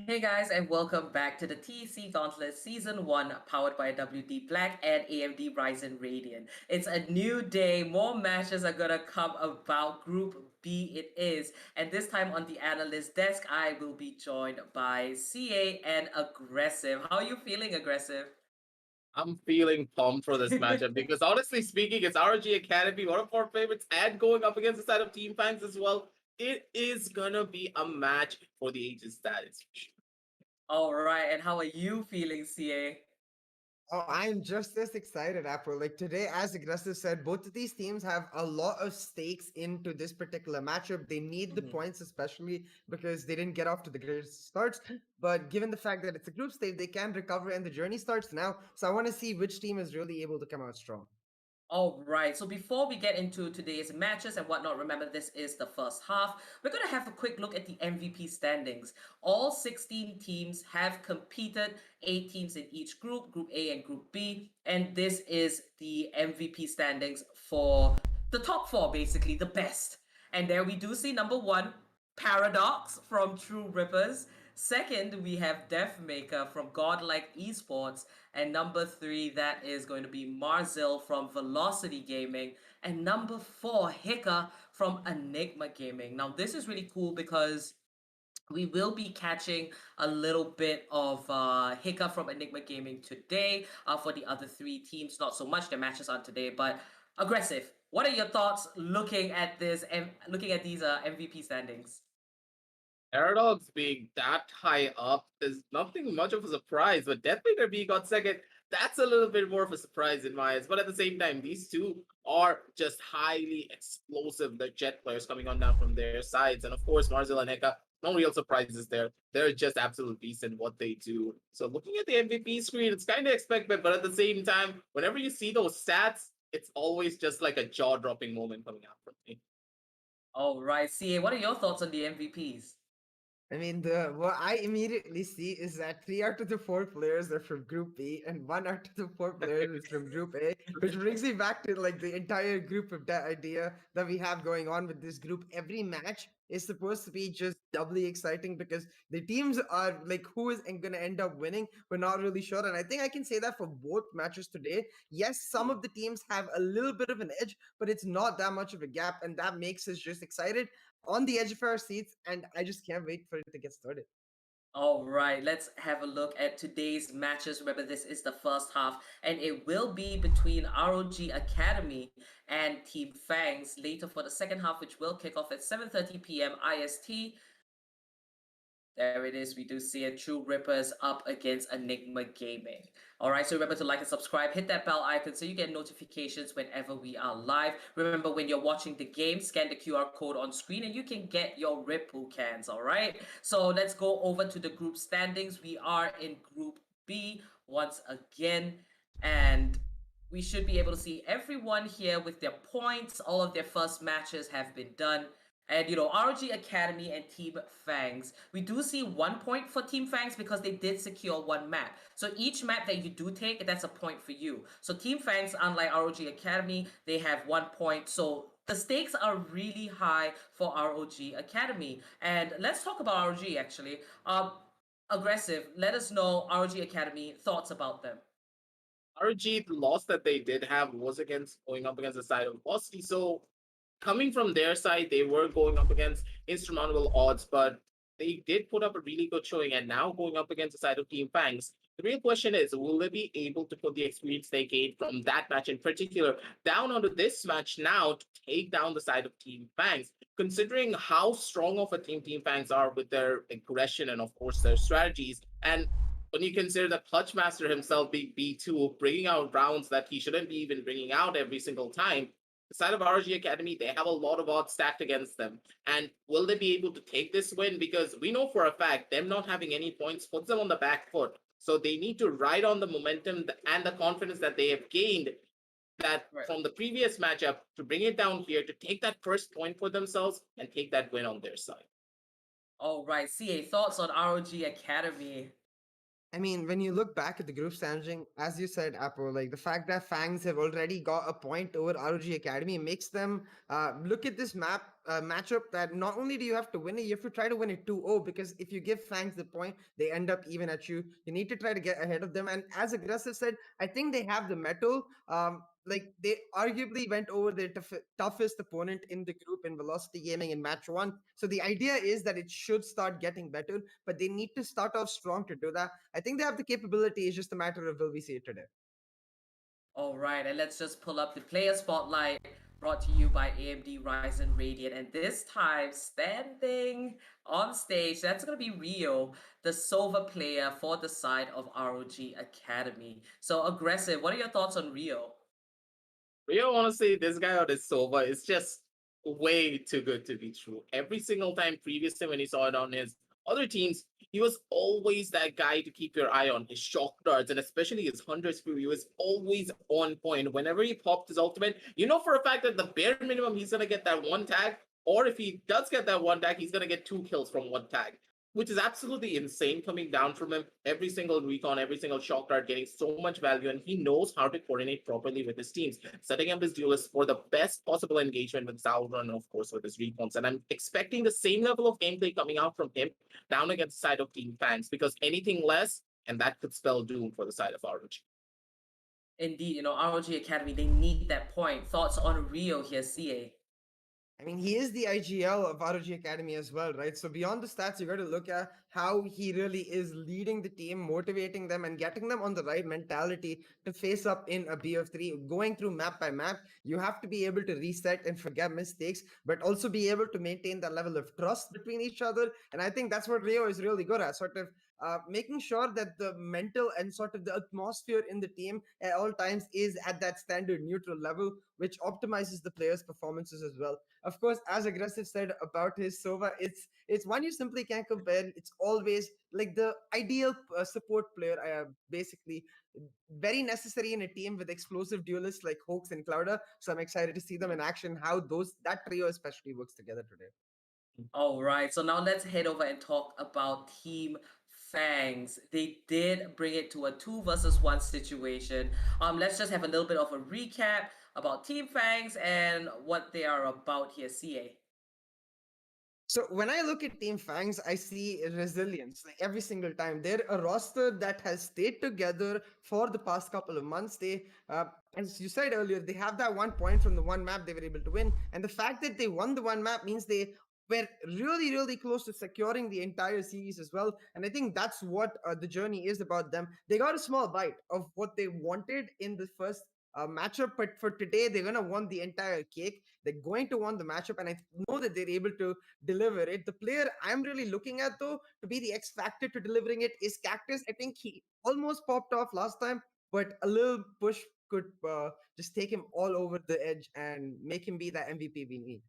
Hey guys, and welcome back to the TEC Gauntlet Season 1, powered by WD Black and AMD Ryzen Radeon. It's a new day, more matches are gonna come about. Group B it is, and this time on the analyst desk, I will be joined by CA and Aggressive. How are you feeling, Aggressive? I'm feeling pumped for this matchup because honestly speaking, it's ROG Academy, one of our favorites, and going up against the side of Team Fangs as well. It is gonna be a match for the ages, that is for sure. All right, and how are you feeling, CA? Oh, I'm just as excited, Apple. Like today, as Aggressive said, both of these teams have a lot of stakes into this particular matchup. They need the Mhm. points, especially because they didn't get off to the greatest starts. But given the fact that it's a group stage, they can recover and the journey starts now. So I want to see which team is really able to come out strong. All right, so before we get into today's matches and whatnot, remember this is the first half. We're going to have a quick look at the MVP standings. All 16 teams have competed, 8 teams in each group, Group A and Group B, and this is the MVP standings for the top 4, basically, the best. And there we do see number 1, Paradox from True Rippers. Second, we have Deathmaker from Godlike Esports. And number 3, that is going to be Marzil from Velocity Gaming. And number 4, Hika from Enigma Gaming. Now, this is really cool because we will be catching a little bit of Hika from Enigma Gaming today. For the other 3 teams, not so much. Their matches on today, but Aggressive. What are your thoughts looking at this and looking at these MVP standings? Paradox being that high up is nothing much of a surprise, but Deathmaker being got second, that's a little bit more of a surprise in my eyes. But at the same time, these two are just highly explosive. The jet players coming on down from their sides. And of course, Marzil and Heka, no real surprises there. They're just absolute beasts in what they do. So looking at the MVP screen, it's kind of expected, but at the same time, whenever you see those stats, it's always just like a jaw-dropping moment coming out from me. All right, CA, what are your thoughts on the MVPs? I mean, the what I immediately see is that 3 out of the 4 players are from Group B, and 1 out of the 4 players is from Group A, which brings me back to like the entire group of that idea that we have going on with this group. Every match is supposed to be just doubly exciting because the teams are like who is going to end up winning. We're not really sure, and I think I can say that for both matches today. Yes, some of the teams have a little bit of an edge, but it's not that much of a gap, and that makes us just excited on the edge of our seats, and I just can't wait for it to get started. All right, let's have a look at today's matches. Remember, this is the first half, and it will be between ROG Academy and Team Fangs later for the second half, which will kick off at 7:30 p.m. IST. There it is. We do see it. True Rippers up against Enigma Gaming. All right. So remember to like and subscribe. Hit that bell icon so you get notifications whenever we are live. Remember, when you're watching the game, scan the QR code on screen and you can get your Ripple cans. All right. So let's go over to the group standings. We are in Group B once again. And we should be able to see everyone here with their points. All of their first matches have been done. And ROG Academy and Team Fangs, we do see 1 point for Team Fangs because they did secure 1 map. So each map that you do take, that's a point for you. So Team Fangs, unlike ROG Academy, they have 1 point. So the stakes are really high for ROG Academy. And let's talk about ROG actually. Aggressive, let us know ROG Academy thoughts about them. RG, the loss that they did have was against going up against the side of Velocity. So coming from their side, they were going up against insurmountable odds, but they did put up a really good showing, and now going up against the side of Team Fangs, the real question is, will they be able to put the experience they gained from that match in particular down onto this match now to take down the side of Team Fangs? Considering how strong of a team Team Fangs are with their aggression and, of course, their strategies, and when you consider the clutch master himself being B2, bringing out rounds that he shouldn't be even bringing out every single time, the side of ROG Academy, they have a lot of odds stacked against them. And will they be able to take this win? Because we know for a fact them not having any points puts them on the back foot. So they need to ride on the momentum and the confidence that they have gained that Right. from the previous matchup to bring it down here to take that first point for themselves and take that win on their side. All right, CA, thoughts on ROG Academy? I mean, when you look back at the group standing, as you said, Apo, like the fact that Fangs have already got a point over ROG Academy makes them look at this matchup that not only do you have to win it, you have to try to win it 2-0 because if you give Fangs the point, they end up even at you. You need to try to get ahead of them. And as Aggressive said, I think they have the metal. Like they arguably went over their toughest opponent in the group in Velocity Gaming in match one. So the idea is that it should start getting better, but they need to start off strong to do that. I think they have the capability. It's just a matter of will we see it today. All right, and let's just pull up the player spotlight brought to you by AMD Ryzen Radiant. And this time, standing on stage, that's going to be Rio, the Sova player for the side of ROG Academy. So, Aggressive, what are your thoughts on Rio? Rio, honestly, this guy on his Sova is just way too good to be true. Every single time previously when you saw it on his other teams, he was always that guy to keep your eye on. His shock darts and especially his Hunter Spear, he was always on point. Whenever he popped his ultimate, you know for a fact that the bare minimum he's gonna get that one tag, or if he does get that one tag, he's gonna get 2 kills from one tag, which is absolutely insane coming down from him. Every single recon, every single shock dart getting so much value, and he knows how to coordinate properly with his teams, setting up his duelists for the best possible engagement with Valorant and, of course, with his recons. And I'm expecting the same level of gameplay coming out from him down against the side of Team Fangs, because anything less, and that could spell doom for the side of ROG. Indeed, ROG Academy, they need that point. Thoughts on Rio here, CA? I mean, he is the IGL of ROG Academy as well, right? So beyond the stats, you got to look at how he really is leading the team, motivating them, and getting them on the right mentality to face up in a BF3. Going through map by map, you have to be able to reset and forget mistakes, but also be able to maintain that level of trust between each other. And I think that's what Rio is really good at, sort of making sure that the mental and sort of the atmosphere in the team at all times is at that standard neutral level, which optimizes the players' performances as well. Of course, as Aggressive said about his Sova, it's one you simply can't compare. It's always like the ideal support player, basically very necessary in a team with explosive duelists like Hoax and Clouda. So I'm excited to see them in action. How that trio especially works together today. All right, so now let's head over and talk about Team Fangs. They did bring it to a 2 versus 1 situation. Let's just have a little bit of a recap about Team Fangs and what they are about here, CA. So when I look at Team Fangs, I see resilience like every single time. They're a roster that has stayed together for the past couple of months. As you said earlier, they have that 1 point from the one map they were able to win, and the fact that they won the one map means they were really, really close to securing the entire series as well. And I think that's what the journey is about them. They got a small bite of what they wanted in the first matchup, but for today, they're gonna want the entire cake. They're going to want the matchup, and I know that they're able to deliver it. The player I'm really looking at, though, to be the X factor to delivering it is Cactus. I think he almost popped off last time, but a little push could just take him all over the edge and make him be that MVP we need.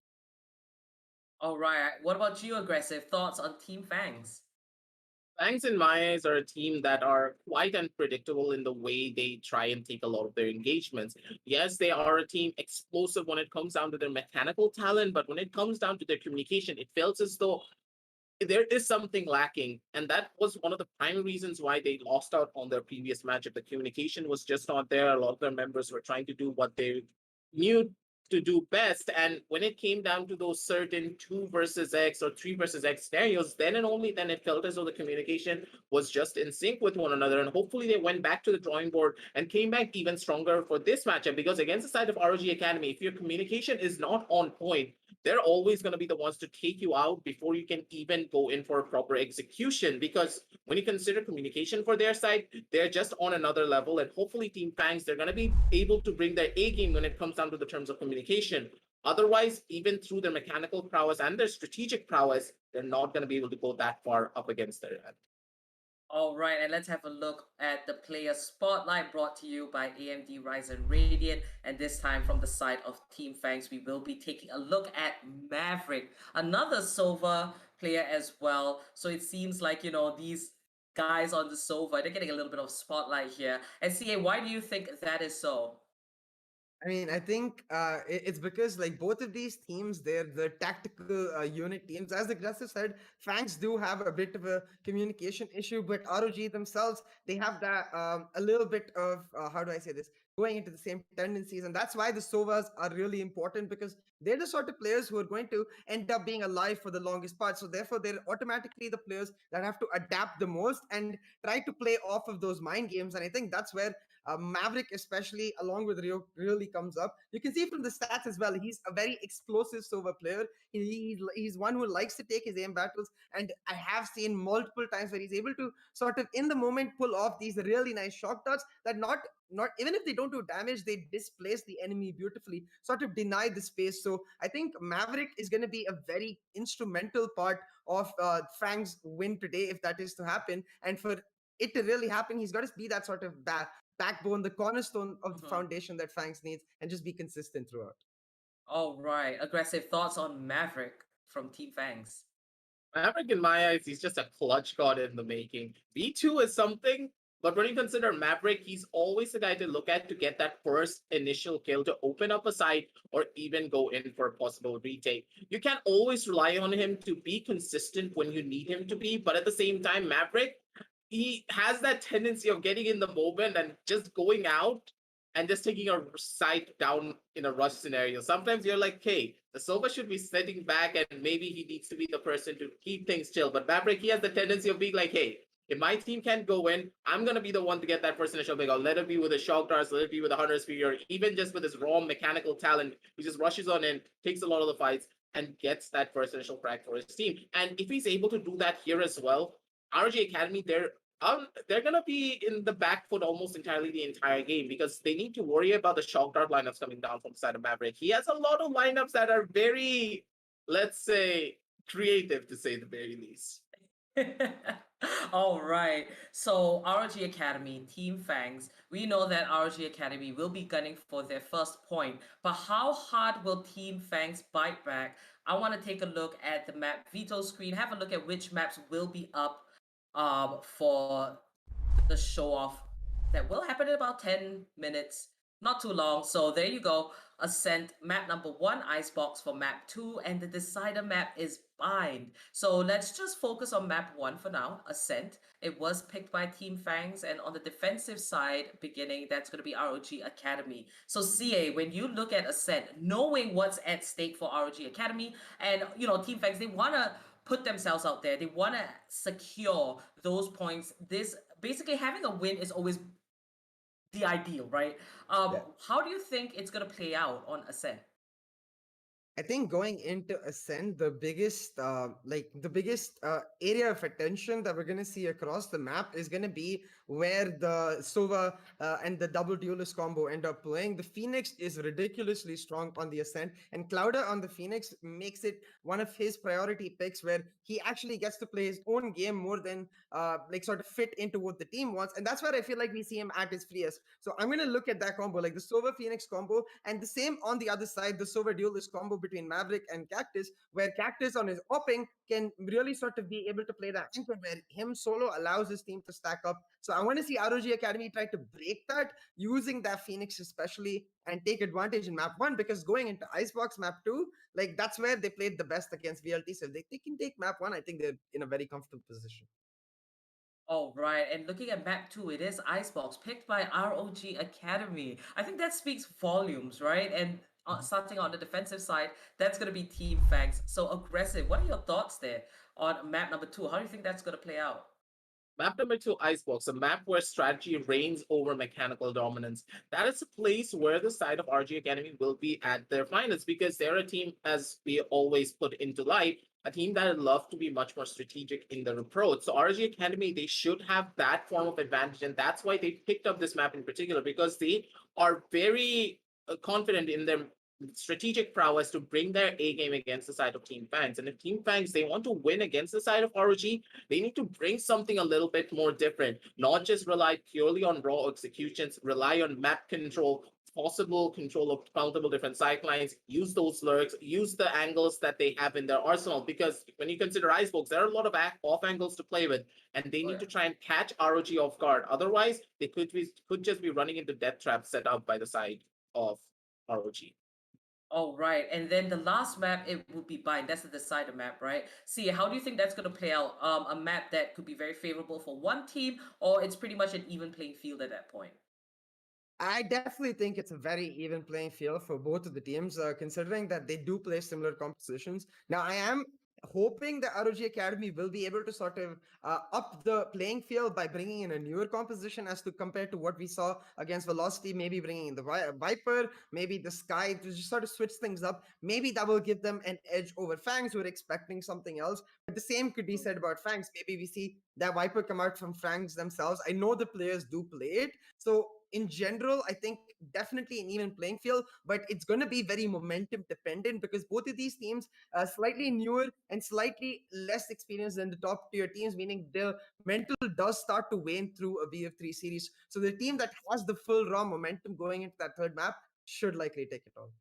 All right, what about you, Aggressive? Thoughts on Team Fangs? Fangs, in my eyes, are a team that are quite unpredictable in the way they try and take a lot of their engagements. Yes, they are a team explosive when it comes down to their mechanical talent, but when it comes down to their communication, it feels as though there is something lacking. And that was one of the prime reasons why they lost out on their previous matchup. The communication was just not there. A lot of their members were trying to do what they knew to do best. And when it came down to those certain 2 versus X or 3 versus X scenarios, then and only then it felt as though the communication was just in sync with one another. And hopefully they went back to the drawing board and came back even stronger for this matchup. Because against the side of ROG Academy, if your communication is not on point, they're always going to be the ones to take you out before you can even go in for a proper execution. Because when you consider communication for their side, they're just on another level. And hopefully, Team Fangs, they're going to be able to bring their A game when it comes down to the terms of communication. Otherwise, even through their mechanical prowess and their strategic prowess, they're not going to be able to go that far up against their end. All right, and let's have a look at the player spotlight brought to you by AMD Ryzen Radiant. And this time from the side of Team Fangs, we will be taking a look at Maverick, another Sova player as well. So it seems like, these guys on the Sova, they're getting a little bit of spotlight here. And CA, why do you think that is so? I mean, I think it's because like both of these teams, they're the tactical unit teams. As Aggressive said, Fangs do have a bit of a communication issue, but ROG themselves, they have that a little bit of how do I say this, going into the same tendencies, and that's why the Sovas are really important because they're the sort of players who are going to end up being alive for the longest part. So therefore, they're automatically the players that have to adapt the most and try to play off of those mind games. And I think that's where Maverick, especially along with Rio, really comes up. You can see from the stats as well. He's a very explosive Sova player. He's one who likes to take his aim battles, and I have seen multiple times where he's able to sort of in the moment pull off these really nice shock darts that not even if they don't do damage, they displace the enemy beautifully, sort of deny the space. So I think Maverick is going to be a very instrumental part of Fang's win today if that is to happen. And for it to really happen, he's got to be that sort of backbone, the cornerstone of the foundation that Fangs needs, and just be consistent throughout. All right, aggressive thoughts on Maverick from Team Fangs. Maverick, in my eyes, he's just a clutch god in the making. V2 is something, but when you consider Maverick, he's always the guy to look at to get that first initial kill to open up a site or even go in for a possible retake. You can't always rely on him to be consistent when you need him to be, but at the same time, Maverick, he has that tendency of getting in the moment and just going out and just taking a site down in a rush scenario. Sometimes you're like, hey, the Sova should be sitting back and maybe he needs to be the person to keep things chill. But Maverick, he has the tendency of being like, hey, if my team can't go in, I'm going to be the one to get that first initial big. I'll let it be with a shock darts, let it be with a hunter spear, or even just with his raw mechanical talent. He just rushes on in, takes a lot of the fights, and gets that first initial crack for his team. And if he's able to do that here as well, ROG Academy, they're gonna be in the back foot almost entirely the entire game because they need to worry about the shock dart lineups coming down from the side of Maverick. He has a lot of lineups that are very, let's say, creative to say the very least. All right. So ROG Academy, Team Fangs. We know that ROG Academy will be gunning for their first point, but how hard will Team Fangs bite back? I want to take a look at the map veto screen, have a look at which maps will be up for the show off that will happen in about 10 minutes. Not too long. So there you go. Ascent, map number 1, Icebox for map 2, and the decider map is Bind. So let's just focus on map 1 for now, Ascent. It was picked by Team Fangs, and on the defensive side, beginning, that's going to be ROG Academy. So CA, when you look at Ascent, knowing what's at stake for ROG Academy, and Team Fangs, they want to put themselves out there. They want to secure those points. This basically having a win is always the ideal, right? Yeah. How do you think it's gonna play out on Ascent? I think going into Ascent, the biggest area of attention that we're gonna see across the map is gonna be where the Sova and the double duelist combo end up playing. The Phoenix is ridiculously strong on the Ascent, and Clouder on the Phoenix makes it one of his priority picks, where he actually gets to play his own game more than sort of fit into what the team wants, and that's where I feel like we see him at his freest. So I'm gonna look at that combo, like the Sova Phoenix combo, and the same on the other side, the Sova duelist combo between Maverick and Cactus, where Cactus on his opping can really sort of be able to play that anchor where him solo allows his team to stack up. So I want to see ROG Academy try to break that using that Phoenix especially and take advantage in map 1, because going into Icebox map 2, like that's where they played the best against VLT. So if they can take map 1, I think they're in a very comfortable position. Oh, right. And looking at map 2, it is Icebox, picked by ROG Academy. I think that speaks volumes, right? And starting on the defensive side, that's going to be Team Fangs. So aggressive. What are your thoughts there on map number 2? How do you think that's going to play out? Map number two, Icebox, a map where strategy reigns over mechanical dominance. That is a place where the side of RG Academy will be at their finest because they're a team, as we always put into light, a team that love to be much more strategic in their approach. So RG Academy, they should have that form of advantage, and that's why they picked up this map in particular because they are very confident in their strategic prowess to bring their A game against the side of Team Fangs. And if Team Fangs they want to win against the side of ROG, they need to bring something a little bit more different, not just rely purely on raw executions, rely on map control, possible control of multiple different sidelines, use those lurks, use the angles that they have in their arsenal. Because when you consider Icebox, there are a lot of off angles to play with, and they need to try and catch ROG off guard. Otherwise, they could just be running into death traps set up by the side of ROG. Oh, right. And then the last map, it would be Bind. That's the decider map, right? See, how do you think that's going to play out? A map that could be very favorable for one team, or it's pretty much an even playing field at that point? I definitely think it's a very even playing field for both of the teams, considering that they do play similar compositions. Now, I am hoping the ROG Academy will be able to sort of up the playing field by bringing in a newer composition as to compared to what we saw against Velocity, maybe bringing in the Viper, maybe the Sky to just sort of switch things up. Maybe that will give them an edge over Fangs, who are expecting something else. But the same could be said about Fangs. Maybe we see that Viper come out from Fangs themselves. I know the players do play it. So in general, I think definitely an even playing field, but it's going to be very momentum dependent because both of these teams are slightly newer and slightly less experienced than the top tier teams, meaning their mental does start to wane through a VF3 series. So the team that has the full raw momentum going into that third map should likely take it all.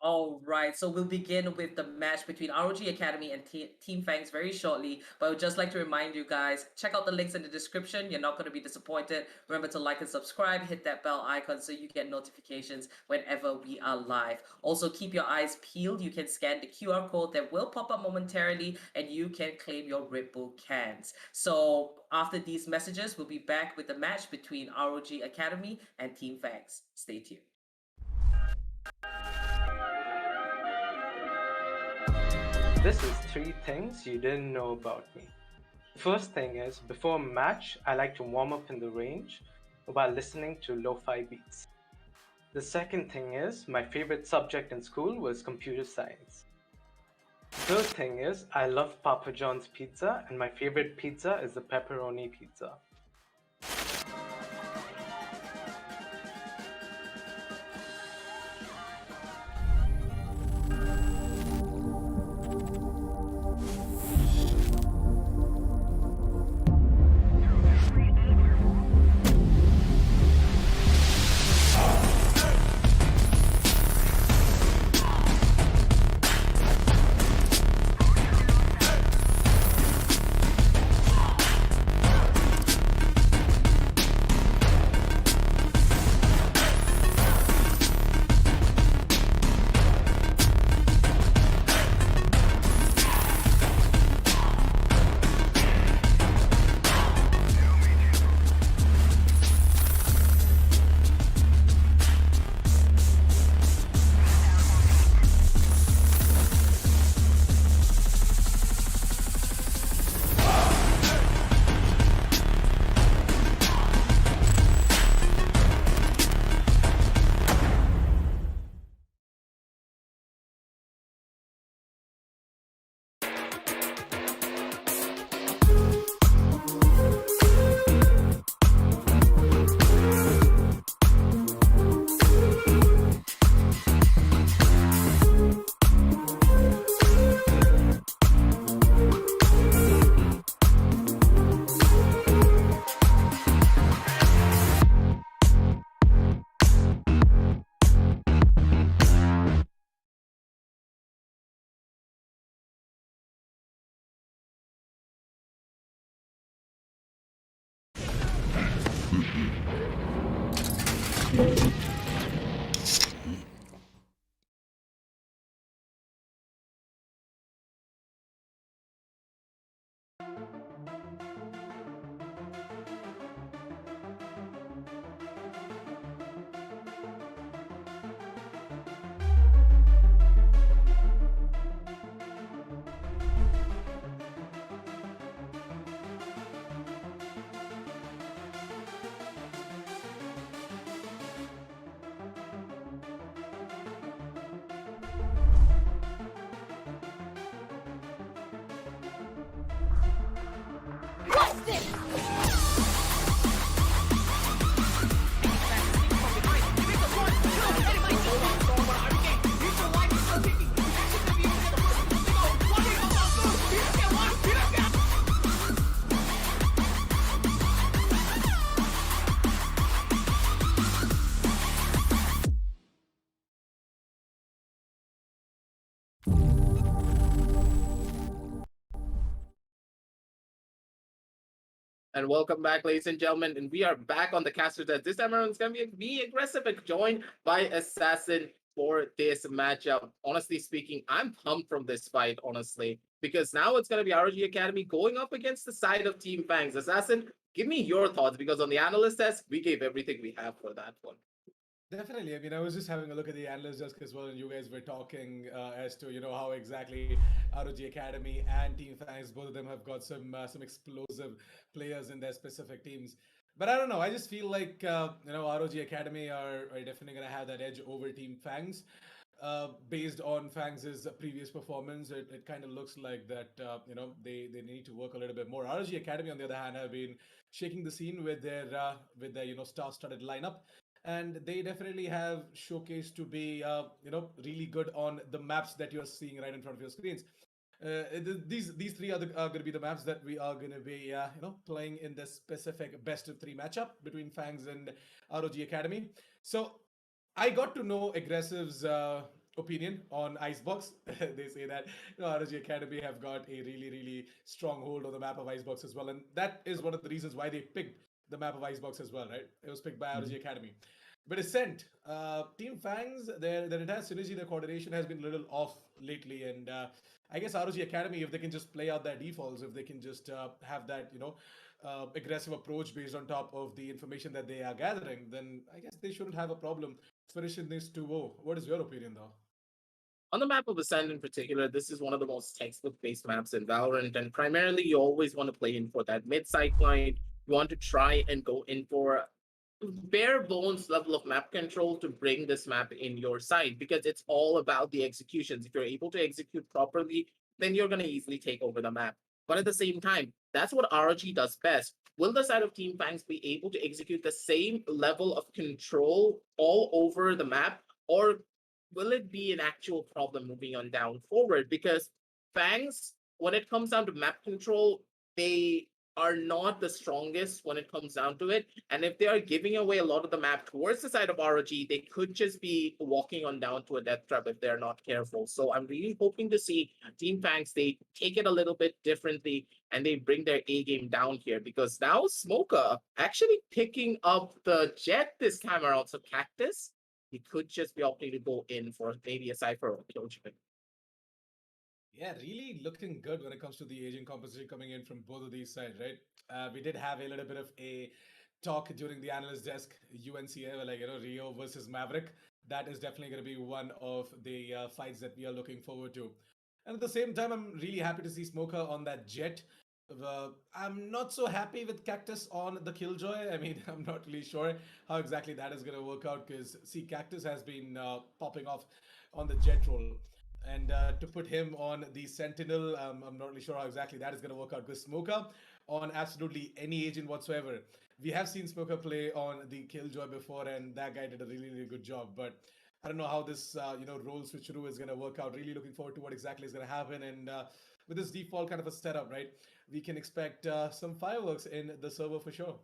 All right, so we'll begin with the match between ROG Academy and Team Fangs very shortly. But I would just like to remind you guys, check out the links in the description. You're not going to be disappointed. Remember to like and subscribe, hit that bell icon so you get notifications whenever we are live. Also, keep your eyes peeled. You can scan the QR code that will pop up momentarily and you can claim your Red Bull cans. So after these messages, we'll be back with the match between ROG Academy and Team Fangs. Stay tuned. This is 3 things you didn't know about me. The first thing is, before a match, I like to warm up in the range while listening to lo-fi beats. The second thing is, my favorite subject in school was computer science. Third thing is, I love Papa John's pizza and my favorite pizza is the pepperoni pizza. And welcome back, ladies and gentlemen. And we are back on the caster test. This time around, it's going to be aggressive and joined by Assassin for this matchup. Honestly speaking, I'm pumped from this fight, honestly, because now it's going to be ROG Academy going up against the side of Team FANGS. Assassin, give me your thoughts, because on the analyst test, we gave everything we have for that one. Definitely. I mean, I was just having a look at the analyst desk as well, and you guys were talking as to how exactly ROG Academy and Team FANGS, both of them have got some explosive players in their specific teams. But I don't know. I just feel like ROG Academy are definitely going to have that edge over Team FANGS. Based on FANGS' previous performance, it kind of looks like that they need to work a little bit more. ROG Academy, on the other hand, have been shaking the scene with their star-studded lineup. And they definitely have showcased to be really good on the maps that you're seeing right in front of your screens. These three are going to be the maps that we are going to be playing in this specific best of 3 matchup between FANGS and ROG Academy. So I got to know Aggressive's opinion on Icebox. They say that ROG Academy have got a really strong hold on the map of Icebox as well, and that is one of the reasons why they picked the map of Icebox as well, right? It was picked by ROG Academy. But Ascent, Team FANGS, their entire synergy, their coordination has been a little off lately. And I guess ROG Academy, if they can just play out their defaults, if they can just have that, aggressive approach based on top of the information that they are gathering, then I guess they shouldn't have a problem finishing this 2-0. What is your opinion, though? On the map of Ascent in particular, this is one of the most textbook-based maps in Valorant, and primarily you always want to play in for that mid-side line. You want to try and go in for bare bones level of map control to bring this map in your side, because it's all about the executions. If you're able to execute properly, then you're going to easily take over the map. But at the same time, that's what ROG does best. Will the side of Team FANGS be able to execute the same level of control all over the map, or will it be an actual problem moving on down forward? Because FANGS, when it comes down to map control, they are not the strongest when it comes down to it. And if they are giving away a lot of the map towards the side of ROG, they could just be walking on down to a death trap if they're not careful. So I'm really hoping to see Team FANGS, they take it a little bit differently and they bring their A game down here, because now Smoker actually picking up the Jet this time around. So Cactus, he could just be opting to go in for maybe a Cypher or a Killjoy. Yeah, really looking good when it comes to the aging composition coming in from both of these sides, right? We did have a little bit of a talk during the analyst desk, UNCA, like, Rio versus Maverick. That is definitely going to be one of the fights that we are looking forward to. And at the same time, I'm really happy to see Smoker on that Jet. I'm not so happy with Cactus on the Killjoy. I mean, I'm not really sure how exactly that is going to work out, because, see, Cactus has been popping off on the Jet role. And to put him on the Sentinel, I'm not really sure how exactly that is going to work out, because Smoker on absolutely any agent whatsoever. We have seen Smoker play on the Killjoy before, and that guy did a really good job. But I don't know how this role switcheroo is going to work out. Really looking forward to what exactly is going to happen. And with this default kind of a setup, right, we can expect some fireworks in the server for sure.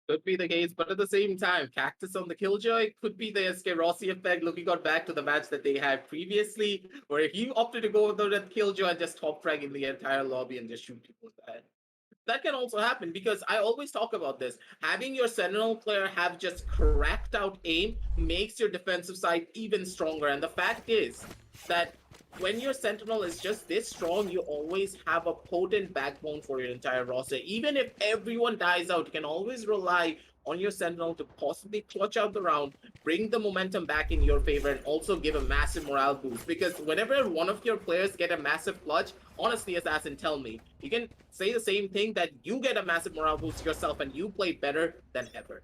Could be the case, but at the same time, Cactus on the Killjoy could be the SK Rossi effect, looking back to the match that they had previously, where he opted to go with the Killjoy and just top fragging the entire lobby and just shoot people with that. That can also happen, because I always talk about this. Having your Sentinel player have just cracked out aim makes your defensive side even stronger. And the fact is that when your Sentinel is just this strong, you always have a potent backbone for your entire roster. Even if everyone dies out, you can always rely on your Sentinel to possibly clutch out the round, bring the momentum back in your favor, and also give a massive morale boost. Because whenever one of your players get a massive clutch, honestly, Assassin, tell me, you can say the same thing, that you get a massive morale boost yourself and you play better than ever.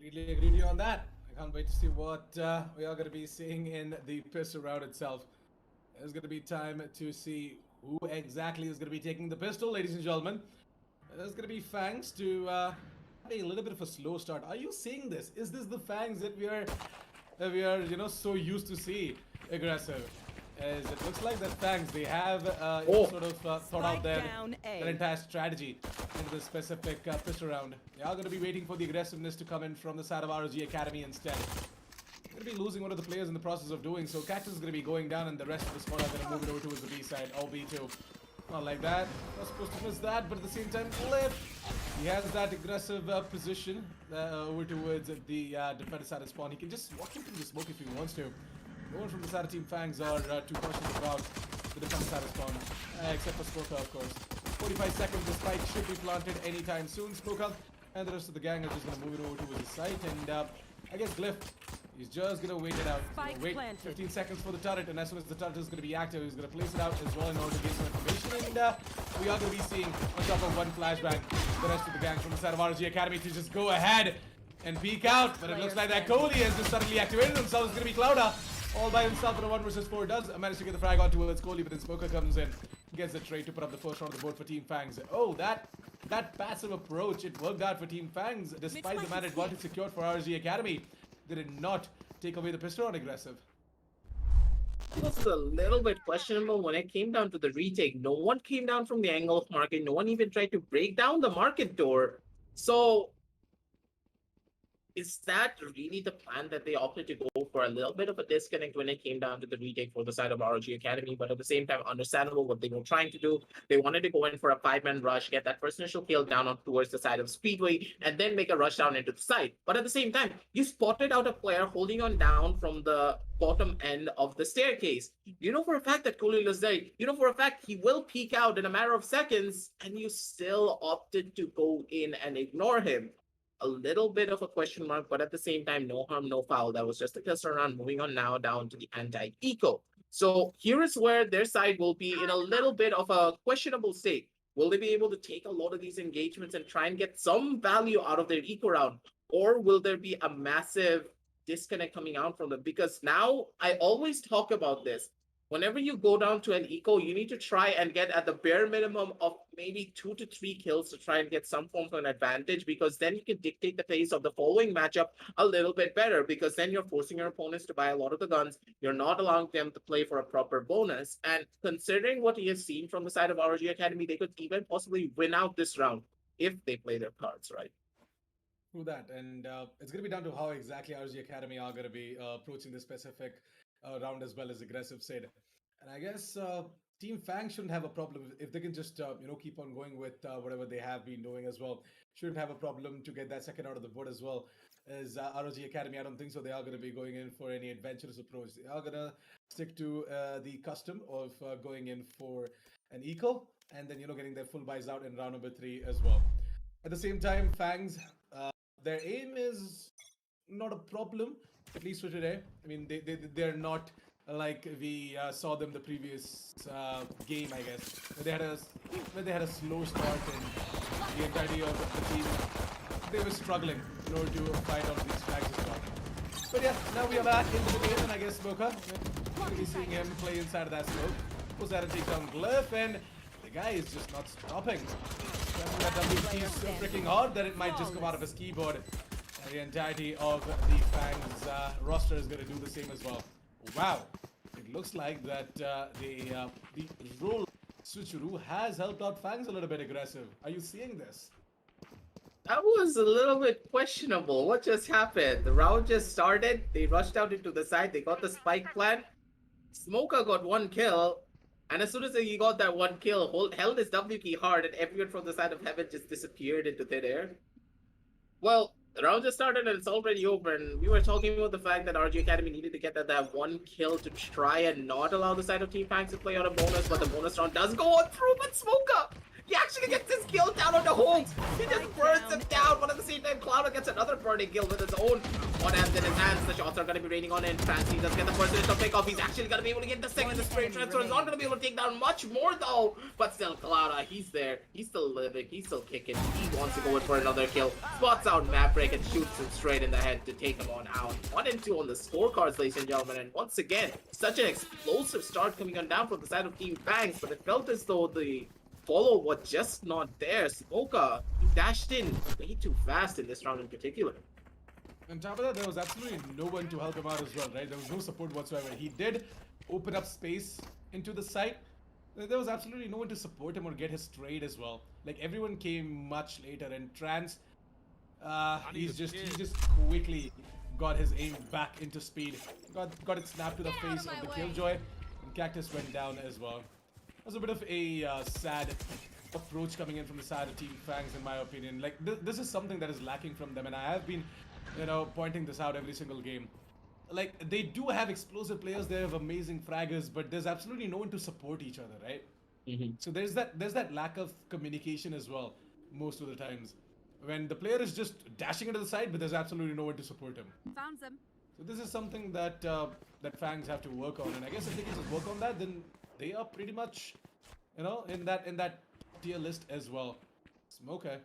Really agree with you on that. I can't wait to see what we are going to be seeing in the pistol round itself. There's going to be time to see Who exactly is going to be taking the pistol, ladies and gentlemen? There's going to be FANGS to have a little bit of a slow start. Are you seeing this? Is this the FANGS that we are so used to see aggressive? As it looks like that FANGS, they have sort of thought out their entire strategy into the specific pistol round. They are going to be waiting for the aggressiveness to come in from the side of ROG Academy instead. Going to be losing one of the players in the process of doing so. Cactus is going to be going down, and the rest of the squad are going to move it over towards the B side, or B2. Not like that. Not supposed to miss that, but at the same time, Cliff, he has that aggressive position over towards the defender side of spawn. He can just walk into the smoke if he wants to. No one from the side of Team FANGS are too cautious about the defender side of spawn, except for Smoker, of course. 45 seconds, the spike should be planted anytime soon. Smoker and the rest of the gang are just going to move it over towards the site, and I guess Glyph, he's just gonna wait it out. Wait 15 seconds for the turret, and as soon as the turret is gonna be active, he's gonna place it out as well in order to get some information. And we are gonna be seeing, on top of one flashbang, the rest of the gang from the side of ROG Academy to just go ahead and peek out. But it looks like that Kohli has just suddenly activated himself. It's gonna be Clouda all by himself in a 1 versus 4. Does manage to get the frag on towards Kohli, but then Smoker comes in, gets the trade to put up the first round on the board for Team FANGS. Oh, that passive approach, it worked out for Team FANGS despite the man advantage secured for ROG Academy. They did not take away the pistol on aggressive. It was a little bit questionable when it came down to the retake. No one came down from the angle of market. No one even tried to break down the market door. So is that really the plan that they opted to go for? A little bit of a disconnect when it came down to the retake for the side of ROG Academy, but at the same time, understandable what they were trying to do. They wanted to go in for a 5-man rush, get that first initial kill down on towards the side of Speedway, and then make a rush down into the site. But at the same time, you spotted out a player holding on down from the bottom end of the staircase. You know for a fact that Kohli is there. You know for a fact he will peek out in a matter of seconds, and you still opted to go in and ignore him. A little bit of a question mark, but at the same time, no harm, no foul. That was just a cluster round. Moving on now down to the anti-eco. So here is where their side will be in a little bit of a questionable state. Will they be able to take a lot of these engagements and try and get some value out of their eco round? Or will there be a massive disconnect coming out from them? Because now I always talk about this. Whenever you go down to an eco, you need to try and get at the bare minimum of maybe 2 to 3 kills to try and get some form of an advantage, because then you can dictate the pace of the following matchup a little bit better, because then you're forcing your opponents to buy a lot of the guns. You're not allowing them to play for a proper bonus. And considering what he has seen from the side of ROG Academy, they could even possibly win out this round if they play their cards right. Through that, and it's going to be down to how exactly ROG Academy are going to be approaching this specific round as well as aggressive said. And I guess Team FANGS shouldn't have a problem if they can just keep on going with whatever they have been doing as well. Shouldn't have a problem to get that second out of the board as well as ROG Academy. I don't think so. They are going to be going in for any adventurous approach. They are going to stick to the custom of going in for an eco and then getting their full buys out in round number 3 as well. At the same time, FANGS, their aim is not a problem, at least for today. I mean, they're not like we saw them the previous game, I guess. When they had a slow start and the entirety of the team, they were struggling in order to fight on these flags as well. But yeah, now we are back into the game, and I guess Smoker, we're going to be seeing him play inside of that smoke. Goes out and takes down Glyph, and the guy is just not stopping. That WP is so freaking hard that it might just come out of his keyboard. And the entirety of the FANGS roster is going to do the same as well. Wow, it looks like that the role switcheroo has helped out FANGS a little bit aggressive. Are you seeing this? That was a little bit questionable. What just happened? The round just started. They rushed out into the side. They got the spike plant. Smoker got 1 kill. And as soon as he got that 1 kill, held his W key hard, and everyone from the side of heaven just disappeared into thin air. Well, the round just started and it's already over, and we were talking about the fact that ROG Academy needed to get that 1 kill to try and not allow the side of Team FANGS to play on a bonus, but the bonus round does go on through, but Smoker He actually gets his kill down on the Hulk. He just burns him down, but at the same time, Cloud gets another burning kill with his own one hand in his hands. The shots are going to be raining on in. Fancy does get the first initial pick off. He's actually going to be able to get the second. The spray transfer is not going to be able to take down much more though. But still, Cloud, he's there. He's still living. He's still kicking. He wants to go in for another kill. Spots out Maverick and shoots him straight in the head to take him on out. 1 and 2 on the scorecards, ladies and gentlemen. And once again, such an explosive start coming on down from the side of Team FANGS, but it felt as though the follow was just not there. Smoka, he dashed in way too fast in this round in particular. On top of that, there was absolutely no one to help him out as well, right? There was no support whatsoever. He did open up space into the site. There was absolutely no one to support him or get his trade as well. Like, everyone came much later, and Trans, he just quickly got his aim back into speed. Got it snapped to the face of the Killjoy, and Cactus went down as well. It was a bit of a sad approach coming in from the side of Team FANGS, in my opinion. Like, this is something that is lacking from them, and I have been, pointing this out every single game. Like, they do have explosive players, they have amazing fraggers, but there's absolutely no one to support each other, right? So there's that lack of communication as well, most of the times. When the player is just dashing into the side, but there's absolutely no one to support him. Found them. So this is something that that FANGS have to work on, and I guess if they can just work on that, then they are pretty much, in that tier list as well. Smoker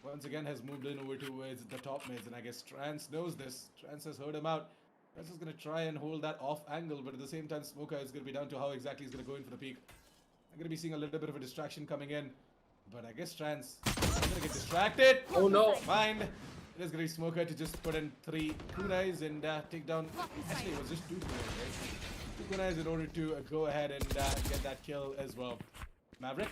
once again has moved in over towards the top mids, and I guess Trans knows this. Trans has heard him out. Trans is going to try and hold that off angle, but at the same time, Smoker is going to be down to how exactly he's going to go in for the peak. I'm going to be seeing a little bit of a distraction coming in, but I guess Trans is going to get distracted. Oh no! Mind. It is going to be Smoker to just put in 3 kunais and take down. Actually, it was just 2 kunais, right? 2 kunais in order to go ahead and get that kill as well. Maverick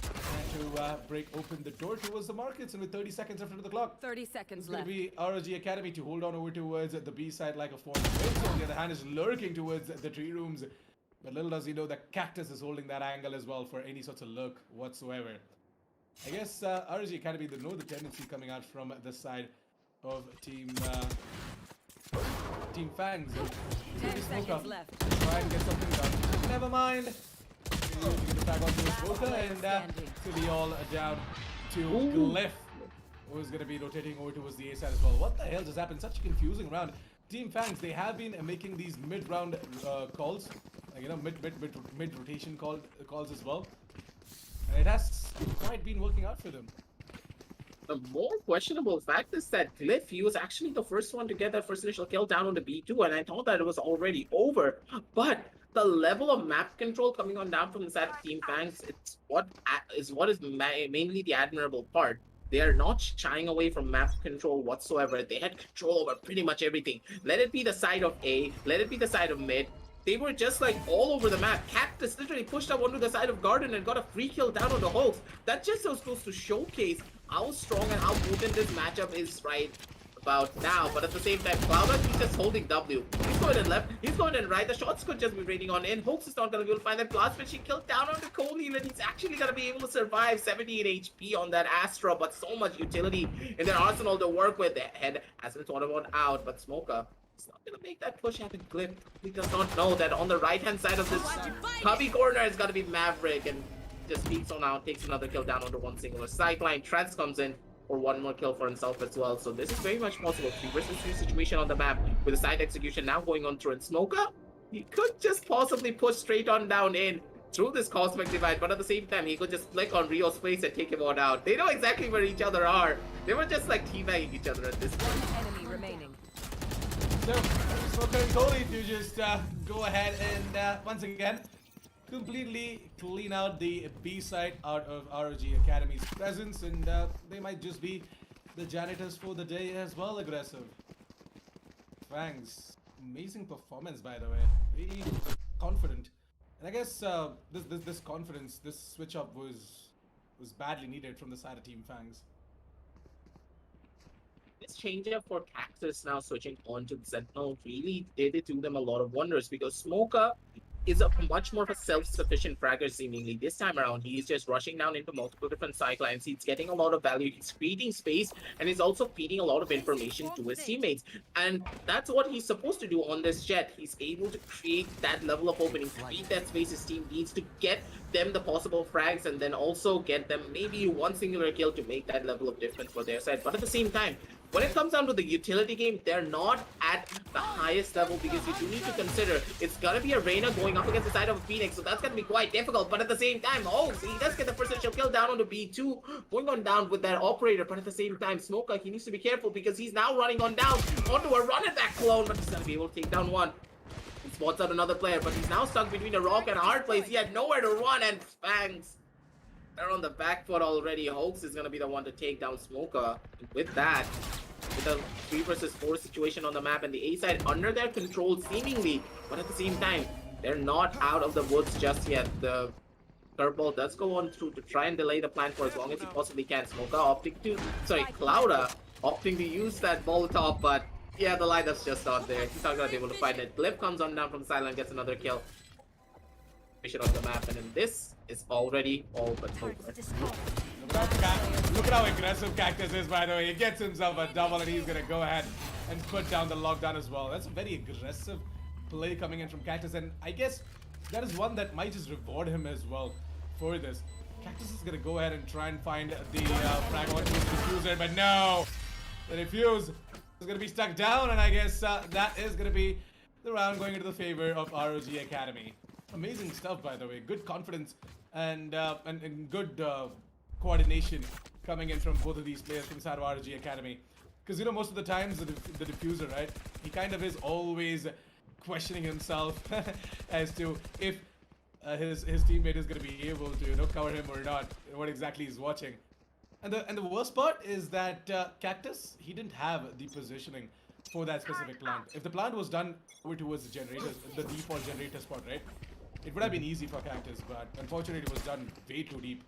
trying to break open the door towards the markets, and with 30 seconds left on the clock, 30 seconds it's going left. to be ROG Academy to hold on over towards the B side like a form. Rinso, on the other hand, is lurking towards the tree rooms, but little does he know that Cactus is holding that angle as well for any sorts of lurk whatsoever. I guess ROG Academy, they know the tendency coming out from the side of Team FANGS. 10 seconds left. Try and get something done. Never mind. Get the tag onto the Smoker, and to be all down to Glyph, who's going to be rotating over towards the A side as well. What the hell just happened? Such a confusing round. Team FANGS, they have been making these mid-round calls, like, mid-rotation calls as well. And it has quite been working out for them. The more questionable fact is that Glyph, he was actually the first one to get that first initial kill down on the B2, and I thought that it was already over. But the level of map control coming on down from the side of Team FANGS, it's what is mainly the admirable part. They are not shying away from map control whatsoever. They had control over pretty much everything. Let it be the side of A, let it be the side of mid. They were just like all over the map. Cactus literally pushed up onto the side of Garden and got a free kill down on the Hulks. That just was supposed to showcase how strong and how potent this matchup is right about now. But at the same time, Cloud, he's just holding W. He's going in left, he's going in right. The shots could just be raining on in. Hulks is not going to be able to find that blast, but she killed down on the Coley, and he's actually going to be able to survive 78 HP on that Astra, but so much utility in their arsenal to work with. Their head hasn't thought about out, but Smoker, he's not going to make that push happen. Glyph, he does not know that on the right-hand side of this cubby corner is going to be Maverick, and just peeks on out, takes another kill down under one singular sideline. Trans comes in for one more kill for himself as well. So this is very much possible. 3 versus 3 situation on the map with the side execution now going on through. And Smoker, he could just possibly push straight on down in through this cosmic divide, but at the same time, he could just flick on Rio's face and take him on out. They know exactly where each other are. They were just like teabagging each other at this point. One enemy remaining. So, Smoker and Coley to just go ahead and once again completely clean out the B side out of ROG Academy's presence, and they might just be the janitors for the day as well. Aggressive. FANGS, amazing performance by the way. Really confident, and I guess this confidence, this switch up was badly needed from the side of Team FANGS. This change up for Cactus now switching on to the Sentinel really did do them a lot of wonders, because Smoker, is a much more of a self-sufficient fragger seemingly. This time around, he's just rushing down into multiple different side lines. He's getting a lot of value. He's creating space, and he's also feeding a lot of information to his teammates. And that's what he's supposed to do on this jet. He's able to create that level of opening, create that space his team needs to get them the possible frags, and then also get them maybe one singular kill to make that level of difference for their side. But at the same time, when it comes down to the utility game, they're not at the highest level, because you do need to consider it's gonna be a Reyna going up against the side of a Phoenix, so that's gonna be quite difficult. But at the same time, oh, so he does get the first initial kill down onto B2, going on down with that operator. But at the same time, Smoker, he needs to be careful, because he's now running on down onto a run at that clone, but he's gonna be able to take down one. He spots out another player, but he's now stuck between a rock and a hard place. He had nowhere to run, and FANGS, they're on the back foot already. Hoax is gonna be the one to take down Smoker. And with that, with a 3 versus 4 situation on the map, and the A side under their control seemingly, but at the same time, they're not out of the woods just yet. The curveball does go on through to try and delay the plan for as long as he possibly can. Smoker opting to, Clouda opting to use that Molotov, but yeah, the lineup's just not there. He's not gonna be able to find it. Glyph comes on down from the sideline, gets another kill. Vision on the map, and then this is already all but over. Look at how aggressive Cactus is, by the way. He gets himself a double, and he's gonna go ahead and put down the lockdown as well. That's a very aggressive play coming in from Cactus, and I guess that is one that might just reward him as well for this. Cactus is gonna go ahead and try and find the frag onto his diffuser, but no! The diffuse is gonna be stuck down, and I guess that is gonna be the round going into the favor of ROG Academy. Amazing stuff, by the way. Good confidence and good coordination coming in from both of these players from the side of ROG Academy. Because, you know, most of the times the diffuser, right? He kind of is always questioning himself as to if his teammate is going to be able to, you know, cover him or not, what exactly he's watching. And the worst part is that Cactus, he didn't have the positioning for that specific plant. If the plant was done over towards the generators, the default generator spot, right? It would have been easy for Cactus, but unfortunately it was done way too deep.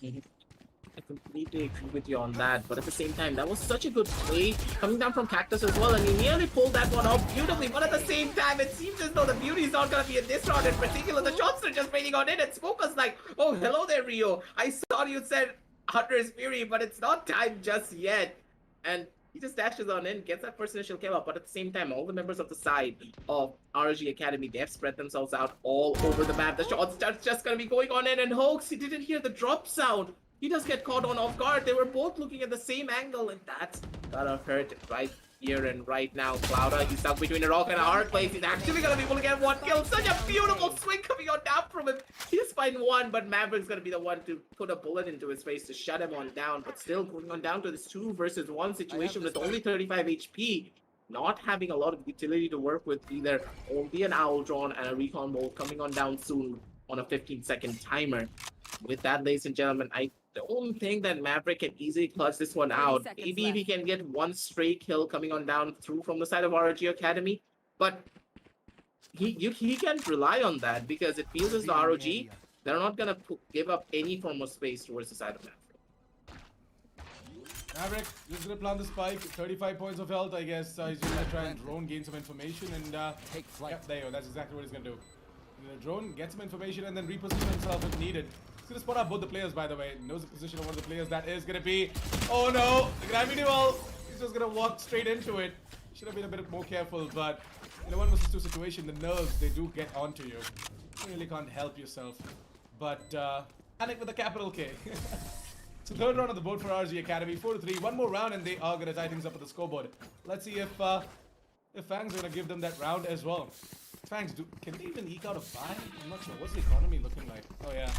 I completely agree with you on that, but at the same time, that was such a good play coming down from Cactus as well, and he nearly pulled that one off beautifully, but at the same time, it seems as though the beauty is not going to be in this round in particular. The shots are just waiting on it, and Smoker's like, oh, hello there, Rio. I saw you said Hunter's Fury, but it's not time just yet. And he just dashes on in, gets that first initial kill up, but at the same time, all the members of the side of ROG Academy, they have spread themselves out all over the map. The shots are just going to be going on in, and Hoax, he didn't hear the drop sound. He does get caught on off guard. They were both looking at the same angle, and that's gonna hurt right here and right now. Clouda, he's stuck between a rock and a hard place. He's actually gonna be able to get one kill. Such a beautiful swing coming on down from him. He just find one, but Maverick's gonna be the one to put a bullet into his face to shut him on down. But still going on down to this 2 versus 1 situation with only 35 HP. Not having a lot of utility to work with either. Only an Owl Drawn and a Recon Bolt coming on down soon on a 15-second timer. With that, ladies and gentlemen, the only thing that Maverick can easily clutch this one out, maybe if he can get one stray kill coming on down through from the side of ROG Academy, but he can't rely on that, because it feels as though ROG, they're not gonna give up any form of space towards the side of Maverick. Maverick just gonna plant the spike, 35 points of health, I guess. He's just gonna try and drone, gain some information, and take flight. Yep, there you go, that's exactly what he's gonna do. The drone, get some information, and then reposition himself if needed. He's gonna spot out both the players, by the way. Knows the position of one of the players. That is gonna be... Oh no! The gravity wall! He's just gonna walk straight into it. Should have been a bit more careful, but in a 1 versus 2 situation, the nerves, they do get onto you. You really can't help yourself. But, panic with a capital K. So third round on the board for RG Academy, 4-3. One more round and they are gonna tie things up at the scoreboard. Let's see if FANGS are gonna give them that round as well. FANGS, can they even eke out a buy? I'm not sure. What's the economy looking like? Oh yeah.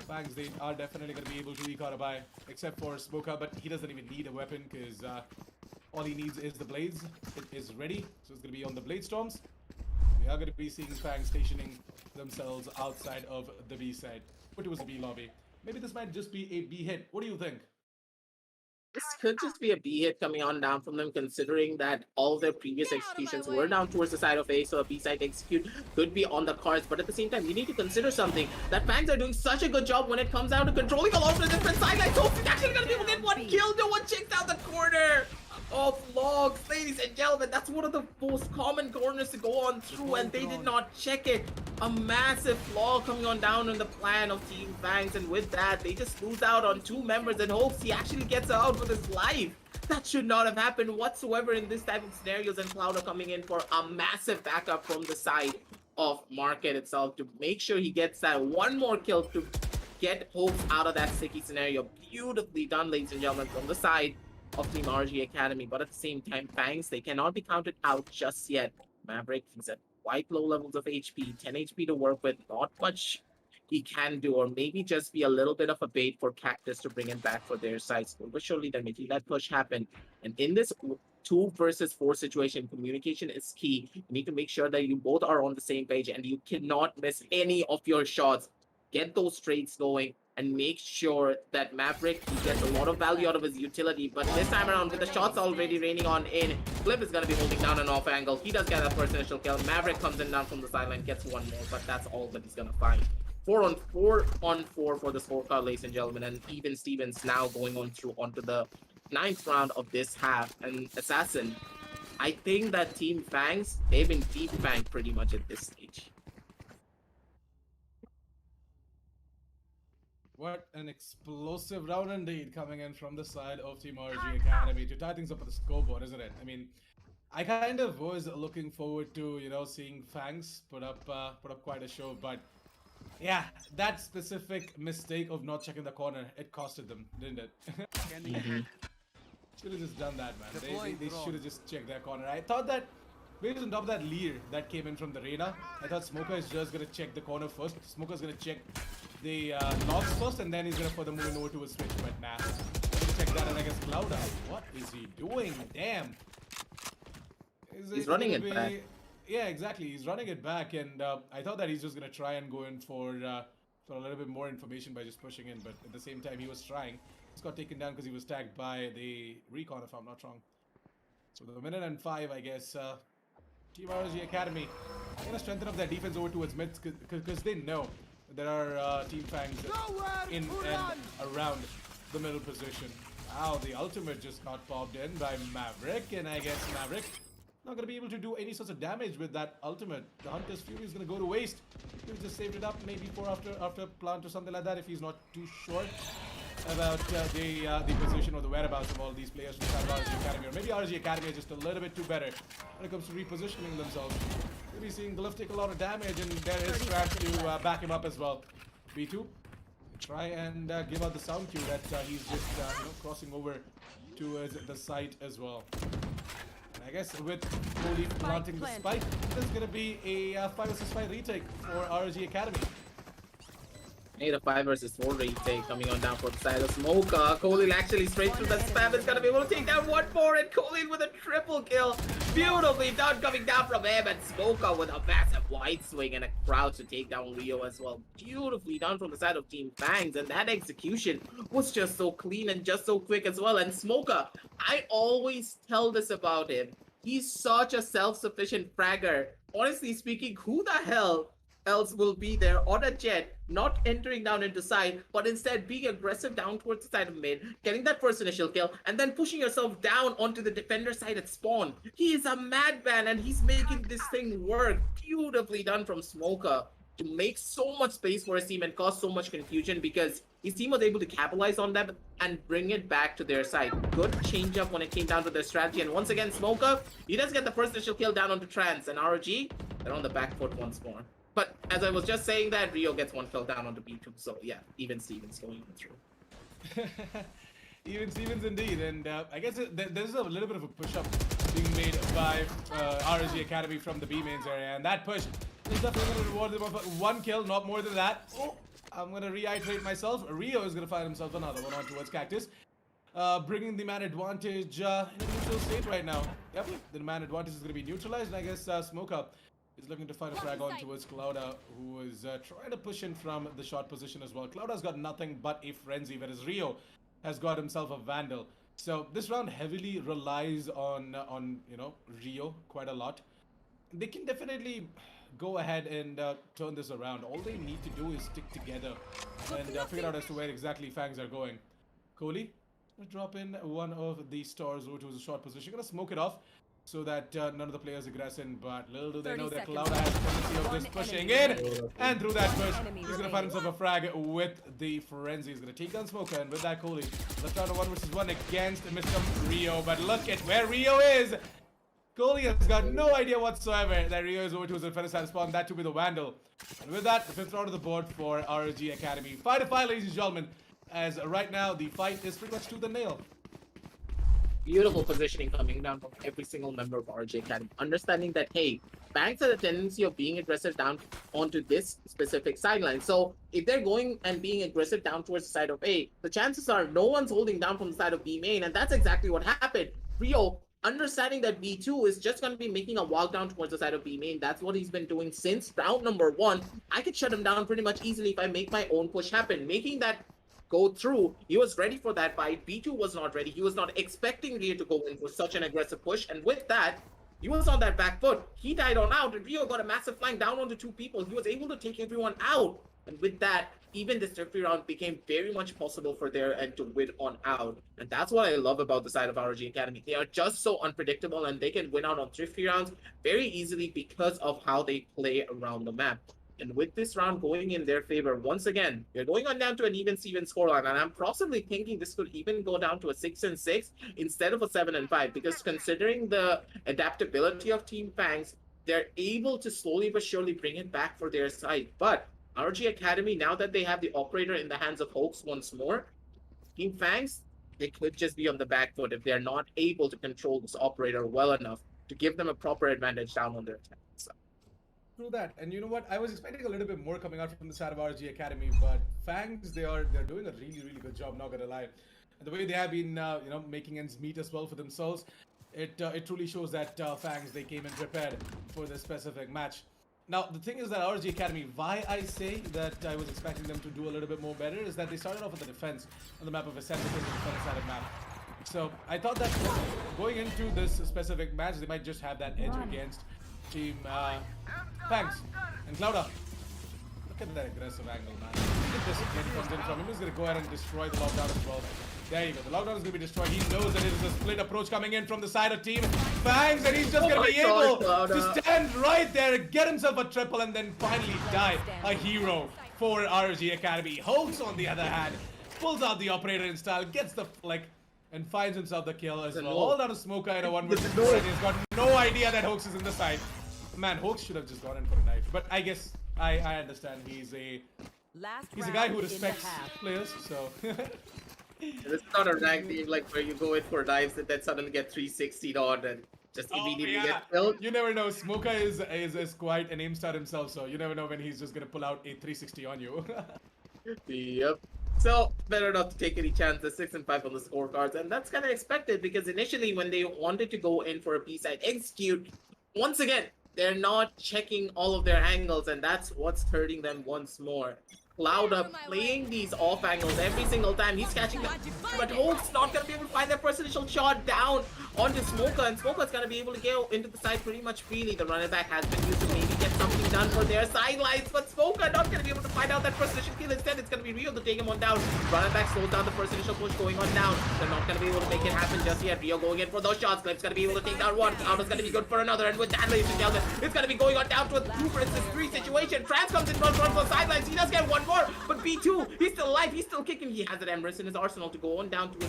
FANGS, they are definitely going to be able to eke out a buy, except for Smoker, but he doesn't even need a weapon, because all he needs is the blades. It is ready, so it's going to be on the blade storms. We are going to be seeing FANGS stationing themselves outside of the B side, but it was a B lobby. Maybe this might just be a B hit. What do you think? This could just be a B hit coming on down from them, considering that all their previous executions were down towards the side of A, so a B side execute could be on the cards. But at the same time, you need to consider something, that FANGS are doing such a good job when it comes down to controlling a lot of the different sidelines. So he's actually gonna be able to get one kill. No one checks out the corner. of logs, ladies and gentlemen. That's one of the most common corners to go on through, and they did not check it. A massive flaw coming on down in the plan of Team FANGS, and with that, they just lose out on 2 members and hopes he actually gets out with his life. That should not have happened whatsoever in this type of scenarios, and Cloud are coming in for a massive backup from the side of Market itself to make sure he gets that one more kill to get hopes out of that sticky scenario. Beautifully done, ladies and gentlemen, from the side of Team ROG Academy, but at the same time, FANGS, they cannot be counted out just yet. Maverick, he's at quite low levels of HP, 10 HP to work with, not much he can do, or maybe just be a little bit of a bait for Cactus to bring him back for their side. But surely they're making that push happen. And in this 2 versus 4 situation, communication is key. You need to make sure that you both are on the same page and you cannot miss any of your shots. Get those trades going and make sure that Maverick, he gets a lot of value out of his utility. But this time around, with the shots already raining on in, Flip is going to be holding down an off angle. He does get that first initial kill. Maverick comes in down from the sideline, gets one more, but that's all that he's going to find. 4 on 4 for the scorecard, ladies and gentlemen, and even Stevens now going on through onto the 9th round of this half. And Assassin, I think that Team FANGS, they've been deep fanged pretty much at this stage. What an explosive round indeed coming in from the side of Team ROG Academy to tie things up at the scoreboard, isn't it? I mean, I kind of was looking forward to, you know, seeing FANGS put up quite a show, but yeah, that specific mistake of not checking the corner, it costed them, didn't it? Should have just done that, man. They should have just checked their corner. I thought that, based on top of that leer that came in from the Reyna, I thought Smoker is just going to check the corner first. Smoker's going to check the logs first, and then he's going to further move over to a switch, but nah. Check that, and I guess Cloud out. What is he doing? Damn. He's running it back. Yeah, exactly. He's running it back, and I thought that he's just going to try and go in for a little bit more information by just pushing in, but at the same time, he was trying. He's got taken down because he was tagged by the recon, if I'm not wrong. So the 1:05, I guess, Team ROG Academy going to strengthen up their defense over towards mid because they know there are Team FANGS in and around the middle position. Wow, the ultimate just got popped in by Maverick, and I guess Maverick not going to be able to do any sorts of damage with that ultimate. The Hunter's Fury is going to go to waste. He'll just saved it up maybe for after plant or something like that if he's not too sure about the position or the whereabouts of all these players from ROG Academy. Or maybe ROG Academy is just a little bit too better when it comes to repositioning themselves. We'll be seeing Glyph take a lot of damage, and there is Scratch to back him up as well. B2, try and give out the sound cue that he's just crossing over to the site as well. And I guess with Cody planting the spike, there's going to be a 5 vs 5 retake for ROG Academy. A 5 vs 4 retake coming on down for the side of Smoker. Colin actually straight through the spam is gonna be able to take down one more, and Colin with a triple kill. Beautifully done coming down from him, and Smoker with a massive wide swing and a crouch to take down Rio as well. Beautifully done from the side of Team FANGS, and that execution was just so clean and just so quick as well. And Smoker, I always tell this about him. He's such a self-sufficient fragger. Honestly speaking, who the hell else will be there on a jet, not entering down into side, but instead being aggressive down towards the side of mid, getting that first initial kill, and then pushing yourself down onto the defender side at spawn. He is a madman, and he's making this thing work. Beautifully done from Smoker to make so much space for his team and cause so much confusion, because his team was able to capitalize on that and bring it back to their side. Good change up when it came down to their strategy, and once again, Smoker, he does get the first initial kill down onto Trans, and ROG, they're on the back foot once more. But as I was just saying that, Rio gets one kill down onto B2, so yeah, even Stevens going through. Even Stevens indeed, and I guess there's a little bit of a push-up being made by ROG Academy from the B mains area, and that push is definitely going to reward them of one kill, not more than that. Oh, I'm going to reiterate myself. Rio is going to find himself another one on towards Cactus, bringing the man advantage in a neutral state right now. Yep, the man advantage is going to be neutralized, and I guess Smoke Up is looking to find a frag on towards Clouda, who is trying to push in from the short position as well. Clouda's got nothing but a frenzy, whereas Rio has got himself a Vandal. So this round heavily relies on Rio quite a lot. They can definitely go ahead and turn this around. All they need to do is stick together and figure out as to where exactly FANGS are going. Kohli drop in one of the stars over to a short position. Gonna smoke it off so that none of the players aggress in. But little do they 30 know that seconds. Cloud has tendency of One just pushing enemy in. And through that push, enemy he's gonna remaining. find himself a frag with the Frenzy. He's gonna take down Smoker, and with that, Kohli, let's down to 1v1 against Mr. Rio. But look at where Rio is. Kohli has got no idea whatsoever that Rio is over to his defensive spawn, that to be the Vandal. And with that, the 5th round of the board for ROG Academy. 5-5, ladies and gentlemen, as right now the fight is pretty much tooth and nail. Beautiful positioning coming down from every single member of ROG Academy. Understanding that, hey, FANGS has a tendency of being aggressive down onto this specific sideline. So if they're going and being aggressive down towards the side of A, the chances are no one's holding down from the side of B main, and that's exactly what happened. Rio, understanding that B2 is just going to be making a walk down towards the side of B main. That's what he's been doing since round number 1. I could shut him down pretty much easily if I make my own push happen. Making that go through, he was ready for that fight. B2 was not ready. He was not expecting Rio to go in for such an aggressive push. And with that, he was on that back foot. He died on out, and Rio got a massive flank down onto 2 people. He was able to take everyone out. And with that, even this victory round became very much possible for their end to win on out. And that's what I love about the side of ROG Academy. They are just so unpredictable, and they can win out on thrifty rounds very easily because of how they play around the map. And with this round going in their favor, once again, we're going on down to an even-Steven scoreline. And I'm possibly thinking this could even go down to a 6-6 instead of a 7-5. Because considering the adaptability of Team FANGS, they're able to slowly but surely bring it back for their side. But ROG Academy, now that they have the operator in the hands of Hoax once more, Team FANGS, they could just be on the back foot if they're not able to control this operator well enough to give them a proper advantage down on their attack. Through that, and you know what? I was expecting a little bit more coming out from the side of RG Academy, but FANGS, they're doing a really good job. Not gonna lie, and the way they have been, making ends meet as well for themselves, it truly shows that FANGS, they came in prepared for this specific match. Now the thing is that RG Academy, why I say that I was expecting them to do a little bit more better is that they started off with the defense on the map of Ascent, because of the defense side of map. So I thought that going into this specific match, they might just have that edge against Team FANGS and Clouda. Look at that aggressive angle, man. If this comes in from him, he's gonna go ahead and destroy the lockdown as well. There you go. The lockdown is gonna be destroyed. He knows that it is a split approach coming in from the side of Team FANGS, and he's just gonna be able to stand right there, get himself a triple, and then finally die a hero for ROG Academy. Hoax, on the other hand, pulls out the operator in style, gets the flick, and finds himself the kill as well. All down to Smoker in a 1v1. He's got no idea that Hoax is in the side. Man, Hoax should have just gone in for a knife. But I guess I understand. He's a guy who respects players, so it's not a rank team like where you go in for knives and then suddenly get 360'd on and just immediately get killed. You never know. Smoker is quite an aim star himself, so you never know when he's just gonna pull out a 360 on you. Yep. So, better not to take any chances. 6-5 on the scorecards, and that's kind of expected because initially when they wanted to go in for a B-side execute, once again, they're not checking all of their angles, and that's what's hurting them once more. Clouda playing these off angles every single time. He's catching them, but Hoax not going to be able to find that presidential shot down onto Smoker, and Smoker's going to be able to go into the side pretty much freely. The running back has been used to maybe get something done for their sidelines, but Smoker not going to be able to find out that presidential kill. Instead, it's going to be Rio to take him on down. Running back slows down the presidential push going on down. They're not going to be able to make it happen just yet. Rio going in for those shots. Clip's going to be able to take down one. Cloud is going to be good for another, and with that, ladies and gentlemen, it's going to be going on down to a 2 versus 3 situation. Trans comes in front for the sidelines. He does get one more, but B2, he's still alive, he's still kicking. He has an Emrys in his arsenal to go on down to a 2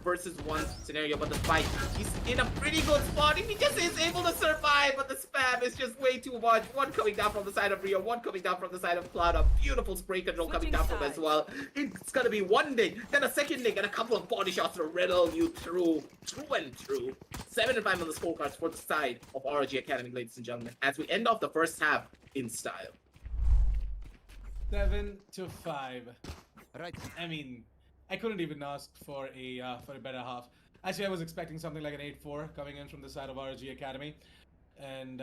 versus 1 scenario, but despite he's in a pretty good spot, if he just is able to survive, but the spam is just way too much. One coming down from the side of Rio, one coming down from the side of Cloud. A beautiful spray control coming down from as well. It's gonna be one dig, then a second dig, and a couple of body shots to riddle you through and through. 7-5 on the scorecards for the side of ROG Academy, ladies and gentlemen, as we end off the first half in style. 7-5. Right. I mean, I couldn't even ask for a better half. Actually, I was expecting something like an 8-4 coming in from the side of ROG Academy, and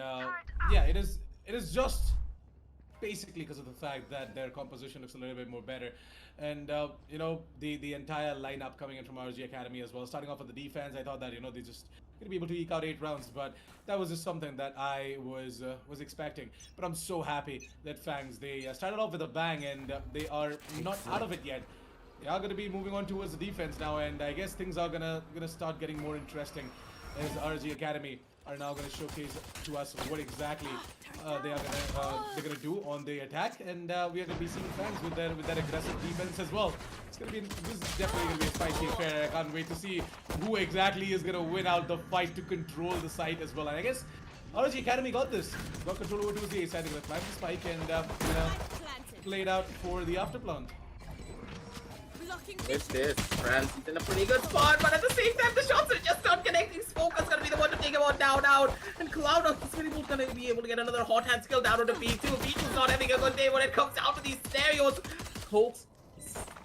yeah, it is just basically because of the fact that their composition looks a little bit more better, and the entire lineup coming in from ROG Academy as well. Starting off with the defense, I thought that they just gonna be able to eke out 8 rounds, but that was just something that I was expecting. But I'm so happy that FANGS, they started off with a bang, and they are not out of it yet. They are going to be moving on towards the defense now, and I guess things are gonna start getting more interesting as ROG Academy are now going to showcase to us what exactly they're gonna do on the attack, and we are going to be seeing FANGS with that aggressive defense as well. This is definitely going to be a spicy affair. I can't wait to see who exactly is going to win out the fight to control the site as well. And I guess ROG Academy got this. Got control over towards the A side. They're going to climb the spike and play it out for the afterplant. It's this. France is in a pretty good spot, but at the same time, the shots are just not connecting. Smoke is going to be the one to take him on down out. And Cloud is going to be able to get another hot hand skill down onto B2. B2's not having a good day when it comes down to these scenarios. Colts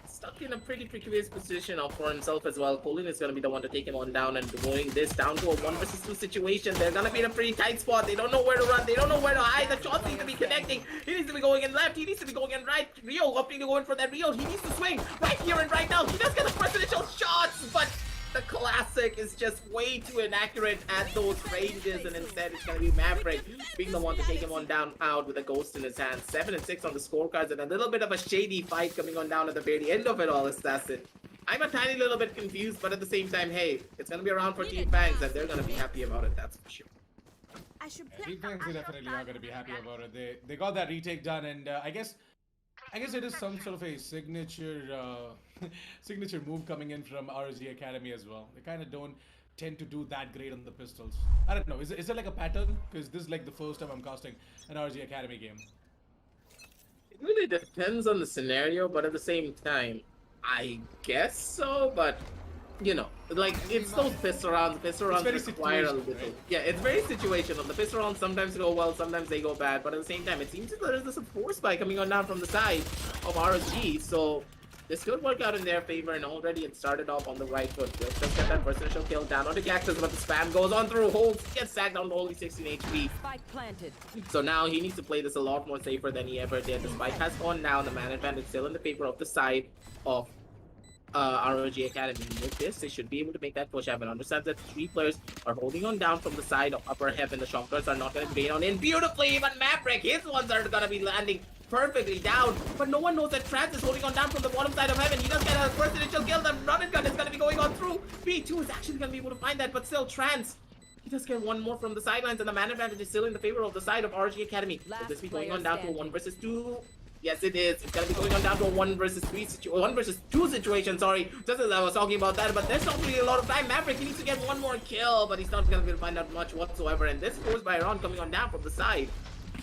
stuck in a pretty precarious position for himself as well. Colin is going to be the one to take him on down and going this down to a 1 versus 2 situation. They're going to be in a pretty tight spot. They don't know where to run. They don't know where to hide. The shots need to be connecting. He needs to be going in left. He needs to be going in right. Rio opting to go in for that Rio. He needs to swing right here and right now. He does get the first initial shots, but the classic is just way too inaccurate at those ranges, and instead it's going to be Maverick being the one to take him on down out with a ghost in his hand. 7 and 6 on the scorecards, and a little bit of a shady fight coming on down at the very end of it all. That's it. I'm a tiny little bit confused, but at the same time, hey, it's going to be around for Team FANGS, and they're going to be happy about it, that's for sure. Team FANGS definitely are going to be happy about it. They got that retake done, and I guess it is some sort of a signature signature move coming in from ROG Academy as well. They kind of don't tend to do that great on the pistols. I don't know. Is it like a pattern? Because this is like the first time I'm casting an ROG Academy game. It really depends on the scenario, but at the same time, I guess so. But you know, like it's those pistol rounds. Pistol rounds require a little. Right? Yeah, it's very situational. The pistol rounds sometimes go well, sometimes they go bad. But at the same time, it seems that there's a force spike coming on down from the side of ROG. So this could work out in their favor, and already it started off on the right foot. Just get that first initial kill down onto Cactus, but the spam goes on through. Holds gets sacked down to only 16 HP. Spike planted. So now he needs to play this a lot more safer than he ever did. The spike has gone down. The man advantage still in the favor of the side of ROG Academy. With this, they should be able to make that push happen. Understands that 3 players are holding on down from the side of upper heaven. The shotguns are not going to drain on in beautifully, but Maverick, his ones are going to be landing perfectly down. But no one knows that Trance is holding on down from the bottom side of heaven. He does get a first initial kill. The running gun is going to be going on through. B2 is actually going to be able to find that, but still Trance, he does get one more from the sidelines, and the man advantage is still in the favor of the side of ROG Academy. Will this be going on down to a 1 versus 2? Yes, it is. It's gonna be going on down to a 1 versus 2 situation. Sorry, just as I was talking about that. But there's not really a lot of time. Maverick, he needs to get one more kill, but he's not gonna be able to find out much whatsoever. And this force by round coming on down from the side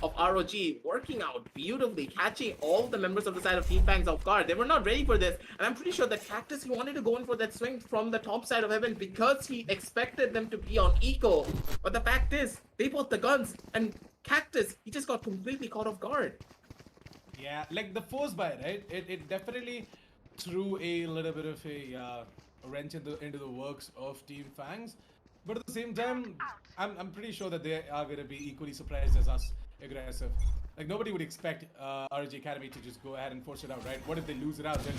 of ROG, working out beautifully, catching all the members of the side of Team FANGS off guard. They were not ready for this, and I'm pretty sure that Cactus, he wanted to go in for that swing from the top side of heaven because he expected them to be on eco. But the fact is, they bought the guns, and Cactus, he just got completely caught off guard. Yeah, like the force buy, right? It definitely threw a little bit of a wrench into the works of Team FANGS. But at the same time, I'm pretty sure that they are going to be equally surprised as us, aggressive. Like nobody would expect ROG Academy to just go ahead and force it out, right? What if they lose it out? Then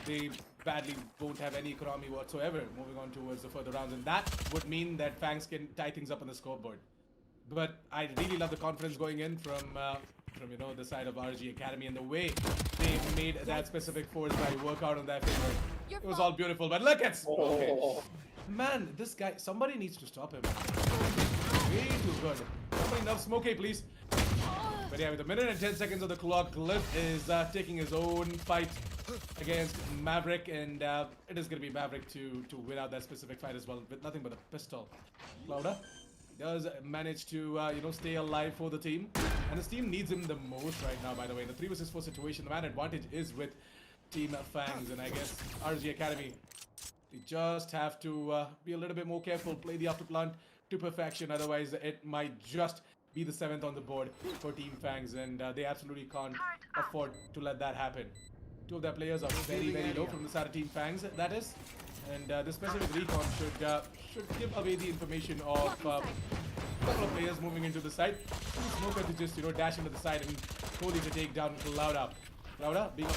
they badly won't have any economy whatsoever moving on towards the further rounds, and that would mean that FANGS can tie things up on the scoreboard. But I really love the confidence going in from you know, the side of ROG Academy, and the way they made that specific force by work out on that favor. It was all beautiful, but look at okay. Man, this guy, somebody needs to stop him. Way too good. Somebody enough Smokey, please. But yeah, with a minute and 10 seconds on the clock, Glyph is taking his own fight against Maverick, and it is going to be Maverick to win out that specific fight as well, with nothing but a pistol. Clouda does manage to you know, stay alive for the team, and his team needs him the most right now. By the way, in the 3 versus 4 situation, the man advantage is with Team FANGS, and I guess ROG Academy, they just have to be a little bit more careful, play the afterplant to perfection, otherwise it might just be the 7th on the board for Team FANGS, and they absolutely can't afford to let that happen. 2 of their players are very low from the side of Team FANGS, that is. And this specific recon should give away the information of a couple of players moving into the side. Smoker to just, you know, dash into the side and totally to take down Clouda. Clouda being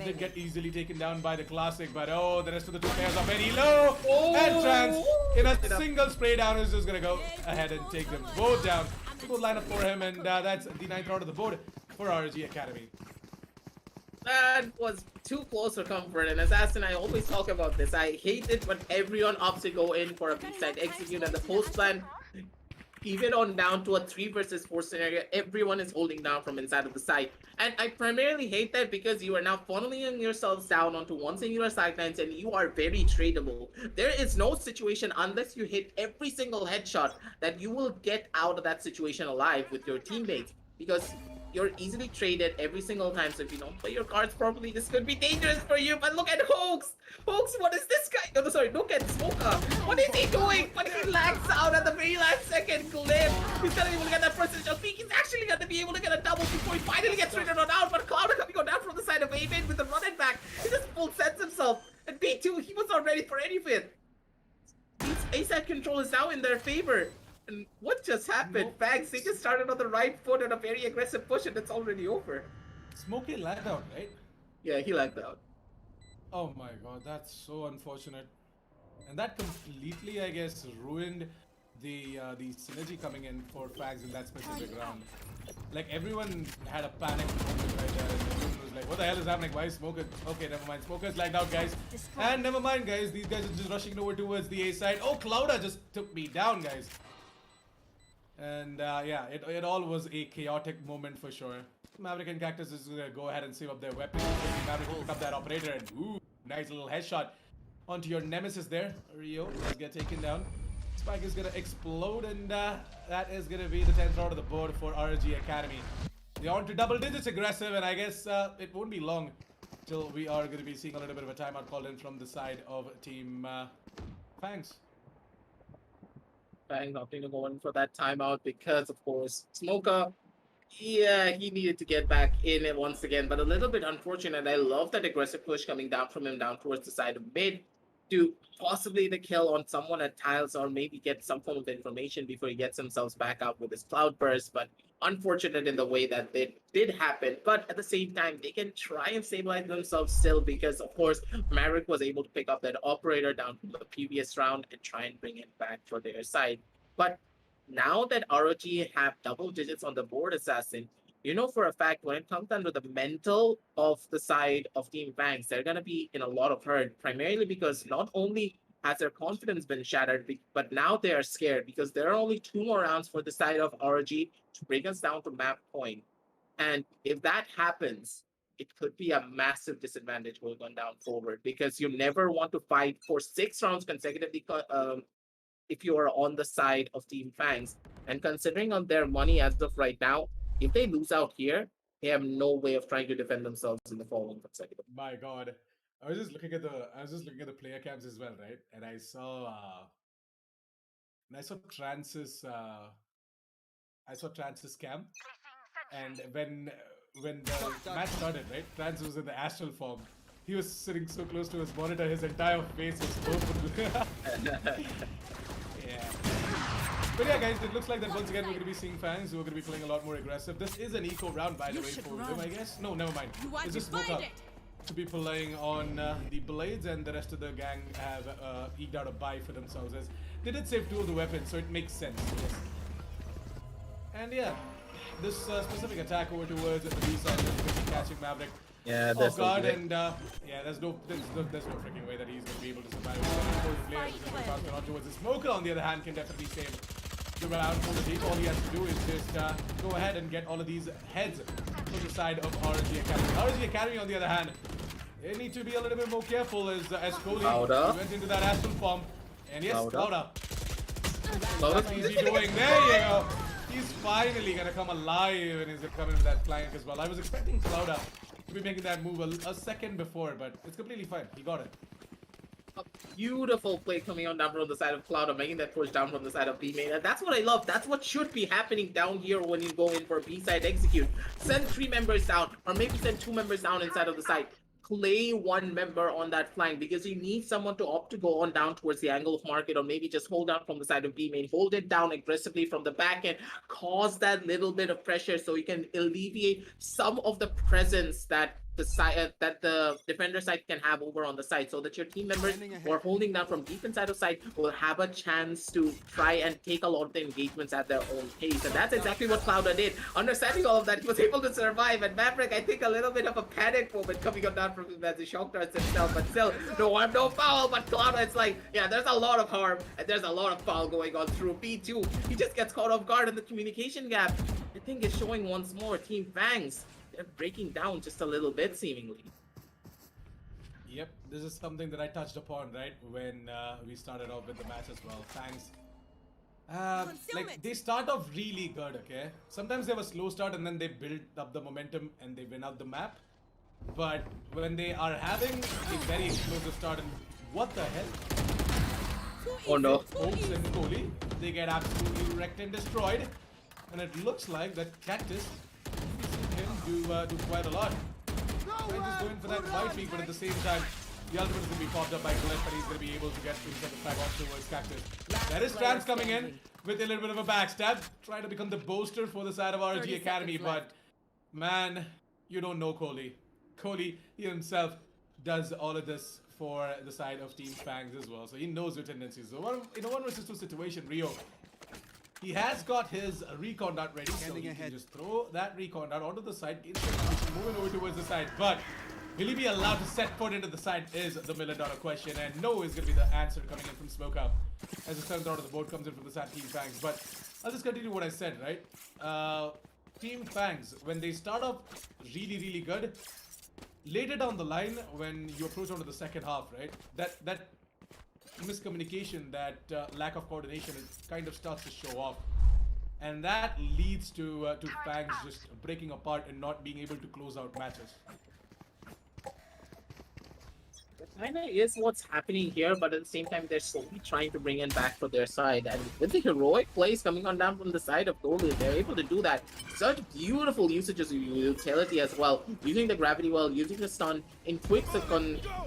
did get easily taken down by the classic, but oh, the rest of the 2 players are very low. And Trance in a single spray down is just gonna go ahead and take them both down. Good lineup for him, and that's the 9th round of the board for ROG Academy. That was too close for comfort. And Assassin, I always talk about this. I hate it when everyone opts to go in for a B-side execute and the post plan, even on down to a 3 versus 4 scenario, everyone is holding down from inside of the site. And I primarily hate that because you are now funneling yourselves down onto one singular sidelines and you are very tradable. There is no situation unless you hit every single headshot that you will get out of that situation alive with your teammates, because you're easily traded every single time. So if you don't play your cards properly, this could be dangerous for you. But look at Hoax! Hoax, what is this guy? Oh, sorry, look at Smoker. What is he doing? But he lags out at the very last second. Clip. He's gonna be able to get that first initial peak. He's actually gonna be able to get a double before he finally gets traded on out. But Cloud coming on down from the side of A-Main with the run it back. He just full sets himself. And B2, he was not ready for anything. These A-side control is now in their favor. And what just happened? FANGS, they just started on the right foot and a very aggressive push and it's already over. Smokey lagged out, right? Yeah, he lagged out. Oh my god, that's so unfortunate. And that completely, I guess, ruined the synergy coming in for FANGS in that specific round. Like, everyone had a panic moment right there, and everyone was like, what the hell is happening? Why is Smoker? Okay, never mind. Smoker's lagged out, guys. And never mind, guys. These guys are just rushing over towards the A side. Oh, Clouda just took me down, guys. And yeah, it all was a chaotic moment for sure. Maverick and Cactus is gonna go ahead and save up their weapons. Maverick will pick up that operator and ooh, nice little headshot onto your nemesis there. Rio does get taken down. Spike is gonna explode, and that is gonna be the 10th round of the board for ROG Academy. They're on to double digits aggressive, and I guess it won't be long till we are gonna be seeing a little bit of a timeout called in from the side of Team FANGS. FANGS opting to go in for that timeout because, of course, Smoker, yeah, he needed to get back in it once again, but a little bit unfortunate. I love that aggressive push coming down from him down towards the side of mid to possibly the kill on someone at tiles or maybe get some form of information before he gets himself back up with his cloud burst. But unfortunate in the way that it did happen. But at the same time, they can try and stabilize themselves still because, of course, Maverick was able to pick up that operator down from the previous round and try and bring it back for their side. But now that ROG have double digits on the board, Assassin, you know for a fact when it comes down to the mental of the side of Team FANGS, they're going to be in a lot of hurt, primarily because not only has their confidence been shattered, but now they are scared because there are only 2 more rounds for the side of ROG to bring us down to map point. And if that happens, it could be a massive disadvantage going on down forward because you never want to fight for 6 rounds consecutively if you are on the side of Team FANGS. And considering on their money as of right now, if they lose out here, they have no way of trying to defend themselves in the following consecutive. My god. I was just looking at the player cams as well, right? And I saw Trans's cam. And when the match started, right? Trans was in the astral form. He was sitting so close to his monitor, his entire face was open. Yeah. But yeah, guys, it looks like that once again we're going to be seeing FANGS who are going to be playing a lot more aggressive. This is an eco round, by the way, for them, I guess. No, never mind. It's just Smoker to be playing on the blades, and the rest of the gang have eked out a buy for themselves, as they did save 2 of the weapons, so it makes sense. Yes. And yeah, this specific attack over towards the B side is catching Maverick. Yeah, that's God, and yeah, there's no freaking way that he's gonna be able to survive. Players not towards the Smoker, on the other hand, can definitely save the round for the deep. All he has to do is just go ahead and get all of these heads to the side of ROG Academy. ROG Academy, on the other hand, they need to be a little bit more careful as Coley went into that astral form. And yes, Clouda. What is he doing? There you go. He's finally gonna come alive, and he's gonna come in with that flank as well. I was expecting Clouda to be making that move a second before, but it's completely fine. He got it. A beautiful play coming on down from the side of Cloud, making that push down from the side of B-Main. And that's what I love. That's what should be happening down here when you go in for B-side execute. Send 3 members down, or maybe send 2 members down inside of the site. Play 1 member on that flank because you need someone to opt to go on down towards the angle of market, or maybe just hold down from the side of B-Main. Hold it down aggressively from the back end. Cause that little bit of pressure so you can alleviate some of the presence that the side that the defender side can have over on the side, so that your team members who are holding down from deep inside of side will have a chance to try and take a lot of the engagements at their own pace. And that's exactly what Clouder did. Understanding all of that, he was able to survive. And Maverick, I think a little bit of a panic moment coming down from him as he shock darts himself, but still, no harm, no foul. But Clouder, it's like, yeah, there's a lot of harm and there's a lot of foul going on through B2. He just gets caught off guard in the communication gap. I think it's showing once more. Team FANGS, they're breaking down just a little bit, seemingly. Yep, this is something that I touched upon, right, when we started off with the match as well. Thanks. Like, they start off really good, okay? Sometimes they have a slow start and then they build up the momentum and they win out the map. But when they are having a very explosive start, and what the hell? Oh no. Folks and Kohli, they get absolutely wrecked and destroyed. And it looks like that Cactus can do quite a lot. Might just go in for that fight peak, but at the same time, the ultimate is going to be popped up by Glyph, but he's going to be able to get inside the frag off towards Cactus. There is Trans coming in with a little bit of a backstab, trying to become the boaster for the side of ROG Academy, but man, you don't know Kohli. Kohli, he himself does all of this for the side of Team FANGS as well, so he knows your tendencies. So in a 1 versus 2 situation, Rio, he has got his recon dart ready, so he can just throw that recon dart onto the side, moving over towards the side. But will he be allowed to set foot into the side is the $1 million question, and no is going to be the answer coming in from Smoke Up as the 7th out of the board comes in from the side Team FANGS. But I'll just continue what I said, right? Team FANGS, when they start off really good, later down the line, when you approach onto the second half, right, that miscommunication, that lack of coordination, it kind of starts to show off, and that leads to FANGS just breaking apart and not being able to close out matches. Kinda is what's happening here, but at the same time, they're slowly trying to bring it back for their side. And with the heroic plays coming on down from the side of Goldie, they're able to do that. Such beautiful usages of utility as well. Using the gravity well, using the stun in quick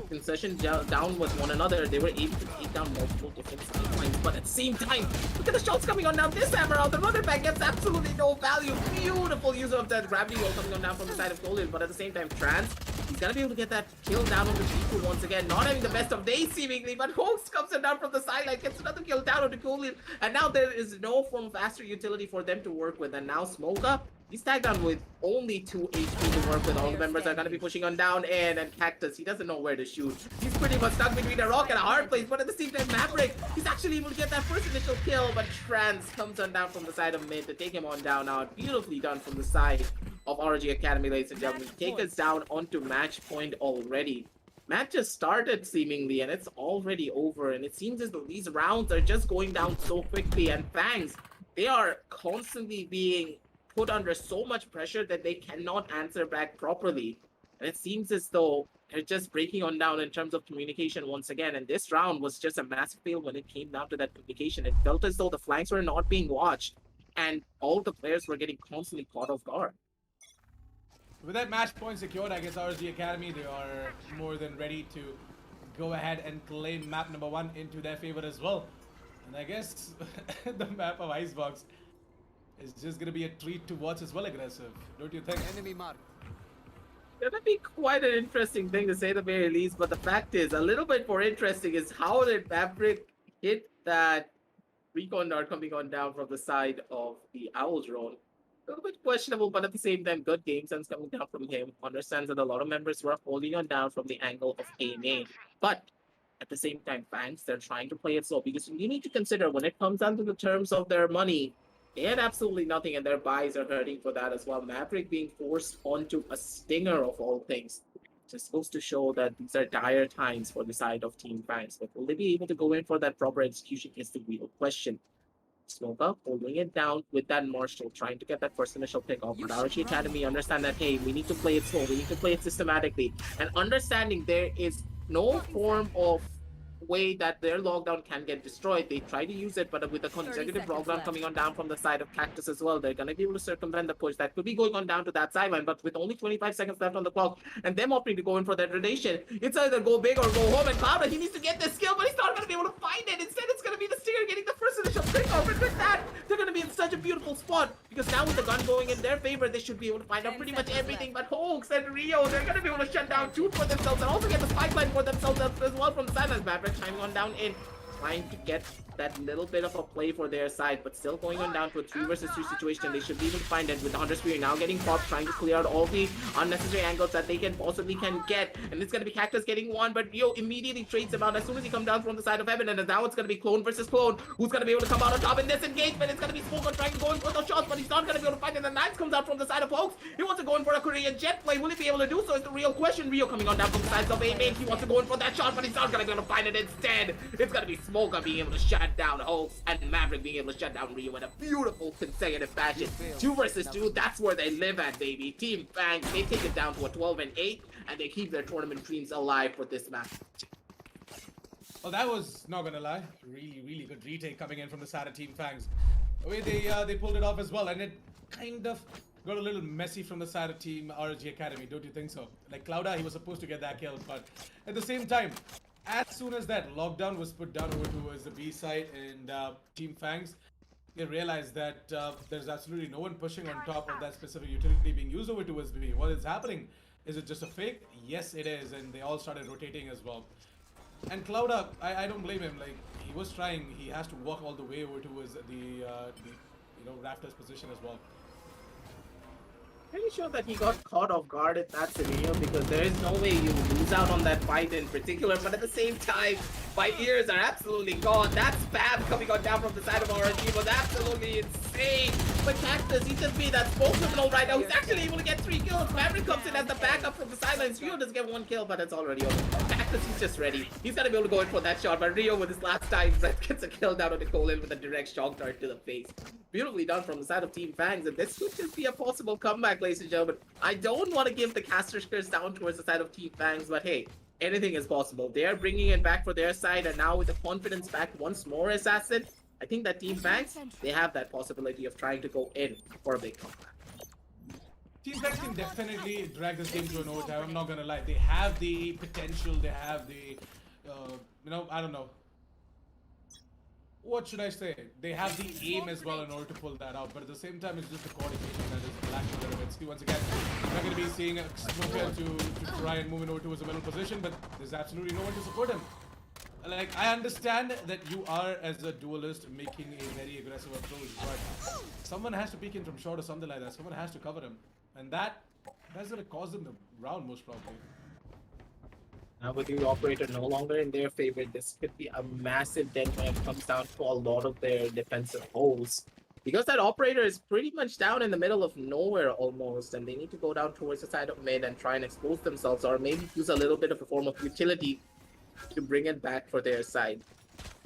concession down with one another. They were able to take down multiple different side lines, but at the same time, look at the shots coming on down this hammer out. The runner back gets absolutely no value. Beautiful use of that gravity well coming on down from the side of Goldie, but at the same time, Trans, he's gonna be able to get that kill down on the G2 once again. Not having the best of days seemingly, but Hoax comes down from the sideline, gets another kill down on the Kohli, and now there is no form of faster utility for them to work with. And now Smoke Up, he's tagged down with only 2 HP to work with. All the members are going to be pushing on down in, and Cactus, he doesn't know where to shoot. He's pretty much stuck between a rock and a hard place, but at the same time, Maverick, he's actually able to get that first initial kill, but Trans comes on down from the side of mid to take him on down now. Beautifully done from the side of ROG Academy, ladies and gentlemen. Take us down onto match point already. Match just started seemingly, and it's already over, and it seems as though these rounds are just going down so quickly. And FANGS, they are constantly being put under so much pressure that they cannot answer back properly, and it seems as though they're just breaking on down in terms of communication once again. And this round was just a massive fail when it came down to that communication. It felt as though the flanks were not being watched, and all the players were getting constantly caught off guard. With that match point secured, I guess ROG Academy, they are more than ready to go ahead and claim map number 1 into their favor as well. And I guess the map of Icebox is just going to be a treat to watch as well, aggressive. Don't you think? Enemy mark. Gonna be quite an interesting thing to say the very least, but the fact is, a little bit more interesting is how did Maverick hit that recon dart coming on down from the side of the Owl drone. A little bit questionable, but at the same time, good game sense coming down from him. Understands that a lot of members were holding on down from the angle of A main. But at the same time, FANGS, they're trying to play it slow, because you need to consider when it comes down to the terms of their money, they had absolutely nothing, and their buys are hurting for that as well. Maverick being forced onto a stinger of all things. Just goes to show that these are dire times for the side of Team FANGS. But will they be able to go in for that proper execution is the real question. Smoke Up, holding it down with that Marshall, trying to get that first initial pick off. But ROG Academy understand that, hey, we need to play it slow, we need to play it systematically. And understanding there is no form of way that their lockdown can get destroyed. They try to use it, but with a consecutive lockdown coming on down from the side of Cactus as well, they're going to be able to circumvent the push. That could be going on down to that sideline, but with only 25 seconds left on the clock, and them opting to go in for that rotation, it's either go big or go home, and Clouder, he needs to get this skill, but he's not going to be able to find it. Instead, it's going to be the Stinger getting the first initial pick off, and with that, they're going to be in such a beautiful spot. Because now with the gun going in their favor, they should be able to find out pretty much everything. But Hoax and Rio, they're going to be able to shut down two for themselves and also get the spike line for themselves as well from the sidelines. Maverick chiming on down in, trying to get that little bit of a play for their side, but still going on down to a 3 versus 2 situation. They should be able to find it with the Hunter Spear now getting popped, trying to clear out all the unnecessary angles that they can possibly get. And it's going to be Cactus getting one, but Rio immediately trades him out as soon as he comes down from the side of Heaven. And now it's going to be Clone versus Clone. Who's going to be able to come out on top in this engagement? It's going to be Smoker trying to go in for those shots, but he's not going to be able to find it. And the Knights comes out from the side of Hoax. He wants to go in for a Korean jet play. Will he be able to do so? Is the real question. Rio coming on down from the sides of A-Main. He wants to go in for that shot, but he's not going to be able to find it instead. It's going to be Smoker being able to shut down Hoax, and Maverick being able to shut down Rio in a beautiful consecutive fashion. 2 versus 2, that's where they live at, baby. Team FANGS, they take it down to a 12-8, and they keep their tournament dreams alive for this match. Well, that was, not gonna lie, really good retake coming in from the side of Team FANGS. The way they pulled it off as well, and it kind of got a little messy from the side of Team ROG Academy, don't you think so? Like Clouda, he was supposed to get that kill, but at the same time, as soon as that lockdown was put down over towards the B side and Team FANGS, they realized that there's absolutely no one pushing on top of that specific utility being used over towards B. What is happening? Is it just a fake? Yes, it is, and they all started rotating as well. And Clouda, I don't blame him. Like, he was trying. He has to walk all the way over towards the rafters position as well. Pretty sure that he got caught off guard in that scenario, because there is no way you lose out on that fight in particular, but at the same time, my ears are absolutely gone. That spam coming on down from the side of ROG was absolutely insane. But Cactus, he just made that smoke criminal right now. He's actually able to get 3 kills. Maverick comes in as the backup from the sidelines. Rio does get 1 kill, but it's already over. Cactus, he's just ready. He's gonna be able to go in for that shot, but Rio with his last time gets a kill down on Nicole with a direct shock dart to the face. Beautifully done from the side of Team FANGS, and this could just be a possible comeback, ladies and gentlemen. I don't want to give the caster curse down towards the side of Team FANGS, but hey, anything is possible. They are bringing it back for their side, and now with the confidence back once more as Ascent, I think that Team FANGS, they have that possibility of trying to go in for a big comeback. Team FANGS can definitely drag this game to an overtime. I'm not gonna lie. They have the potential. They have the, I don't know. What should I say? They have the aim as well in order to pull that out, but at the same time, it's just the coordination that is lacking a little bit. See, once again, we're not going to be seeing a Smoker to try and move in over towards the middle position, but there's absolutely no one to support him. Like, I understand that you are, as a duelist, making a very aggressive approach, but someone has to peek in from short or something like that. Someone has to cover him, and that's going to cause them the round, most probably. Now with the operator no longer in their favor, this could be a massive dent when it comes down to a lot of their defensive holes. Because that operator is pretty much down in the middle of nowhere almost, and they need to go down towards the side of mid and try and expose themselves, or maybe use a little bit of a form of utility to bring it back for their side.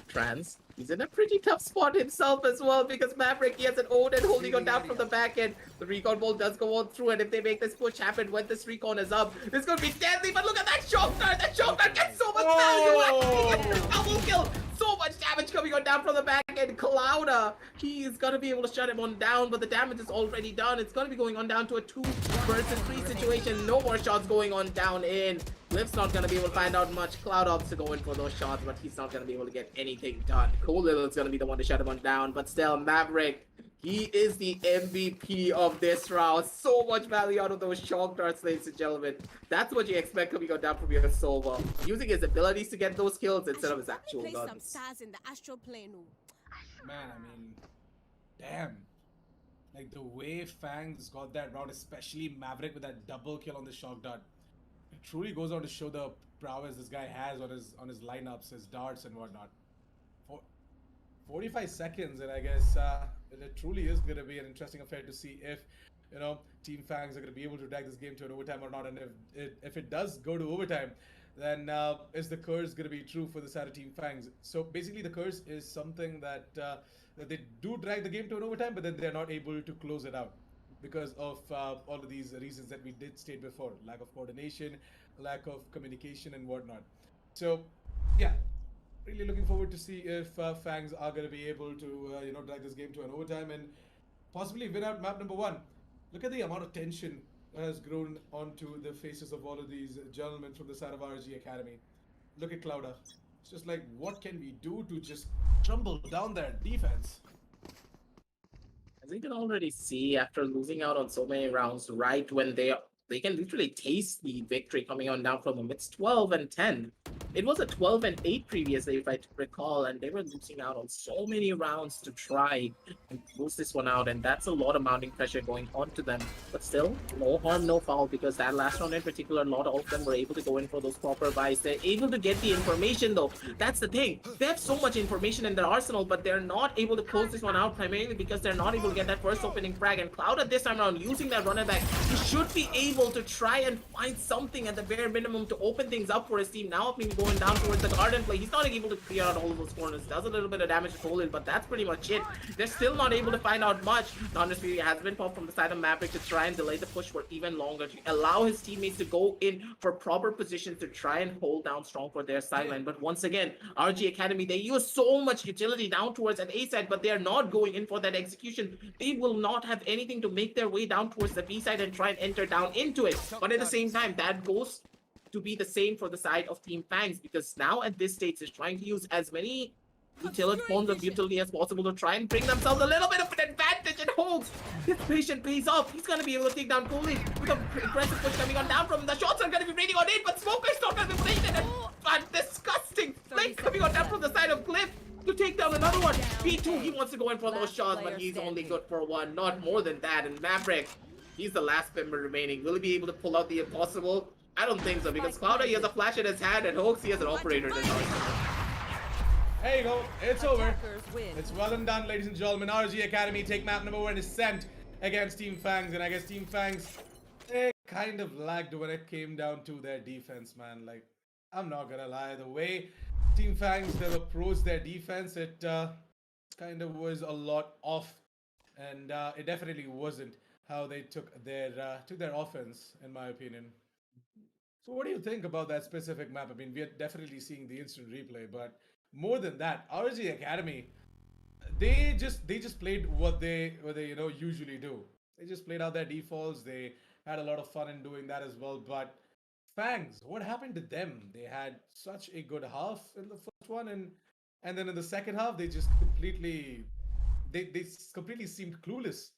Trans, he's in a pretty tough spot himself as well, because Maverick, he has an Odin holding on down from the back end. The recon ball does go on through, and if they make this push happen when this recon is up, it's going to be deadly. But look at that shock dart! That shock dart gets so much value! Actually gets the double kill! So much damage coming on down from the back end. Clouda, he is going to be able to shut him on down, but the damage is already done. It's going to be going on down to a 2 versus 3 situation. No more shots going on down in. Cliff's not going to be able to find out much. Cloud opts to go in for those shots, but he's not going to be able to get anything done. Cool is going to be the one to shut him on down, but still, Maverick, he is the MVP of this round. So much value out of those shock darts, ladies and gentlemen. That's what you expect coming on down from your Sova. Using his abilities to get those kills instead of his actual guns. Some stars in the astral plane. Man, I mean, damn. Like, the way FANGS got that round, especially Maverick with that double kill on the shock dart, it truly goes on to show the prowess this guy has on his lineups, his darts and whatnot. 45 seconds, and I guess it truly is going to be an interesting affair to see if, Team FANGS are going to be able to drag this game to an overtime or not. And if it does go to overtime, then is the curse going to be true for the side of Team FANGS? So basically, the curse is something that that they do drag the game to an overtime, but then they're not able to close it out because of all of these reasons that we did state before: lack of coordination, lack of communication, and whatnot. So, yeah. Really looking forward to see if FANGS are going to be able to, drag this game to an overtime and possibly win out map number 1. Look at the amount of tension that has grown onto the faces of all of these gentlemen from the side of ROG Academy. Look at Clouda. It's just like, what can we do to just crumble down their defense? As you can already see, after losing out on so many rounds, right when they can literally taste the victory coming on down from them. It's 12-10. It was a 12-8 previously, if I recall, and they were losing out on so many rounds to try and close this one out, and that's a lot of mounting pressure going on to them. But still, no harm, no foul, because that last round in particular, not all of them were able to go in for those proper buys. They're able to get the information, though. That's the thing. They have so much information in their arsenal, but they're not able to close this one out, primarily because they're not able to get that first opening frag. And Cloud at this time around, using that runner back, he should be able to try and find something at the bare minimum to open things up for his team. Now, maybe going down towards the garden play, he's not able to clear out all of those corners. Does a little bit of damage to Colin, but that's pretty much it. They're still not able to find out much. Honestly, has been popped from the side of Maverick to try and delay the push for even longer, to allow his teammates to go in for proper positions to try and hold down strong for their sideline. But once again, RG Academy, they use so much utility down towards that A side, but they are not going in for that execution. They will not have anything to make their way down towards the B side and try and enter down into it. But at the same time, that goes to be the same for the side of Team FANGS, because now at this stage, they're trying to use as many forms of utility as possible to try and bring themselves a little bit of an advantage and holds. His patience pays off. He's going to be able to take down Coley with an aggressive push coming on down from him. The shots are going to be raining on it, but Smoker's not going to be bladed. And disgusting flank coming on down from the side of Cliff to take down another one. B2, he wants to go in for those shots, but he's only good for one, not more than that. And Maverick, he's the last member remaining. Will he be able to pull out the impossible? I don't think so, because Clouder, he has a flash in his hand, and Hoax, he has an operator in his arsenal. There you go. It's over. It's well and done, ladies and gentlemen. RG Academy take map number 1, Ascent against Team FANGS. And I guess Team FANGS, they kind of lagged when it came down to their defense, man. Like, I'm not gonna lie. The way Team FANGS, they've approached their defense, it kind of was a lot off. And it definitely wasn't how they took their offense, in my opinion. So what do you think about that specific map? I mean, we are definitely seeing the instant replay, but more than that, RG Academy, they just played what they usually do. They just played out their defaults. They had a lot of fun in doing that as well. But FANGS, what happened to them? They had such a good half in the first one, and then in the second half, they just completely completely seemed clueless.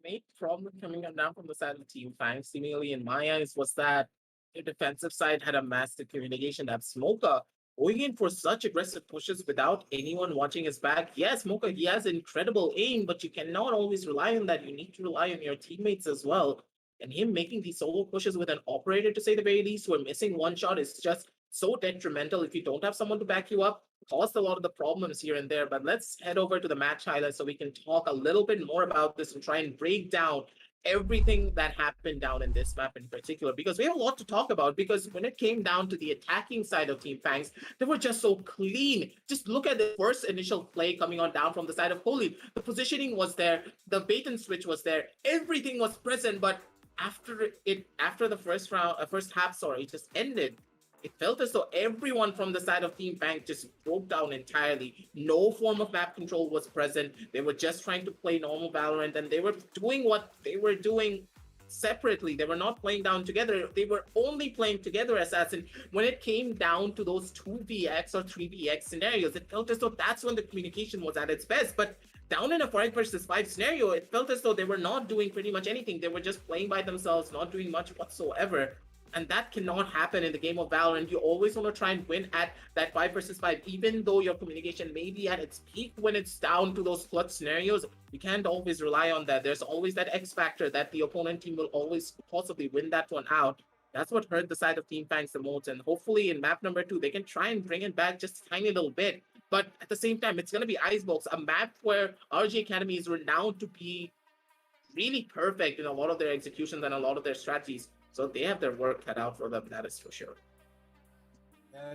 Main problem coming down from the side of Team FANGS, seemingly in my eyes, was that their defensive side had a massive communication that Smoker going in for such aggressive pushes without anyone watching his back. Yes, Smoker, he has incredible aim, but you cannot always rely on that. You need to rely on your teammates as well. And him making these solo pushes with an operator, to say the very least, who are missing one shot, is just so detrimental if you don't have someone to back you up. Caused a lot of the problems here and there. But let's head over to the match highlights so we can talk a little bit more about this and try and break down everything that happened down in this map in particular, because we have a lot to talk about. Because when it came down to the attacking side of Team FANGS, they were just so clean. Just look at the first initial play coming on down from the side of Coley. The positioning was there, the bait and switch was there, everything was present. But after the first half, sorry, it just ended. It felt as though everyone from the side of Team FANGS just broke down entirely. No form of map control was present. They were just trying to play normal Valorant, and they were doing what they were doing separately. They were not playing down together. They were only playing together, Assassin. When it came down to those 2vx or 3vx scenarios, it felt as though that's when the communication was at its best. But down in a 5 versus 5 scenario, it felt as though they were not doing pretty much anything. They were just playing by themselves, not doing much whatsoever. And that cannot happen in the game of Valorant. You always want to try and win at that 5 versus 5, even though your communication may be at its peak when it's down to those clutch scenarios. You can't always rely on that. There's always that X factor that the opponent team will always possibly win that one out. That's what hurt the side of Team FANGS the most. And hopefully in map number 2, they can try and bring it back just a tiny little bit. But at the same time, it's going to be Icebox, a map where RG Academy is renowned to be really perfect in a lot of their executions and a lot of their strategies. So they have their work cut out for them, that is for sure.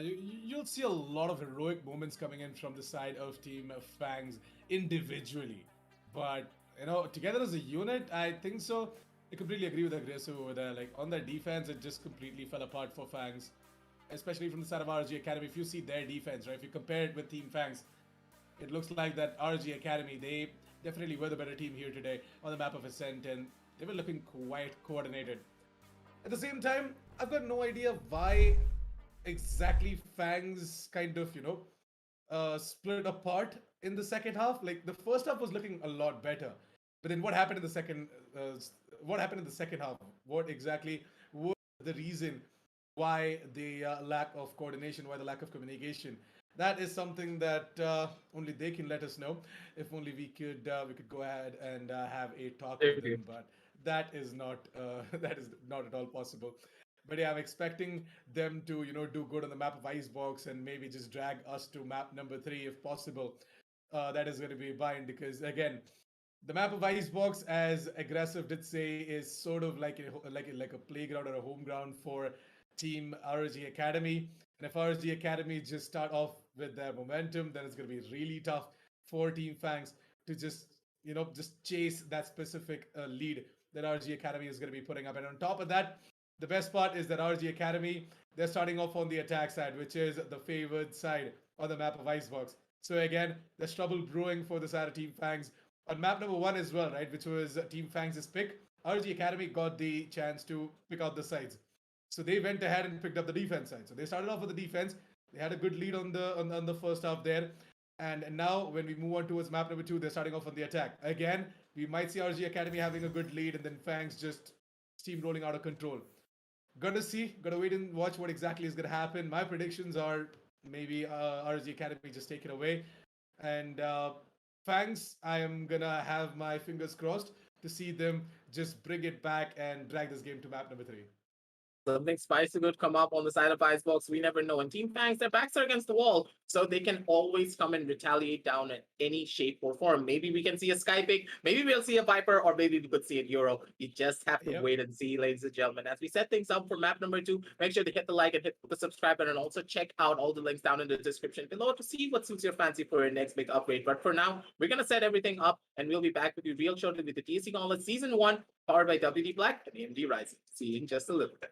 You'll see a lot of heroic moments coming in from the side of Team FANGS individually. But, together as a unit, I think so. I completely agree with Aggressive over there. Like, on their defense, it just completely fell apart for FANGS. Especially from the side of RG Academy. If you see their defense, right? If you compare it with Team FANGS, it looks like that RG Academy, they definitely were the better team here today on the map of Ascent. And they were looking quite coordinated. At the same time, I've got no idea why exactly FANGS kind of, split apart in the second half. Like the first half was looking a lot better, but then what happened in the second? What happened in the second half? What exactly was the reason why the lack of coordination, why the lack of communication? That is something that only they can let us know. If only we could go ahead and have a talk with them, but that is not that is not at all possible. But yeah, I'm expecting them to do good on the map of Icebox and maybe just drag us to map number 3 if possible. That is going to be fine because again, the map of Icebox, as Aggressive did say, is sort of like a playground or a home ground for Team ROG Academy. And if ROG Academy just start off with their momentum, then it's going to be really tough for Team Fangs to just chase that specific lead that ROG Academy is going to be putting up. And on top of that, the best part is that ROG Academy, they're starting off on the attack side, which is the favored side on the map of Icebox. So again, there's trouble brewing for the side of Team Fangs on map number 1 as well, right? Which was Team Fangs' pick. ROG Academy got the chance to pick out the sides. So they went ahead and picked up the defense side. So they started off with the defense. They had a good lead on the first half there. And now when we move on towards map number 2, they're starting off on the attack. Again, we might see ROG Academy having a good lead and then Fangs just steamrolling out of control. Gonna see. Gotta wait and watch what exactly is gonna happen. My predictions are maybe ROG Academy just take it away. And Fangs, I am gonna have my fingers crossed to see them just bring it back and drag this game to map number 3. Something spicy could come up on the side of Icebox. We never know. And Team Fangs, their backs are against the wall, so they can always come and retaliate down in any shape or form. Maybe we can see a Sky pick, maybe we'll see a Viper, or maybe we could see a Euro. You just have to wait and see, ladies and gentlemen. As we set things up for map number 2, make sure to hit the like and hit the subscribe button, and also check out all the links down in the description below to see what suits your fancy for your next big upgrade. But for now, we're going to set everything up, and we'll be back with you real shortly with the TEC Gauntlet Season 1, powered by WD Black and AMD Ryzen. See you in just a little bit.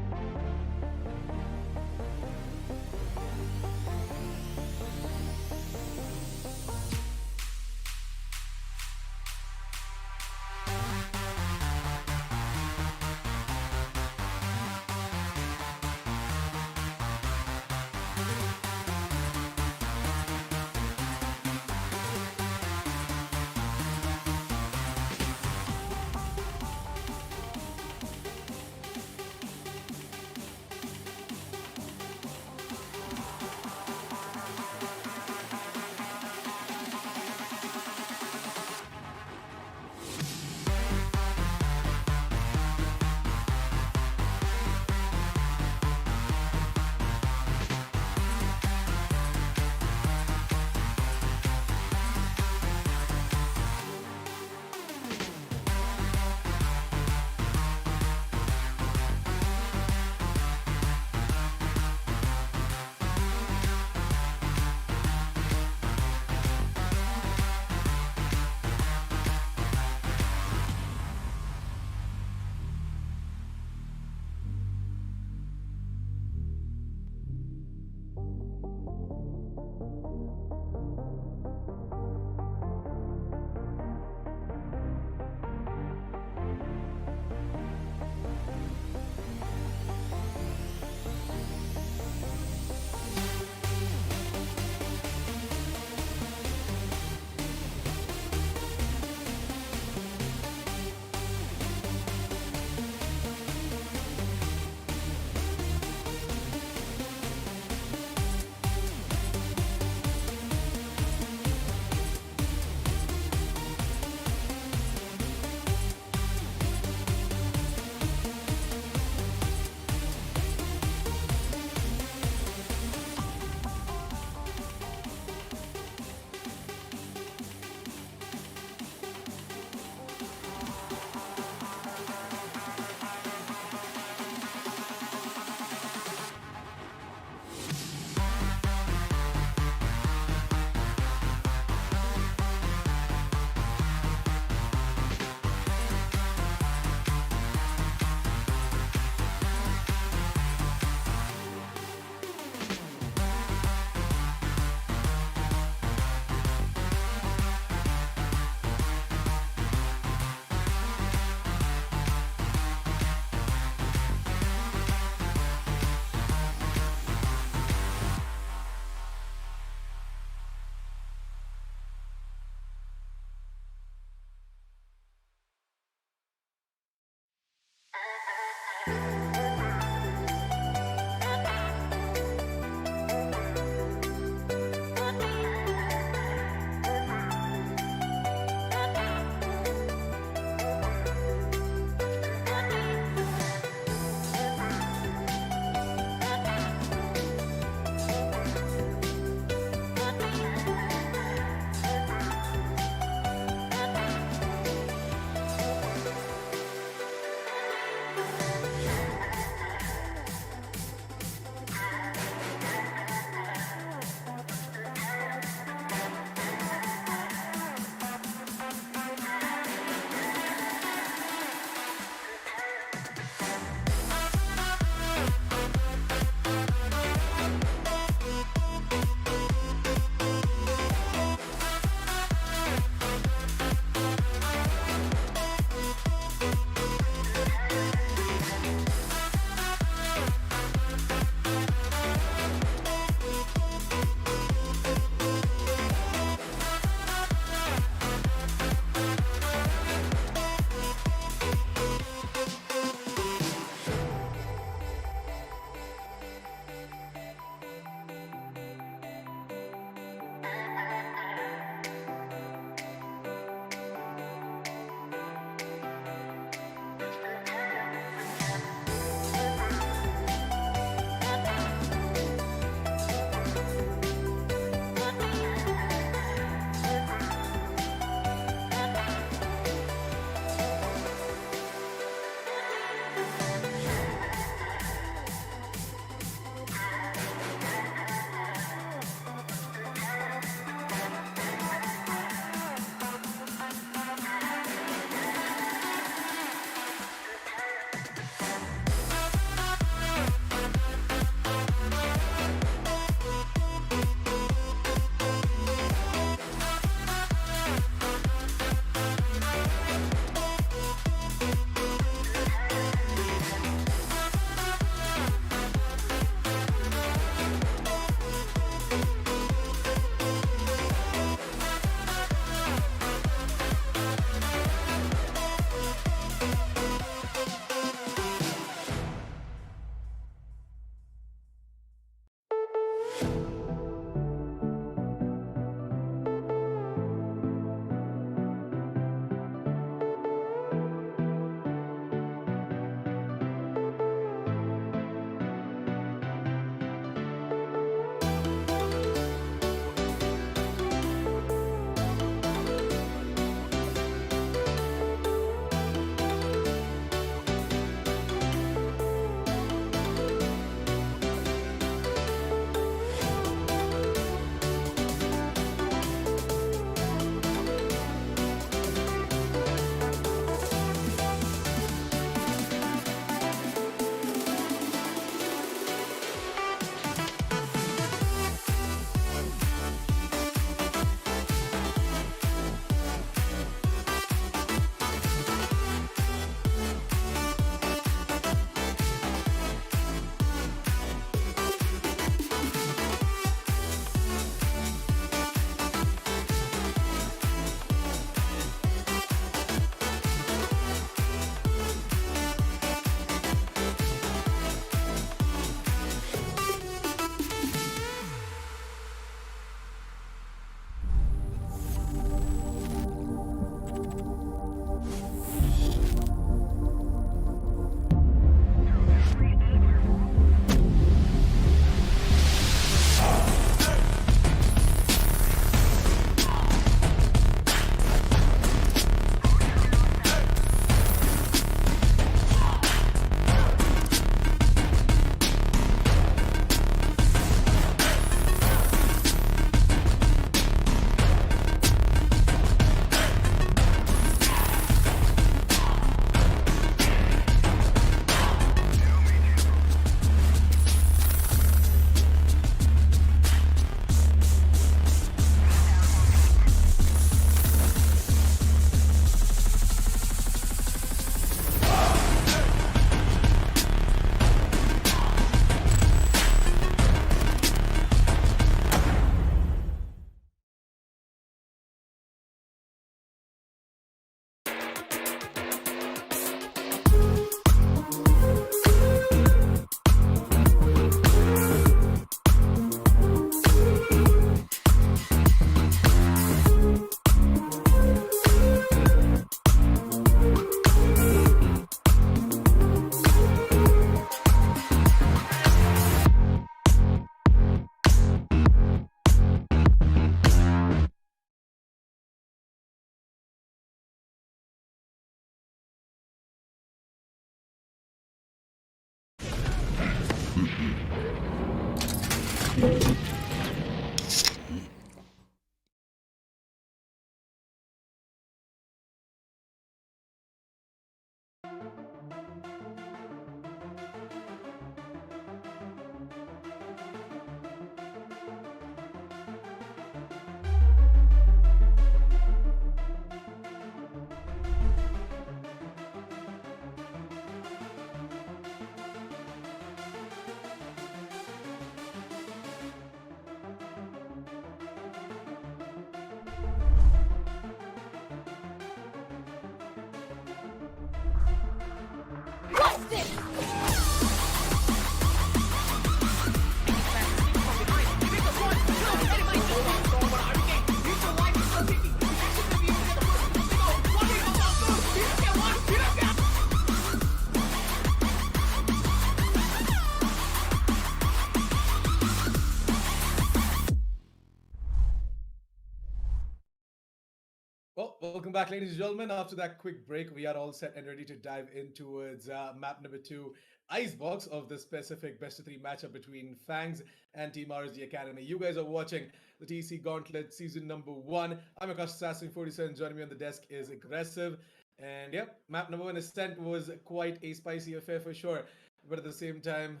Well, welcome back, ladies and gentlemen. After that quick break, we are all set and ready to dive in towards map number 2, Icebox, of the specific best of 3 matchup between FANGS and Team RSG Academy. You guys are watching the TEC Gauntlet season number 1. I'm Akash Assassin 47. Joining me on the desk is Aggressive. And yep, map number 1, Ascent, was quite a spicy affair for sure. But at the same time,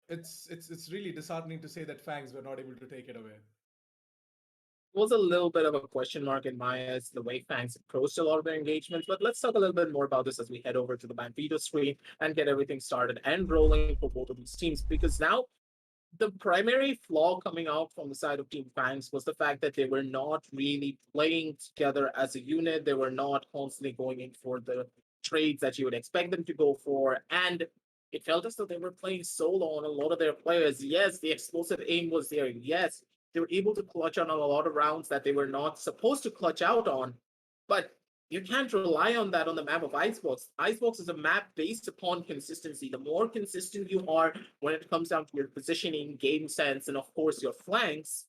it's really disheartening to say that FANGS were not able to take it away. Was a little bit of a question mark in my eyes, the way FANGS approached a lot of their engagements. But let's talk a little bit more about this as we head over to the map video screen and get everything started and rolling for both of these teams. Because now the primary flaw coming out from the side of Team FANGS was the fact that they were not really playing together as a unit. They were not constantly going in for the trades that you would expect them to go for. And it felt as though they were playing solo on a lot of their players. Yes, the explosive aim was there. Yes, they were able to clutch on a lot of rounds that they were not supposed to clutch out on. But you can't rely on that on the map of Icebox. Icebox is a map based upon consistency. The more consistent you are when it comes down to your positioning, game sense, and of course your flanks,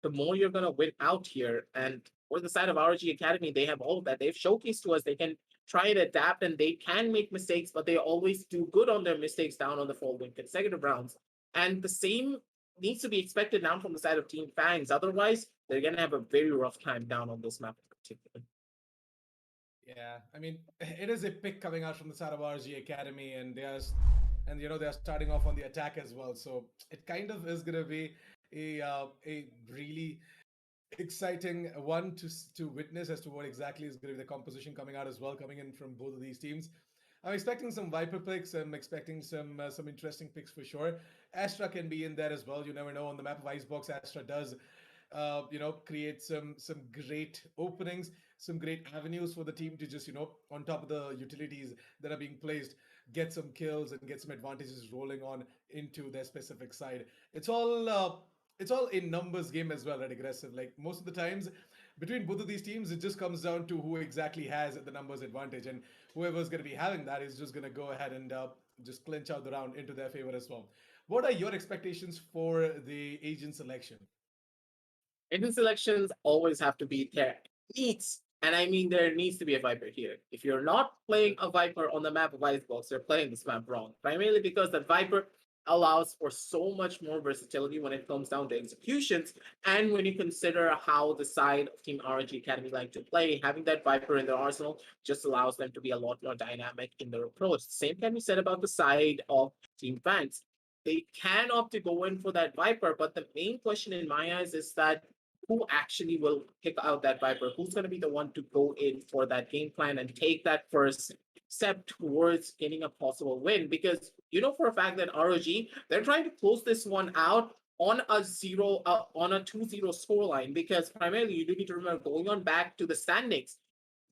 the more you're going to win out here. And for the side of ROG Academy, they have all of that. They've showcased to us they can try and adapt and they can make mistakes, but they always do good on their mistakes down on the following consecutive rounds. And the same needs to be expected now from the side of Team FANGS. Otherwise, they're going to have a very rough time down on this map in particular. Yeah, I mean, it is a pick coming out from the side of RG Academy, and they're starting off on the attack as well. So it kind of is gonna be a really exciting one to witness as to what exactly is going to be the composition coming out as well, coming in from both of these teams. I'm expecting some Viper picks. I'm expecting some interesting picks for sure. Astra can be in there as well. You never know. On the map of Icebox, Astra does create some great openings, some great avenues for the team to just, on top of the utilities that are being placed, get some kills and get some advantages rolling on into their specific side. It's all a numbers game as well, right? Aggressive. Like most of the times between both of these teams, it just comes down to who exactly has the numbers advantage, and whoever's going to be having that is just going to go ahead and just clinch out the round into their favor as well. What are your expectations for the agent selection? Agent selections always have to be there. Needs, and I mean there needs to be a Viper here. If you're not playing a Viper on the map of Icebox, you're playing this map wrong. Primarily because the Viper allows for so much more versatility when it comes down to executions, and when you consider how the side of Team ROG Academy like to play, having that Viper in their arsenal just allows them to be a lot more dynamic in their approach. Same can be said about the side of Team FANGS. They can opt to go in for that Viper, but the main question in my eyes is that who actually will pick out that Viper? Who's going to be the one to go in for that game plan and take that first step towards getting a possible win? Because you know for a fact that ROG, they're trying to close this one out on a 2-0 scoreline, because primarily you do need to remember, going on back to the standings,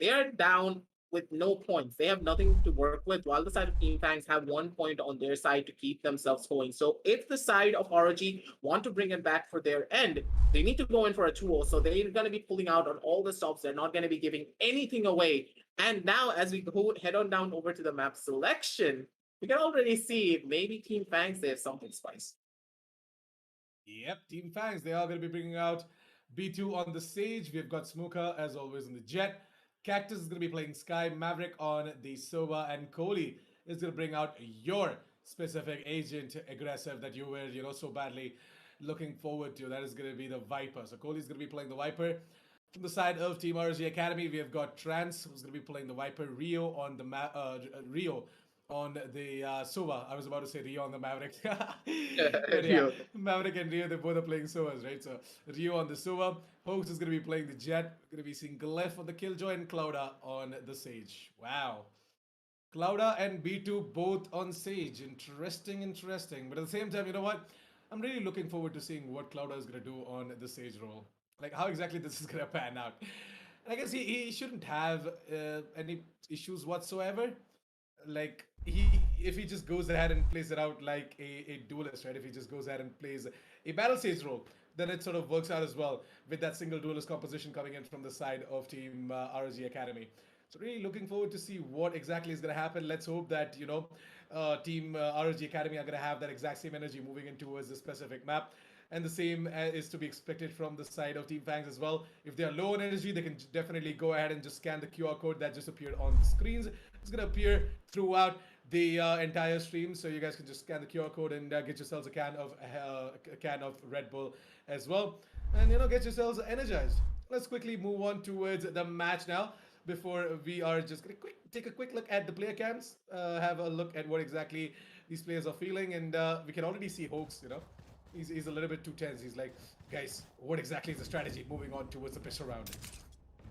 they are down with no points. They have nothing to work with, while the side of Team FANGS have 1 point on their side to keep themselves going. So if the side of ROG want to bring it back for their end, they need to go in for a 2-0. So they're going to be pulling out on all the stops. They're not going to be giving anything away. And now as we go head on down over to the map selection, we can already see maybe Team FANGS, they have something spicy. Yep, Team FANGS, they are going to be bringing out B2 on the Sage. We've got Smoker, as always, on the Jet. Cactus is going to be playing Sky, Maverick on the Sova, and Kohli is going to bring out your specific agent aggressive that you were, so badly looking forward to. That is going to be the Viper. So Kohli's going to be playing the Viper. From the side of Team ROG Academy, we have got Trance, who's going to be playing the Viper. Rio on the Rio on the Sova. I was about to say Rio on the Maverick. But yeah, Rio. Maverick and Rio, they both are playing Sovas, right? So Rio on the Sova. Hoax is going to be playing the Jet. Going to be seeing Glyph on the Killjoy and Clouda on the Sage. Wow. Clouda and B2 both on Sage. Interesting. But at the same time, you know what? I'm really looking forward to seeing what Clouda is going to do on the Sage role. Like how exactly this is going to pan out. And I guess he shouldn't have any issues whatsoever. Like if he just goes ahead and plays it out like a duelist, right? If he just goes ahead and plays a battle stage role, then it sort of works out as well with that single duelist composition coming in from the side of Team ROG Academy. So really looking forward to see what exactly is going to happen. Let's hope that, Team ROG Academy are going to have that exact same energy moving in towards this specific map. And the same is to be expected from the side of Team FANGS as well. If they are low on energy, they can definitely go ahead and just scan the QR code that just appeared on the screens. It's going to appear throughout the entire stream, so you guys can just scan the QR code and get yourselves a can of Red Bull as well, and get yourselves energized. Let's quickly move on towards the match now. Before we are just gonna take a quick look at the player cams, have a look at what exactly these players are feeling, and we can already see Hoax. He's a little bit too tense. He's like, guys, what exactly is the strategy moving on towards the pistol round?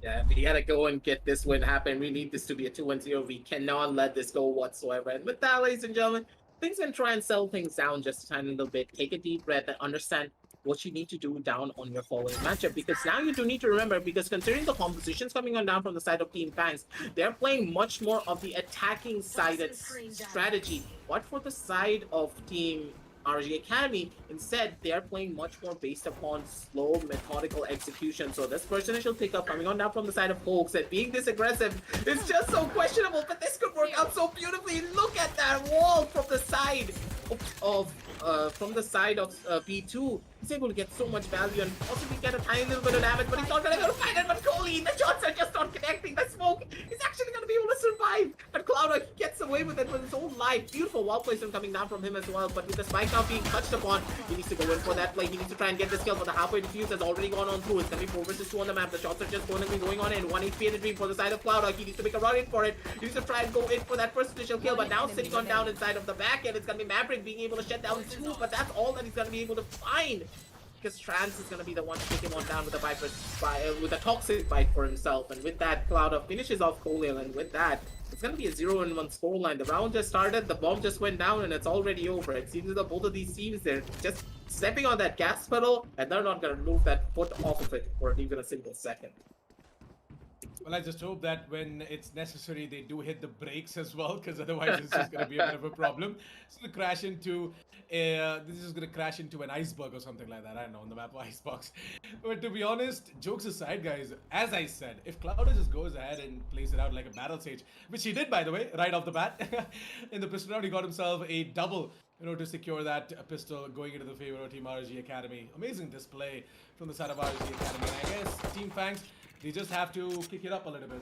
Yeah, we gotta go and get this win happen. We need this to be a 2-1-0. We cannot let this go whatsoever. And with that, ladies and gentlemen, things can try and settle things down just a tiny little bit. Take a deep breath and understand what you need to do down on your following matchup, because now you do need to remember, because considering the compositions coming on down from the side of Team FANGS, they're playing much more of the attacking sided strategy. But for the side of Team ROG Academy, instead, they are playing much more based upon slow, methodical execution. So this percentage pickup coming on down from the side of Hoax, and being this aggressive is just so questionable, but this could work out so beautifully. Look at that wall from the side of B2. He's able to get so much value and possibly get a tiny little bit of damage, but he's not gonna go to find it. But Kohli, the shots are just not connecting. The smoke is actually gonna be able to survive. And Clouda gets away with it with his own life. Beautiful wall placement coming down from him as well. But with the spike now being touched upon, he needs to go in for that play. He needs to try and get this kill, but the halfway defuse has already gone on through. It's gonna be 4 versus 2 on the map. The shots are just going to be going on in. 1 HP in the dream for the side of Clouda. He needs to make a run in for it. He needs to try and go in for that first initial kill, but now sitting on down inside of the back end, it's gonna be Maverick being able to shut down 2, but that's all that he's gonna be able to find. Because Trance is going to be the one to take him on down with a toxic bite for himself. And with that, Clouda finishes off Kohli, and with that, it's going to be a 0-1 scoreline. The round just started, the bomb just went down, and it's already over. It seems that both of these teams, they're just stepping on that gas pedal, and they're not going to move that foot off of it for even a single second. Well, I just hope that when it's necessary, they do hit the brakes as well, because otherwise it's just going to be a bit of a problem. It's going to crash into an iceberg or something like that. I don't know, on the map of Icebox. But to be honest, jokes aside, guys, as I said, if Clouda just goes ahead and plays it out like a battle stage, which he did, by the way, right off the bat, in the pistol round, he got himself a double, to secure that pistol going into the favor of Team ROG Academy. Amazing display from the side of ROG Academy. And I guess Team FANGS, they just have to kick it up a little bit.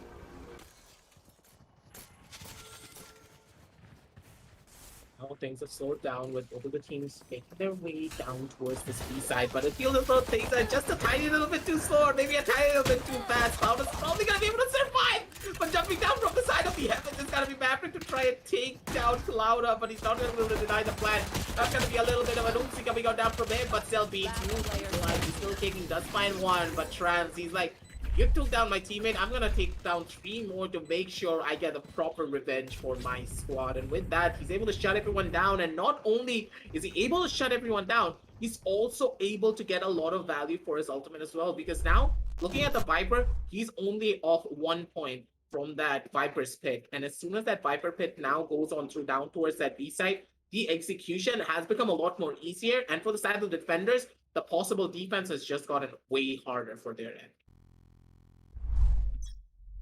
Now things have slowed down with both of the teams making their way down towards this B side, but it feels as though things are just a tiny little bit too slow, or maybe a tiny little bit too fast. Cloud is probably going to be able to survive, but jumping down from the side of the heavens is going to be Maverick to try and take down Clouda, but he's not going to be able to deny the plan. That's going to be a little bit of an oopsie coming out down from him, but still B2. He's still taking, does find one, but Trance, he's like, you took down my teammate, I'm gonna take down 3 more to make sure I get a proper revenge for my squad. And with that, he's able to shut everyone down, and not only is he able to shut everyone down, he's also able to get a lot of value for his ultimate as well, because now, looking at the Viper, he's only off 1 point from that Viper's pick, and as soon as that Viper pit now goes on through down towards that B side, the execution has become a lot more easier, and for the side of the defenders, the possible defense has just gotten way harder for their end.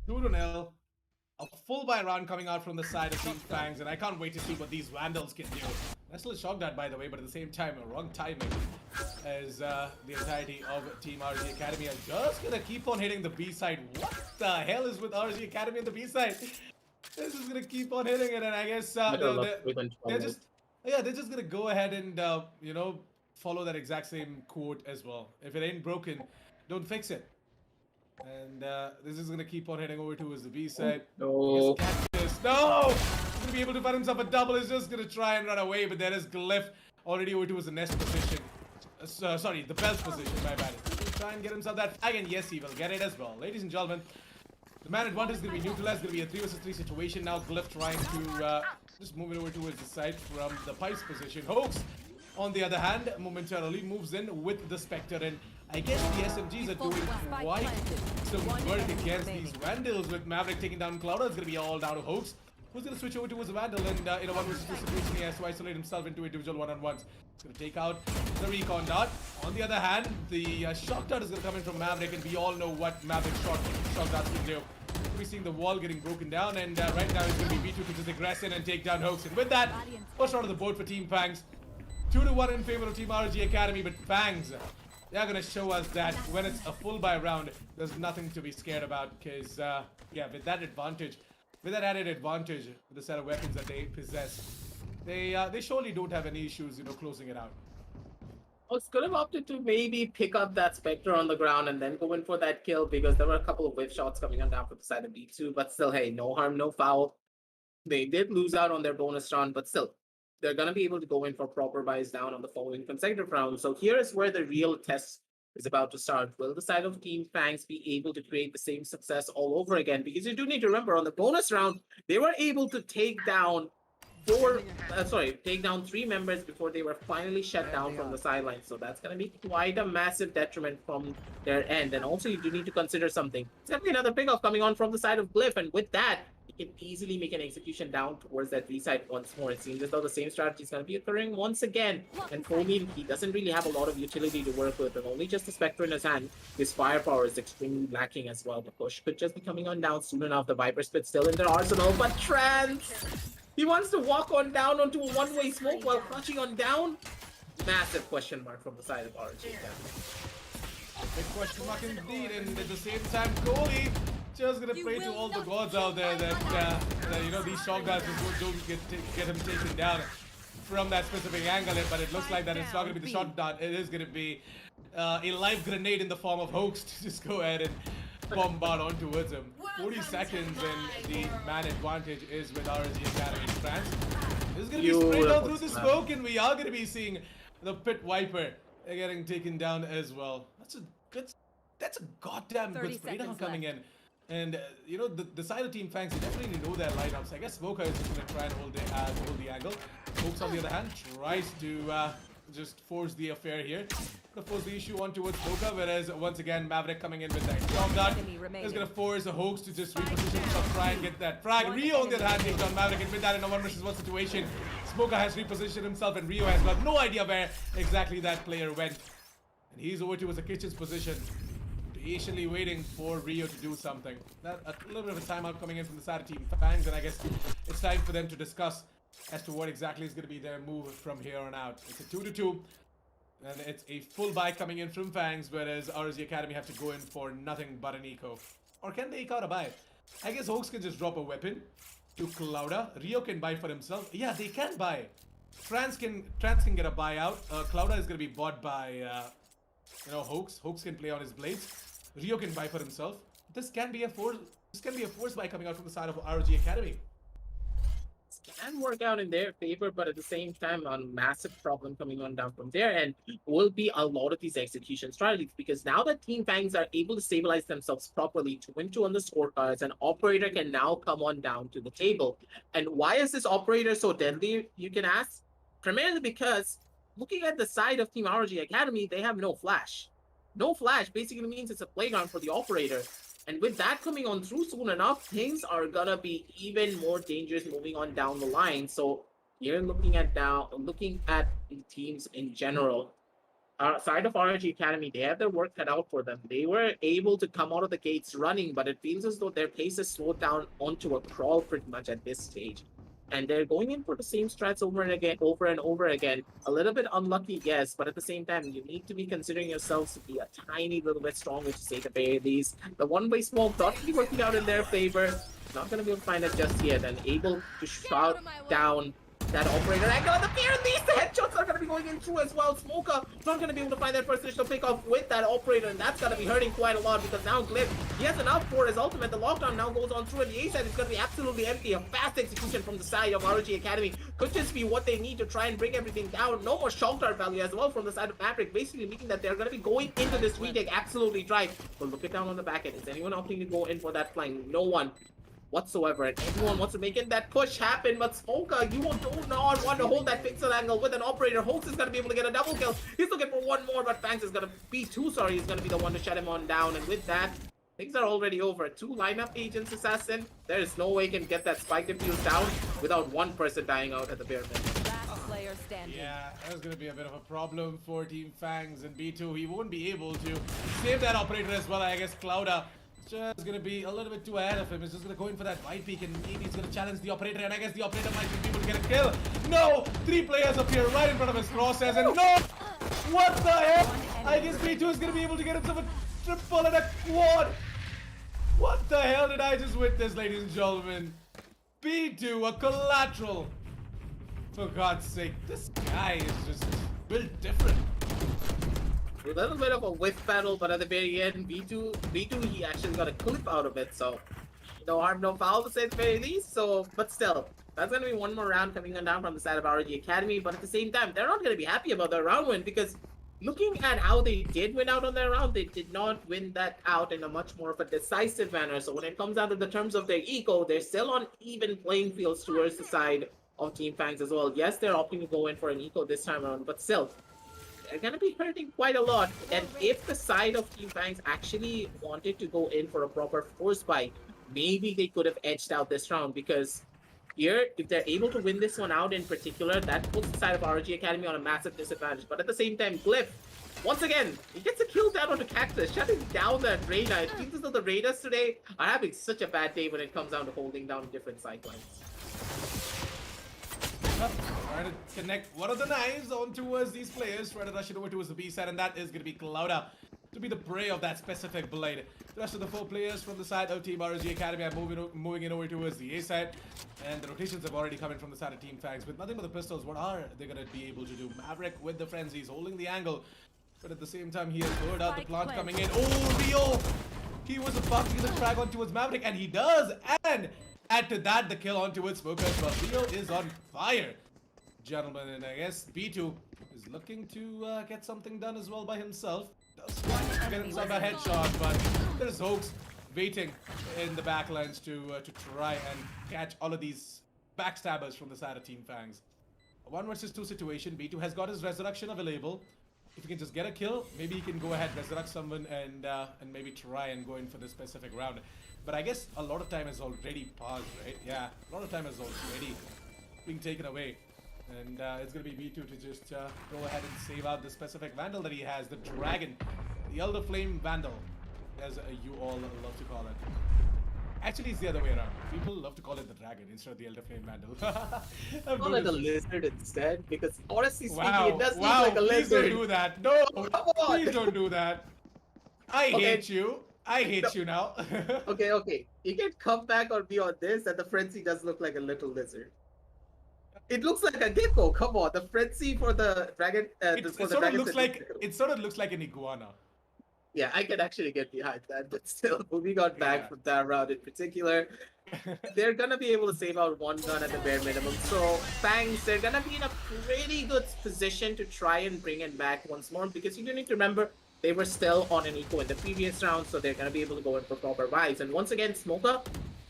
2-0. A full buy round coming out from the side of Team FANGS, and I can't wait to see what these Vandals can do. I'm still shocked at, by the way, but at the same time, wrong timing, as the entirety of Team ROG Academy are just gonna keep on hitting the B side. What the hell is with ROG Academy on the B side? This is gonna keep on hitting it, and I guess they're Yeah, they're just gonna go ahead and follow that exact same quote as well. If it ain't broken, don't fix it. And this is gonna keep on heading over towards the B side. No. Cactus. No! He's gonna be able to find himself a double. He's just gonna try and run away, but there is Glyph already over towards the nest position. Sorry, the belt position, my bad. He's gonna try and get himself that flag, and yes, he will get it as well. Ladies and gentlemen, the man advantage is gonna be neutralized. It's gonna be a 3 vs 3 situation now. Glyph trying to just move it over towards the side from the pipes position. Hoax, on the other hand, momentarily moves in with the Spectre, and I guess the SMGs are doing quite some work against these Vandals, with Maverick taking down Clouder. It's going to be all down to Hoax, who's going to switch over towards the Vandal, and in a 1 vs 2 situation, he has to isolate himself into individual one-on-ones. He's going to take out the Recon Dart. On the other hand, the Shock Dart is going to come in from Maverick, and we all know what Maverick Shock Darts can do. We're seeing the wall getting broken down, and right now it's going to be V2 to just aggress in and take down Hoax. And with that, push out of the board for Team Fangs. 2-1 in favor of Team ROG Academy, but Fangs, they're gonna show us that when it's a full buy round, there's nothing to be scared about. Because yeah, with that advantage, with that added advantage, with the set of weapons that they possess, they surely don't have any issues, closing it out. Ox could have opted to maybe pick up that Spectre on the ground and then go in for that kill, because there were a couple of whiff shots coming on down from the side of B2. But still, hey, no harm, no foul. They did lose out on their bonus round, but still, they're going to be able to go in for proper buys down on the following consecutive rounds. So here is where the real test is about to start. Will the side of Team Fangs be able to create the same success all over again? Because you do need to remember, on the bonus round, they were able to take down three members before they were finally shut down from the sidelines. So that's going to be quite a massive detriment from their end. And also, you do need to consider something. It's going to be another pickoff coming on from the side of Glyph, and with that, you can easily make an execution down towards that B side once more. It seems as though the same strategy is going to be occurring once again. And Fomin, he doesn't really have a lot of utility to work with, and only just a Spectre in his hand. His firepower is extremely lacking as well. The push could just be coming on down soon enough. The Viper Spit still in their arsenal, but Trance, he wants to walk on down onto a one-way smoke while clutching on down. Massive question mark from the side of ROG. Big question mark indeed, and at the same time, Kohli just gonna pray to all the gods out there that these shock darts don't get him taken down from that specific angle. But it looks like that it's not gonna be the shot dart. It is gonna be a live grenade in the form of Hoax to just go ahead and bombard on towards him. 40 seconds and the man advantage is with ROG Academy. France is gonna be sprayed down through the smoke, and we are gonna be seeing the Pit Viper getting taken down as well. That's a goddamn good spray down coming in. And the side of Team Fangs, they definitely know their lineups. I guess Smoker is just gonna try and hold the angle. Hoax, on the other hand, tries to just force the affair here. Gonna force the issue on towards Smoker, whereas once again Maverick coming in with that strong dart is gonna force the Hoax to just reposition himself, try and get that frag. Rio, on the other hand, takes down Maverick, and with that in a 1 vs 1 situation, Smoker has repositioned himself, and Rio has got no idea where exactly that player went. And he's over towards the kitchen's position, patiently waiting for Rio to do something. A little bit of a timeout coming in from the side of Team Fangs, and I guess it's time for them to discuss as to what exactly is going to be their move from here on out. It's a 2-2, and it's a full buy coming in from Fangs, whereas ROG Academy have to go in for nothing but an eco. Or can they eke out a buy? I guess Hoax can just drop a weapon to Clouda. Rio can buy for himself. Yeah, they can buy. Trance can get a buyout. Clouda is going to be bought by Hoax. Hoax can play on his blades. Rio can buy for himself. This can be a force buy coming out from the side of ROG Academy. This can work out in their favor, but at the same time, a massive problem coming on down from there, and will be a lot of these execution strategies, because now that Team Fangs are able to stabilize themselves properly to win 2 on the scorecards, an operator can now come on down to the table. And why is this operator so deadly, you can ask? Primarily because, looking at the side of Team ROG Academy, they have no flash. No flash basically means it's a playground for the operator. And with that coming on through soon enough, things are gonna be even more dangerous moving on down the line. So here looking at the teams in general, side of ROG Academy, they have their work cut out for them. They were able to come out of the gates running, but it feels as though their pace is slowed down onto a crawl pretty much at this stage. And they're going in for the same strats over and over again. A little bit unlucky, yes, but at the same time, you need to be considering yourselves to be a tiny little bit stronger to say the very least. The one-way smoke thought to be working out in their favor. Not going to be able to find it just yet, and able to shout down that operator angle at the fear, and these headshots are going to be going in through as well. Smoker not going to be able to find that first initial pick off with that operator, and that's going to be hurting quite a lot because now Glyph, he has enough for his ultimate. The lockdown now goes on through, and the A side is going to be absolutely empty. A fast execution from the side of ROG Academy could just be what they need to try and bring everything down. No more shock dart value as well from the side of Maverick, basically meaning that they're going to be going into this retake absolutely dry. But look it down on the back end. Is anyone opting to go in for that flank? No one whatsoever, and everyone wants to make it that push happen, but Smoker, you do not want to hold that pixel angle with an operator. Hoax is going to be able to get a double kill. He's looking for one more, but Fangs is going to be he's going to be the one to shut him on down, and with that, things are already over. 2 lineup agents assassin. There is no way he can get that spike defuse down without one person dying out at the bare minimum. Last player standing. Yeah, that's going to be a bit of a problem for Team FANGS and B2. He won't be able to save that operator as well. I guess Clouda just going to be a little bit too ahead of him. He's just going to go in for that wide peak, and maybe he's going to challenge the operator, and I guess the operator might be able to get a kill. No! 3 players appear right in front of his crosshairs, and no! What the hell? I guess B2 is going to be able to get himself a triple and a quad. What the hell did I just witness, ladies and gentlemen? B2, a collateral. For God's sake, this guy is just built different. A little bit of a whiff battle, but at the very end, B2, he actually got a clip out of it, so no harm, no foul to say at the very least. So, but still, that's going to be one more round coming on down from the side of ROG Academy, but at the same time, they're not going to be happy about their round win, because looking at how they did win out on their round, they did not win that out in a much more of a decisive manner. So when it comes down to the terms of their eco, they're still on even playing fields towards the side of Team FANGS as well. Yes, they're opting to go in for an eco this time around, but still, they're going to be hurting quite a lot. And if the side of Team FANGS actually wanted to go in for a proper force buy, maybe they could have edged out this round, because here, if they're able to win this one out in particular, that puts the side of ROG Academy on a massive disadvantage. But at the same time, Glyph, once again, he gets a kill down onto Cactus, shutting down that Reyna. It seems as though the Raiders today are having such a bad day when it comes down to holding down different sidelines. Trying to connect one of the knives on towards these players, trying to rush it over towards the B side, and that is going to be Clouda to be the prey of that specific blade. The rest of the 4 players from the side of Team ROG Academy are moving in over towards the A side, and the rotations have already come in from the side of Team FANGS. With nothing but the pistols, what are they going to be able to do? Maverick with the frenzies, holding the angle, but at the same time, he has lured out the plant coming in. Oh, Rio! He was about to get the frag on towards Maverick, and he does, and add to that the kill on towards Smoker, but Rio is on fire, gentlemen, and I guess B2 is looking to get something done as well by himself. Does want to get himself a headshot, but there's Hoax waiting in the backlines to try and catch all of these backstabbers from the side of Team FANGS. A 1 versus 2 situation. B2 has got his resurrection available. If he can just get a kill, maybe he can go ahead, resurrect someone, and maybe try and go in for this specific round. But I guess a lot of time has already passed, right? Yeah, a lot of time has already been taken away. And it's going to be B2 to just go ahead and save out the specific Vandal that he has, the Dragon, the Elder Flame Vandal, as you all love to call it. Actually, it's the other way around. People love to call it the Dragon instead of the Elder Flame Vandal. Call it a lizard instead, because honestly speaking, it does look like a lizard. Please don't do that. No, come on. Please don't do that. I hate you. I hate you now. Okay. You can come back or be on this, and the frenzy does look like a little lizard. It looks like a gecko. Come on, the frenzy for the dragon. It sort of looks like an iguana. Yeah, I can actually get behind that, but still, moving on back from that round in particular, they're gonna be able to save out 1 gun at the bare minimum. So FANGS, they're gonna be in a pretty good position to try and bring it back once more, because you do need to remember they were still on an eco in the previous round, so they're gonna be able to go in for proper buys. And once again, Smoker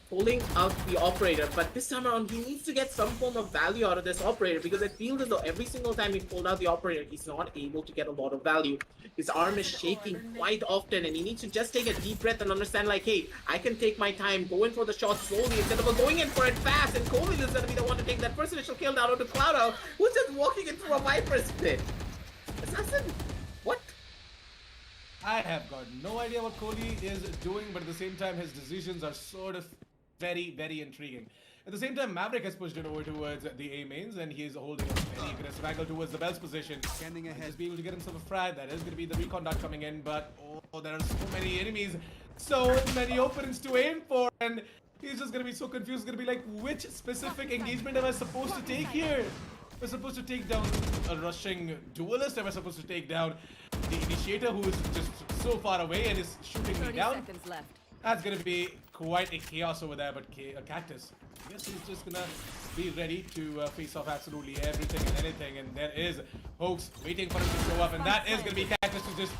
pulling out the operator, but this time around he needs to get some form of value out of this operator, because it feels as though every single time he pulled out the operator, he's not able to get a lot of value. His arm is shaking quite often, and he needs to just take a deep breath and understand, like, hey, I can take my time, go in for the shot slowly instead of going in for it fast. And Coley is going to be the one to take that first initial kill down onto Clouda, who's just walking in through a Viper's pit. Assassin, what? I have got no idea what Coley is doing, but at the same time, his decisions are sort of very, very intriguing. At the same time, Maverick has pushed it over towards the A mains, and he is holding a very aggressive angle towards the Bell's position. Scanning ahead. Just be able to get himself a frag. That is going to be the recon dot coming in, but oh, there are so many enemies, so many openings to aim for, and He's just gonna be so confused. Gonna be like, which specific engagement am I supposed to take here? Am I supposed to take down a rushing duelist? Am I supposed to take down the initiator who is just so far away and is shooting me 30 down? seconds left. That's gonna be quite a chaos over there, but Cactus, I guess he's just gonna be ready to face off absolutely everything and anything. And there is Hoax waiting for him to show up, and that is gonna be Cactus to just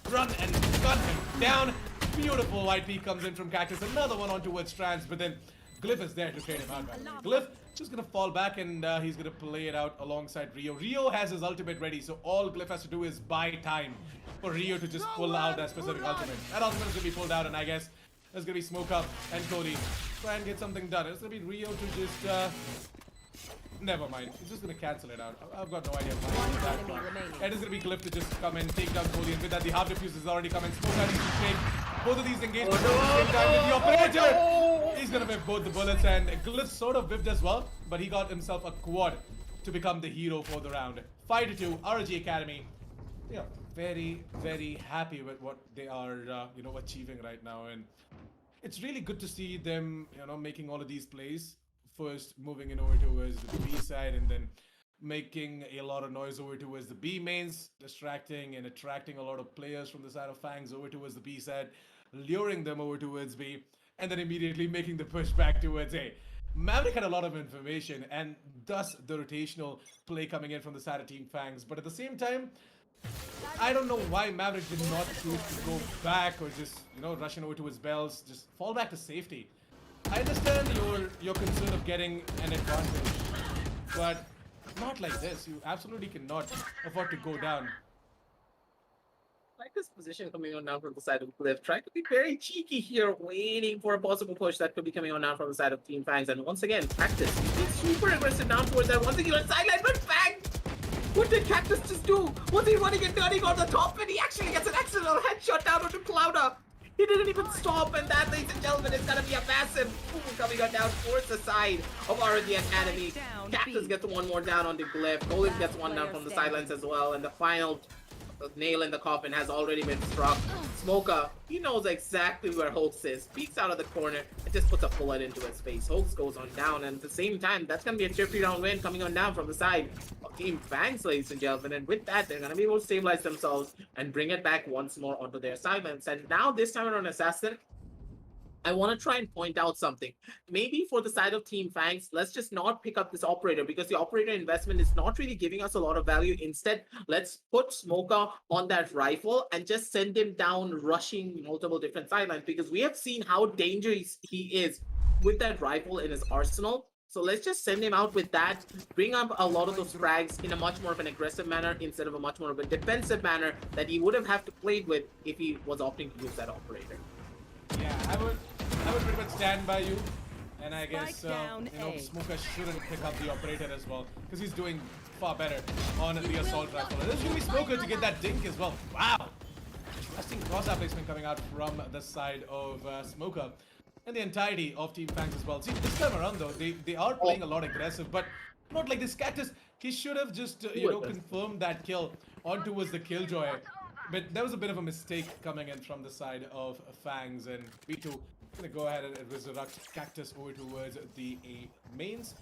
run and gun him down. Beautiful white peak comes in from Cactus, another one on towards Strands, but then Glyph is there to trade him out, by the way. Glyph just gonna fall back and he's gonna play it out alongside Rio. Rio has his ultimate ready, so all Glyph has to do is buy time for Rio to just pull out that specific ultimate. That ultimate is gonna be pulled out, and I guess there's gonna be Smoke Up and Cody try and get something done. It's gonna be Rio to just never mind. He's just gonna cancel it out. I've got no idea why he's that far. And it's gonna be Glyph to just come and take down Cody, and with that the half defuse is already coming. Smoke Up needs to take both of these engagements at the same time with the operator. He's gonna whip both the bullets, and Glyph sort of whipped as well, but he got himself a quad to become the hero for the round. 5-2, ROG Academy. Yeah, very, very happy with what they are, achieving right now, and it's really good to see them, making all of these plays. First, moving in over towards the B side, and then making a lot of noise over towards the B mains, distracting and attracting a lot of players from the side of FANGS over towards the B side, luring them over towards B, and then immediately making the push back towards A. Maverick had a lot of information, and thus the rotational play coming in from the side of Team FANGS, but at the same time, I don't know why Maverick did not choose to go back or just, rushing over towards Bells, just fall back to safety. I understand your concern of getting an advantage, but not like this. You absolutely cannot afford to go down. Like this position coming on now from the side of Glyph, trying to be very cheeky here, waiting for a possible push that could be coming on now from the side of Team FANGS. And once again, Cactus, he's being super aggressive down towards that. Once again, on sideline, but FANGS! What did Cactus just do? Was he running and turning on the top, and he actually gets an accidental headshot down onto Clouda? He didn't even stop, and that, ladies and gentlemen, is gonna be a massive boom coming on down towards the side of ROG Academy. Cactus gets one more down on the Glyph. Golden gets one down from the sidelines as well, and the final nail in the coffin has already been struck. Smoker, he knows exactly where Hoax is. Peeks out of the corner and just puts a bullet into his face. Hoax goes on down, and at the same time, that's gonna be a 50-round win coming on down from the side of Team FANGS, ladies and gentlemen. And with that, they're gonna be able to stabilize themselves and bring it back once more onto their sidelines. And now this time around Assassin, I want to try and point out something. Maybe for the side of Team FANGS, let's just not pick up this operator, because the operator investment is not really giving us a lot of value. Instead, let's put Smoker on that rifle and just send him down rushing multiple different sidelines, because we have seen how dangerous he is with that rifle in his arsenal. So let's just send him out with that, bring up a lot of those frags in a much more of an aggressive manner instead of a much more of a defensive manner that he would have had to play with if he was opting to use that operator. Yeah, I would pretty much stand by you, and I guess Smoker shouldn't pick up the operator as well, because he's doing far better on the assault rifle. And there's really Smoker to get that dink as well. Wow! Interesting cross-up placement coming out from the side of Smoker, and the entirety of Team FANGS as well. See, this time around though, they are playing a lot aggressive, but not like this Cactus. He should have just confirmed that kill on towards the Killjoy. But there was a bit of a mistake coming in from the side of FANGS, and B2 gonna go ahead and resurrect Cactus over towards the A mains.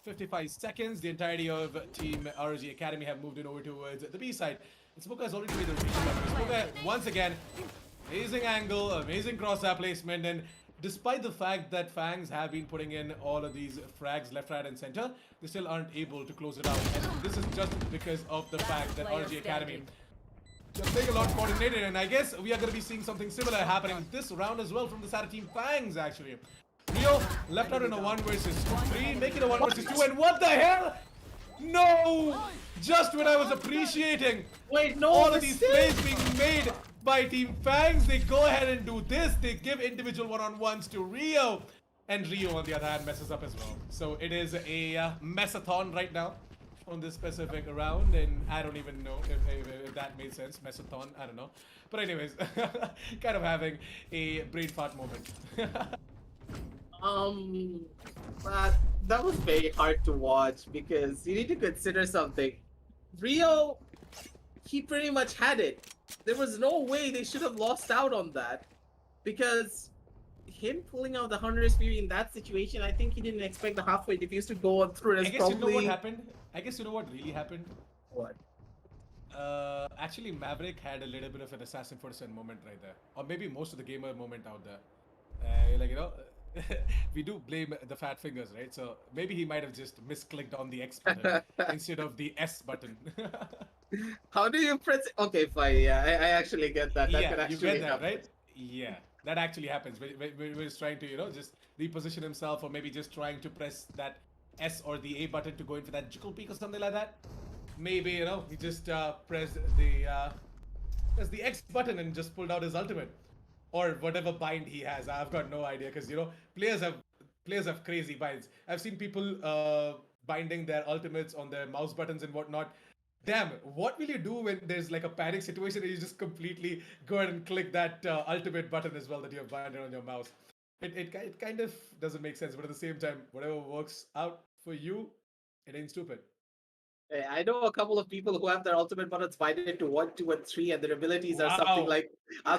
55 seconds. The entirety of Team ROG Academy have moved in over towards the B side. And Smoker has already made the rotation. Smoker, once again, amazing angle, amazing cross-air placement, and despite the fact that FANGS have been putting in all of these frags left, right, and center, they still aren't able to close it out. And this is just because of the fact that ROG Academy just playing a lot coordinated, and I guess we are going to be seeing something similar happening this round as well from the side of Team FANGS, actually. Rio left out in a 1 versus 3, making a 1 versus 2, and what the hell? No! Just when I was appreciating all of these plays being made by Team FANGS, they go ahead and do this. They give individual one-on-ones to Rio, and Rio, on the other hand, messes up as well. So it is a messathon right now on this specific round, and I don't even know if that made sense. Messathon, I don't know. But anyways, kind of having a brain fart moment. That was very hard to watch, because you need to consider something. Rio, he pretty much had it. There was no way they should have lost out on that, because him pulling out the Hunter's Fury in that situation, I think he didn't expect the halfway diffuse to go on through. I guess you know what happened? I guess you know what really happened? What? Actually, Maverick had a little bit of an assassin for a moment right there, or maybe most of the gamer moment out there. Like, you know, we do blame the fat fingers, right? So maybe he might have just misclicked on the X button instead of the S button. How do you press? Okay, fine. Yeah, I actually get that. That could Yeah, actually you get that, happen. right? Yeah, that actually happens. When he's trying to, you know, just reposition himself, or maybe just trying to press that S or the A button to go in for that jiggle peek or something like that. Maybe, you know, he just pressed the X button and just pulled out his ultimate, or whatever bind he has. I've got no idea, because, you know, players have crazy binds. I've seen people binding their ultimates on their mouse buttons and whatnot. Damn, what will you do when there's like a panic situation and you just completely go ahead and click that ultimate button as well that you have binded on your mouse? It kind of doesn't make sense, but at the same time, whatever works out for you, it ain't stupid. I know a couple of people who have their ultimate buttons binded to 1, 2, and 3, and their abilities are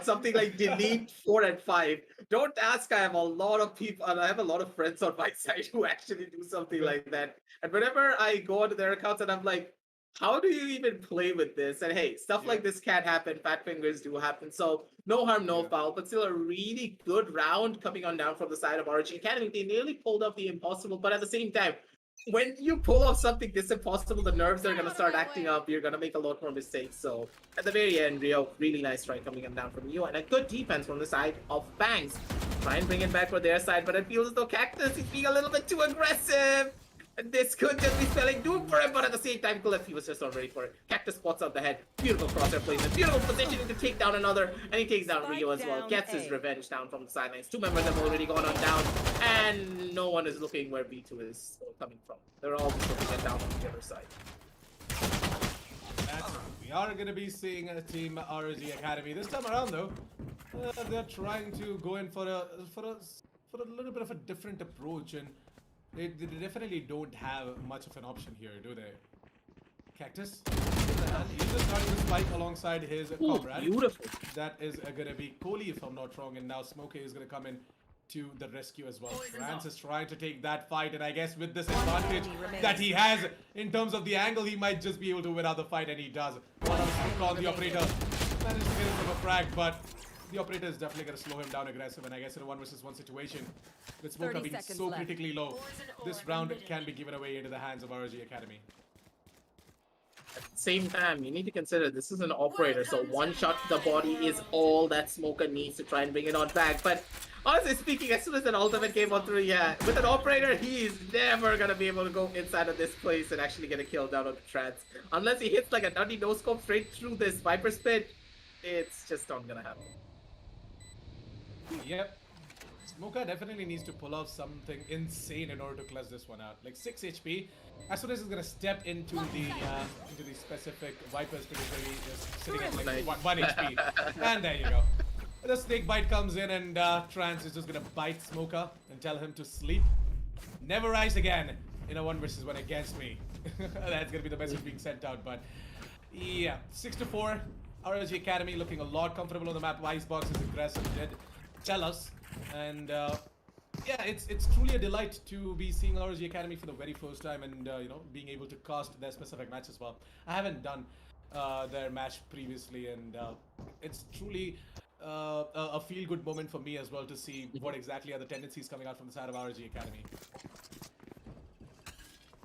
something like delete 4 and 5. Don't ask. I have a lot of people, and I have a lot of friends on my side who actually do something like that. And whenever I go onto their accounts, and I'm like, how do you even play with this? And hey, stuff like this can happen. Fat fingers do happen. So no harm, no foul. But still a really good round coming on down from the side of ROG Academy. They nearly pulled off the impossible, but at the same time, when you pull off something this impossible, the nerves are gonna start acting up. You're gonna make a lot more mistakes. So at the very end, Rio, really nice try coming down from you, and a good defense from the side of FANGS. Try and bring it back for their side, but it feels as though Cactus is being a little bit too aggressive. And this could just be spelling doom for him, but at the same time, Cliff, he was just not ready for it. Cactus spots out the head. Beautiful crosshair placement. Beautiful positioning to take down another. And he takes down Rio as well. Gets his revenge down from the sidelines. 2 members have already gone on down. And no one is looking where B2 is coming from. They're all just looking at down on the other side. We are going to be seeing a team ROG Academy this time around, though. They're trying to go in for a little bit of a different approach, and they definitely don't have much of an option here, do they? Cactus, he's just starting to spike alongside his comrade. Beautiful. That is going to be Kohli, if I'm not wrong, and now Smokey is going to come in to the rescue as well. France is trying to take that fight, and I guess with this advantage that he has in terms of the angle, he might just be able to win out the fight, and he does. One on the operator managed to get him from a frag, but the operator is definitely going to slow him down aggressive, and I guess in a 1 versus 1 situation, with Smoker being so critically low, this round can be given away into the hands of ROG Academy. At the same time, you need to consider this is an operator, so one shot to the body is all that Smoker needs to try and bring it on back. But honestly speaking, as soon as an ultimate came on through, yeah, with an operator, he's never gonna be able to go inside of this place and actually get a kill down on the trans. Unless he hits like a nutty no-scope straight through this Viper Spit, it's just not gonna happen. Yep. Smoker definitely needs to pull off something insane in order to clutch this one out. Like 6 HP. As soon as he's gonna step into the specific Viper's territory, just sitting at like 1 HP. And there you go. The snake bite comes in, and Trance is just gonna bite Smoker and tell him to sleep. Never rise again in a 1 versus 1 against me. That's gonna be the message being sent out. But yeah, 6-4. ROG Academy looking a lot comfortable on the map. Icebox is aggressive, did tell us. And yeah, it's truly a delight to be seeing ROG Academy for the very first time, and you know, being able to cast their specific match as well. I haven't done their match previously, and it's truly a feel-good moment for me as well to see what exactly are the tendencies coming out from the side of ROG Academy.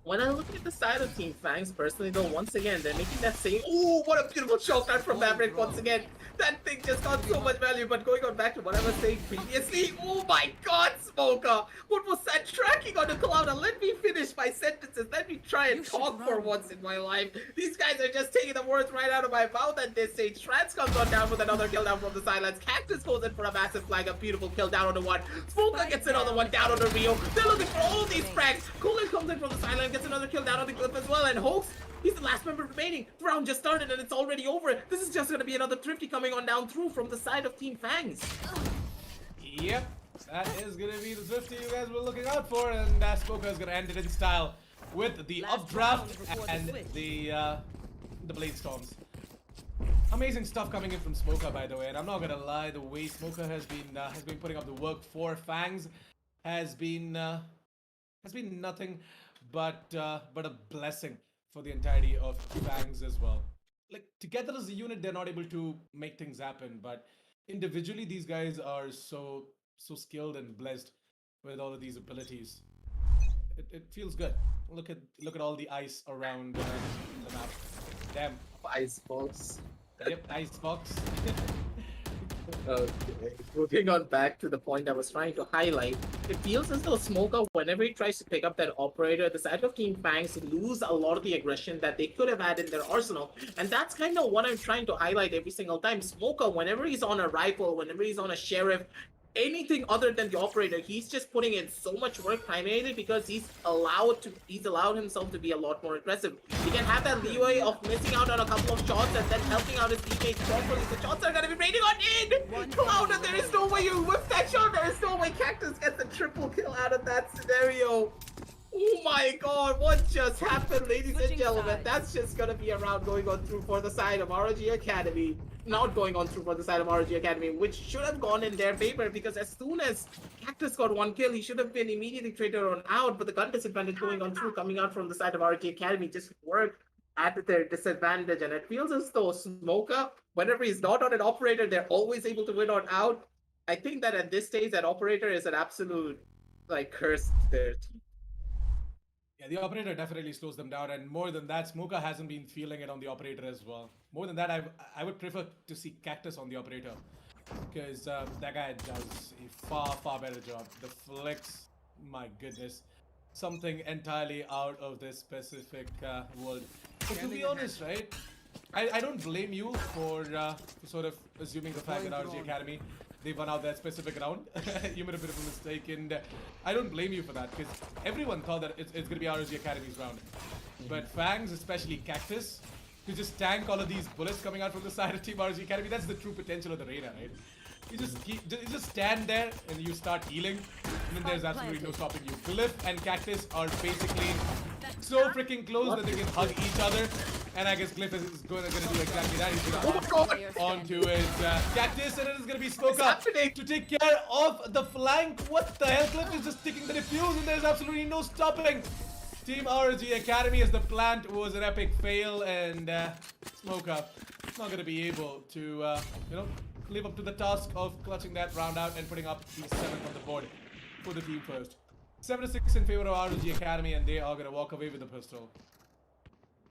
When I look at the side of Team FANGS, personally though, once again, they're making that same... Ooh, what a beautiful shot from Maverick once again. That thing just got so much value, but going on back to what I was saying previously, oh my god, Smoker! What was that tracking on the cloud? And let me finish my sentences. Let me try and talk for once in my life. These guys are just taking the words right out of my mouth at this stage. Trance comes on down with another kill down from the sidelines. Cactus goes in for a massive flag, a beautiful kill down on the one. Smoker gets another one down on the Rio. They're looking for all these frags. Coolin comes in from the sideline, gets another kill down on the Cliff as well, and Hoax, he's the last member remaining. The round just started and it's already over. This is just gonna be another thrifty coming on down through from the side of Team FANGS. Yep, that is gonna be the thrifty you guys were looking out for, and Smoker is gonna end it in style with the updraft and the blade storms. Amazing stuff coming in from Smoker, by the way, and I'm not gonna lie, the way Smoker has been putting up the work for FANGS has been nothing but a blessing for the entirety of FANGS as well. Like together as a unit, they're not able to make things happen, but individually, these guys are so skilled and blessed with all of these abilities. It feels good. Look at all the ice around the map. Damn. Icebox. Yep, Icebox. Okay. Moving on back to the point I was trying to highlight, it feels as though Smoker, whenever he tries to pick up that operator, the side of Team FANGS lose a lot of the aggression that they could have had in their arsenal. And that's kind of what I'm trying to highlight every single time. Smoker, whenever he's on a rifle, whenever he's on a sheriff, anything other than the operator, he's just putting in so much work, primarily because he's allowed himself to be a lot more aggressive. He can have that leeway of missing out on a couple of shots and then helping out his teammates properly. The shots are gonna be raining on in! Clouda, there is no way you whip that shot, there is no way Cactus gets a triple kill out of that scenario. Oh my god, what just happened, ladies and gentlemen? That's just gonna be a round going on through for the side of ROG Academy. Not going on through for the side of ROG Academy, which should have gone in their favor, because as soon as Cactus got one kill, he should have been immediately traded on out, but the gun disadvantage going on through, coming out from the side of ROG Academy, just worked at their disadvantage. And it feels as though Smoker, whenever he's not on an operator, they're always able to win on out. I think that at this stage, that operator is an absolute, like, curse there. Yeah, the operator definitely slows them down, and more than that, Smoker hasn't been feeling it on the operator as well. More than that, I would prefer to see Cactus on the operator, because that guy does a far better job. The flicks, my goodness, something entirely out of this specific world. But to be honest, right, I don't blame you for sort of assuming the fact that ROG Academy, they won out that specific round. You made a bit of a mistake, and I don't blame you for that, because everyone thought that it's going to be ROG Academy's round. But FANGS, especially Cactus, to just tank all of these bullets coming out from the side of Team ROG Academy, that's the true potential of the Reyna, right? You just stand there and you start healing, and then there's absolutely no stopping you. Glyph and Cactus are basically so freaking close that they can hug each other, and I guess Glyph is gonna do exactly that. He's gonna hug onto his Cactus, and it is gonna be Smoker to take care of the flank. What the hell? Glyph is just sticking the defuse, and there's absolutely no stopping. Team ROG Academy, as the plant was an epic fail, and Smoker not gonna be able to, live up to the task of clutching that round out and putting up the 7th on the board for the team first. 7-6 in favor of ROG Academy, and they are gonna walk away with the pistol.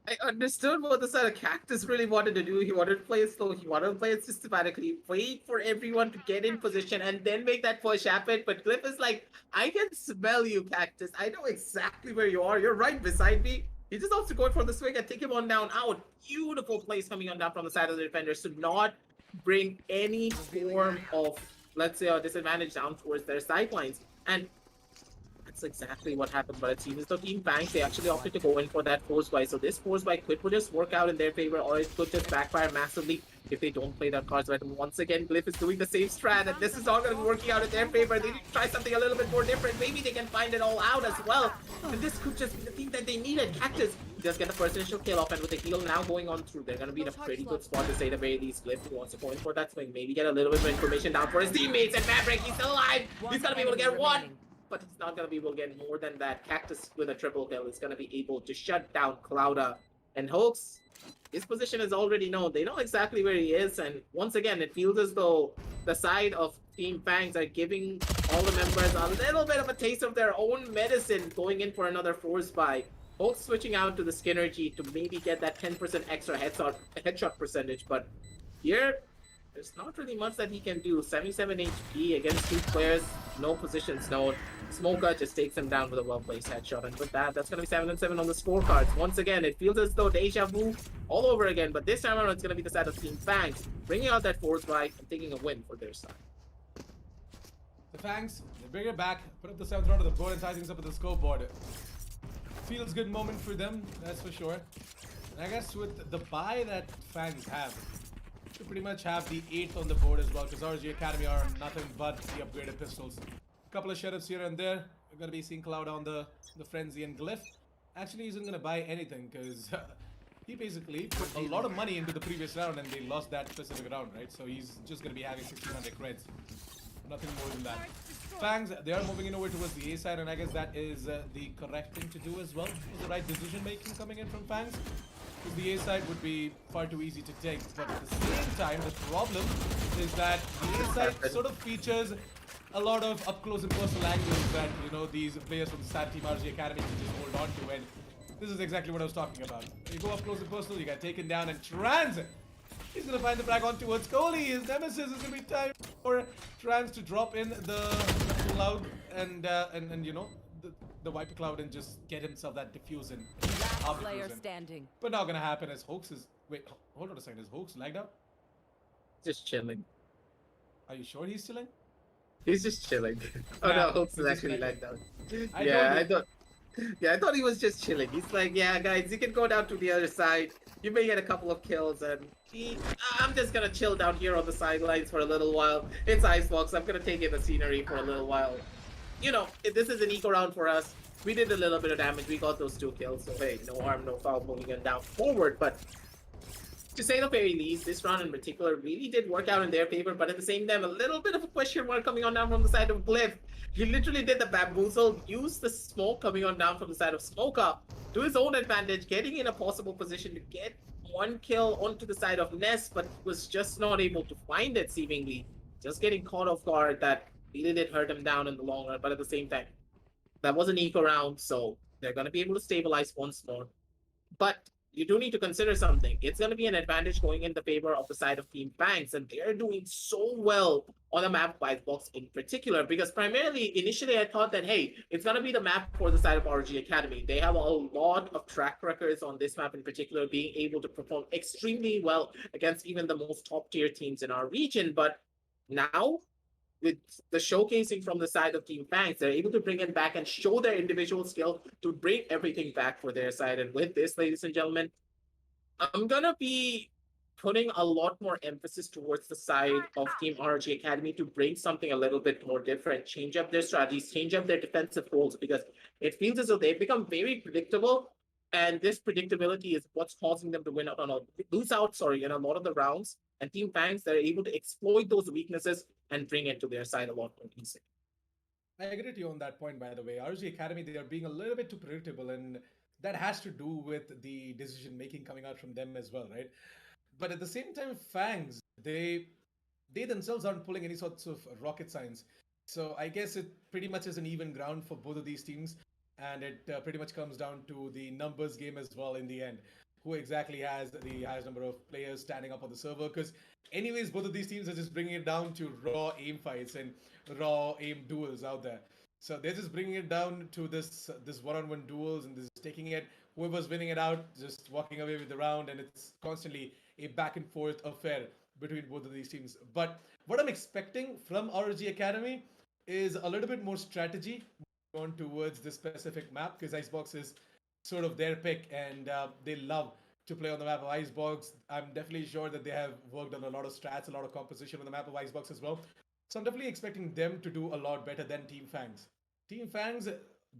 I understood what the side of Cactus really wanted to do. He wanted to play it slow. He wanted to play it systematically. Wait for everyone to get in position and then make that push happen. But Glyph is like, I can smell you, Cactus. I know exactly where you are. You're right beside me. He just wants to go for the swing and take him on down out. Beautiful plays coming on down from the side of the defenders to not bring any form of, let's say, a disadvantage down towards their sidelines. And that's exactly what happened, but it seems though Team FANGS, they actually opted to go in for that force buy. So this force buy could just work out in their favor, or it could just backfire massively if they don't play that cards right. And once again, Glyph is doing the same strat, and this is not going to be working out in their favor. They need to try something a little bit more different. Maybe they can find it all out as well. And this could just be the thing that they needed. Cactus just get the first initial kill off, and with the heal now going on through, they're going to be in a pretty good spot to say the very least. Glyph wants to go in for that swing, maybe get a little bit of information down for his teammates, and Maverick, he's still alive. He's going to be able to get one. But he's not going to be able to get more than that. Cactus with a triple kill is going to be able to shut down Clouda. And Hoax, his position is already known. They know exactly where he is. And once again, it feels as though the side of Team FANGS are giving all the members a little bit of a taste of their own medicine, going in for another force buy. Hoax switching out to the Skinnergy to maybe get that 10% extra headshot percentage. But here, there's not really much that he can do. 77 HP against 2 players, no positions known. Smoker just takes him down with a well-placed headshot, and with that, that's going to be 7-7 on the scorecards. Once again, it feels as though deja vu all over again, but this time around, it's going to be the side of Team FANGS, bringing out that force buy and taking a win for their side. The FANGS, they bring it back, put up the 7th round of the board and tie things up with the scoreboard. Feels good moment for them, that's for sure. And I guess with the buy that FANGS have, to pretty much have the 8th on the board as well, because ROG Academy are nothing but the upgraded pistols. Couple of sheriffs here and there. We're gonna be seeing Cloud on the Frenzy, and Glyph actually isn't gonna buy anything, because he basically put a lot of money into the previous round and they lost that specific round, right? So he's just going to be having 1600 creds. Nothing more than that. FANGS, they are moving in over towards the A side, and I guess that is the correct thing to do as well. It was the right decision making coming in from FANGS. Because the A side would be far too easy to take. But at the same time, the problem is that the A side sort of features a lot of up close and personal angles that, you know, these players from the SAT Team ROG Academy can just hold on to. And this is exactly what I was talking about. You go up close and personal, you get taken down, and Trans, he's going to find the frag on towards Kohli. His nemesis is going to be time for Trans to drop in the cloud and you know, the Viper cloud and just get himself that diffuse and Last player standing. But not going to happen as Hoax is... Wait, hold on a second. Is Hoax lagged out? Just chilling. Are you sure he's chilling? He's just chilling. Oh Yeah, no, Hooks he's is just actually like- lagged out. I Yeah, told I thought he was just chilling. He's like, yeah, guys, you can go down to the other side. You may get a couple of kills, and I'm just gonna chill down here on the sidelines for a little while. It's Icebox. I'm gonna take in the scenery for a little while. You know, if this is an eco round for us. We did a little bit of damage. We got those 2 kills. So hey, no harm, no foul, moving on down forward. But to say the very least, this round in particular really did work out in their favor. But at the same time, a little bit of a question mark coming on down from the side of Bliff. He literally did the bamboozle, used the smoke coming on down from the side of Smoker to his own advantage, getting in a possible position to get 1 kill onto the side of Nest, but was just not able to find it seemingly. Just getting caught off guard. That really did hurt him down in the long run. But at the same time, that was an eco round, so they're going to be able to stabilize once more. But you do need to consider something. It's going to be an advantage going in the favor of the side of Team FANGS, and they're doing so well on the map of Icebox in particular, because primarily, initially I thought that, hey, it's going to be the map for the side of ROG Academy. They have a lot of track records on this map in particular, being able to perform extremely well against even the most top-tier teams in our region, but now, with the showcasing from the side of Team FANGS, they're able to bring it back and show their individual skill to bring everything back for their side. And with this, ladies and gentlemen, I'm going to be putting a lot more emphasis towards the side of Team ROG Academy to bring something a little bit more different, change up their strategies, change up their defensive roles, because it feels as though they've become very predictable. And this predictability is what's causing them to lose out in a lot of the rounds. And Team FANGS, they're able to exploit those weaknesses and bring it to their side a lot more easily. I agree with you on that point, by the way. ROG Academy, they are being a little bit too predictable, and that has to do with the decision making coming out from them as well, right? But at the same time, FANGS, they themselves aren't pulling any sorts of rocket science. So I guess it pretty much is an even ground for both of these teams, and it pretty much comes down to the numbers game as well in the end. Who exactly has the highest number of players standing up on the server? Because anyways, both of these teams are just bringing it down to raw aim fights and raw aim duels out there. So they're just bringing it down to this one-on-one duels, and this taking it. Whoever's winning it out, just walking away with the round, and it's constantly a back and forth affair between both of these teams. But what I'm expecting from ROG Academy is a little bit more strategy on towards this specific map, because Icebox is sort of their pick, and they love to play on the map of Icebox. I'm definitely sure that they have worked on a lot of strats, a lot of composition on the map of Icebox as well. So I'm definitely expecting them to do a lot better than Team FANGS. Team FANGS,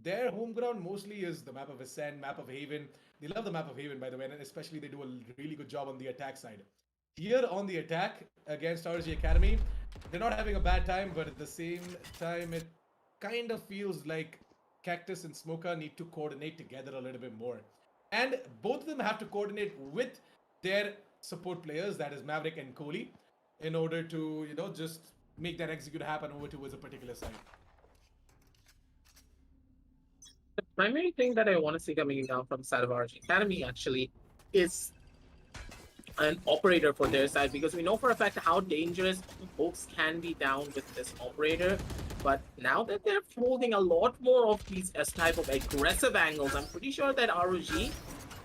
their home ground mostly is the map of Ascent, map of Haven. They love the map of Haven, by the way, and especially they do a really good job on the attack side. Here on the attack against ROG Academy, they're not having a bad time, but at the same time, it kind of feels like Cactus and Smoker need to coordinate together a little bit more. And both of them have to coordinate with their support players, that is Maverick and Kohli, in order to, you know, just make that execute happen over towards a particular side. The primary thing that I want to see coming down from the side of ROG Academy actually is an operator for their side, because we know for a fact how dangerous folks can be down with this operator. But now that they're holding a lot more of these type of aggressive angles, I'm pretty sure that ROG,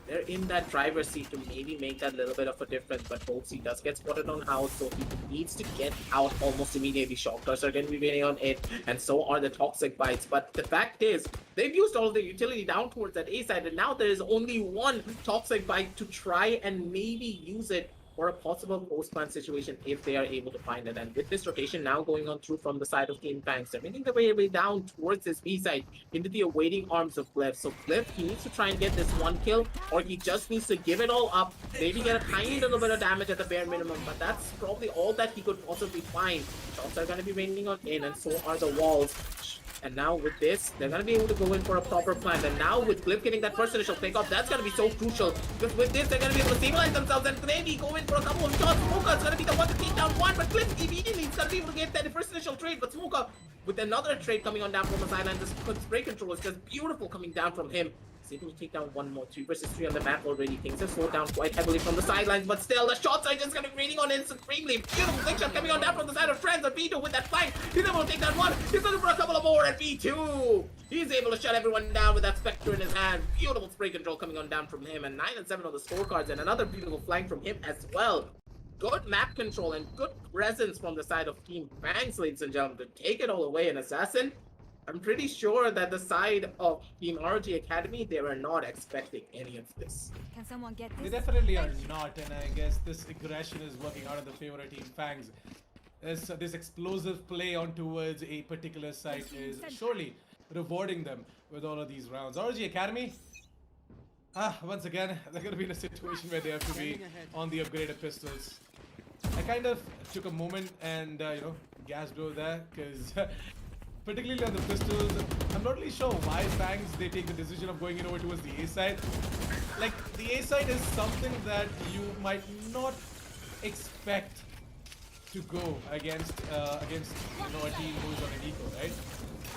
they're in that driver's seat to maybe make that little bit of a difference. But folks, he does get spotted on house, so he needs to get out almost immediately. Shockers are going to be waiting on it, and so are the toxic bites. But the fact is, they've used all of the utility down towards that A side, and now there is only one toxic bite to try and maybe use it for a possible post-plant situation if they are able to find it. And with this rotation now going on through from the side of Team FANGS, they're making their way down towards this B side into the awaiting arms of Cliff. So Cliff, he needs to try and get this one kill, or he just needs to give it all up, maybe get a tiny little bit of damage at the bare minimum, but that's probably all that he could possibly find. Shots are going to be raining on in, and so are the walls. And now with this, they're going to be able to go in for a proper plant. And now with Cliff getting that first initial pick off, that's going to be so crucial. Because with this, they're going to be able to stabilize themselves and maybe go in for a couple of shots. Smoker is going to be the one to take down one, but Cliff immediately is going to be able to get that first initial trade. But Smoker, with another trade coming on down from the sideline, this spray control is just beautiful coming down from him. He's able to take down one more. 3 versus 3 on the map already. Things have slowed down quite heavily from the sidelines, but still, the shots are just going to be raining on supremely. Beautiful flick shot coming on down from the side of Trends and B2 with that flank. He's able to take that one. He's looking for a couple of more at B2. He's able to shut everyone down with that Spectre in his hand. Beautiful spray control coming on down from him, and 9 and 7 on the scorecards, and another beautiful flank from him as well. Good map control and good presence from the side of Team FANGS, ladies and gentlemen, to take it all away. And Assassin, I'm pretty sure that the side of Team ROG Academy, they were not expecting any of this. Can someone get They this? definitely are not, and I guess this aggression is working out in the favor of Team FANGS. This explosive play on towards a particular site is surely rewarding them with all of these rounds. ROG Academy, once again, they're going to be in a situation where they have to be on the upgraded pistols. I kind of took a moment and, gasped over there, because particularly on the pistols, I'm not really sure why FANGS, they take the decision of going in over towards the A side. Like, the A side is something that you might not expect to go against a team who's on an eco, right?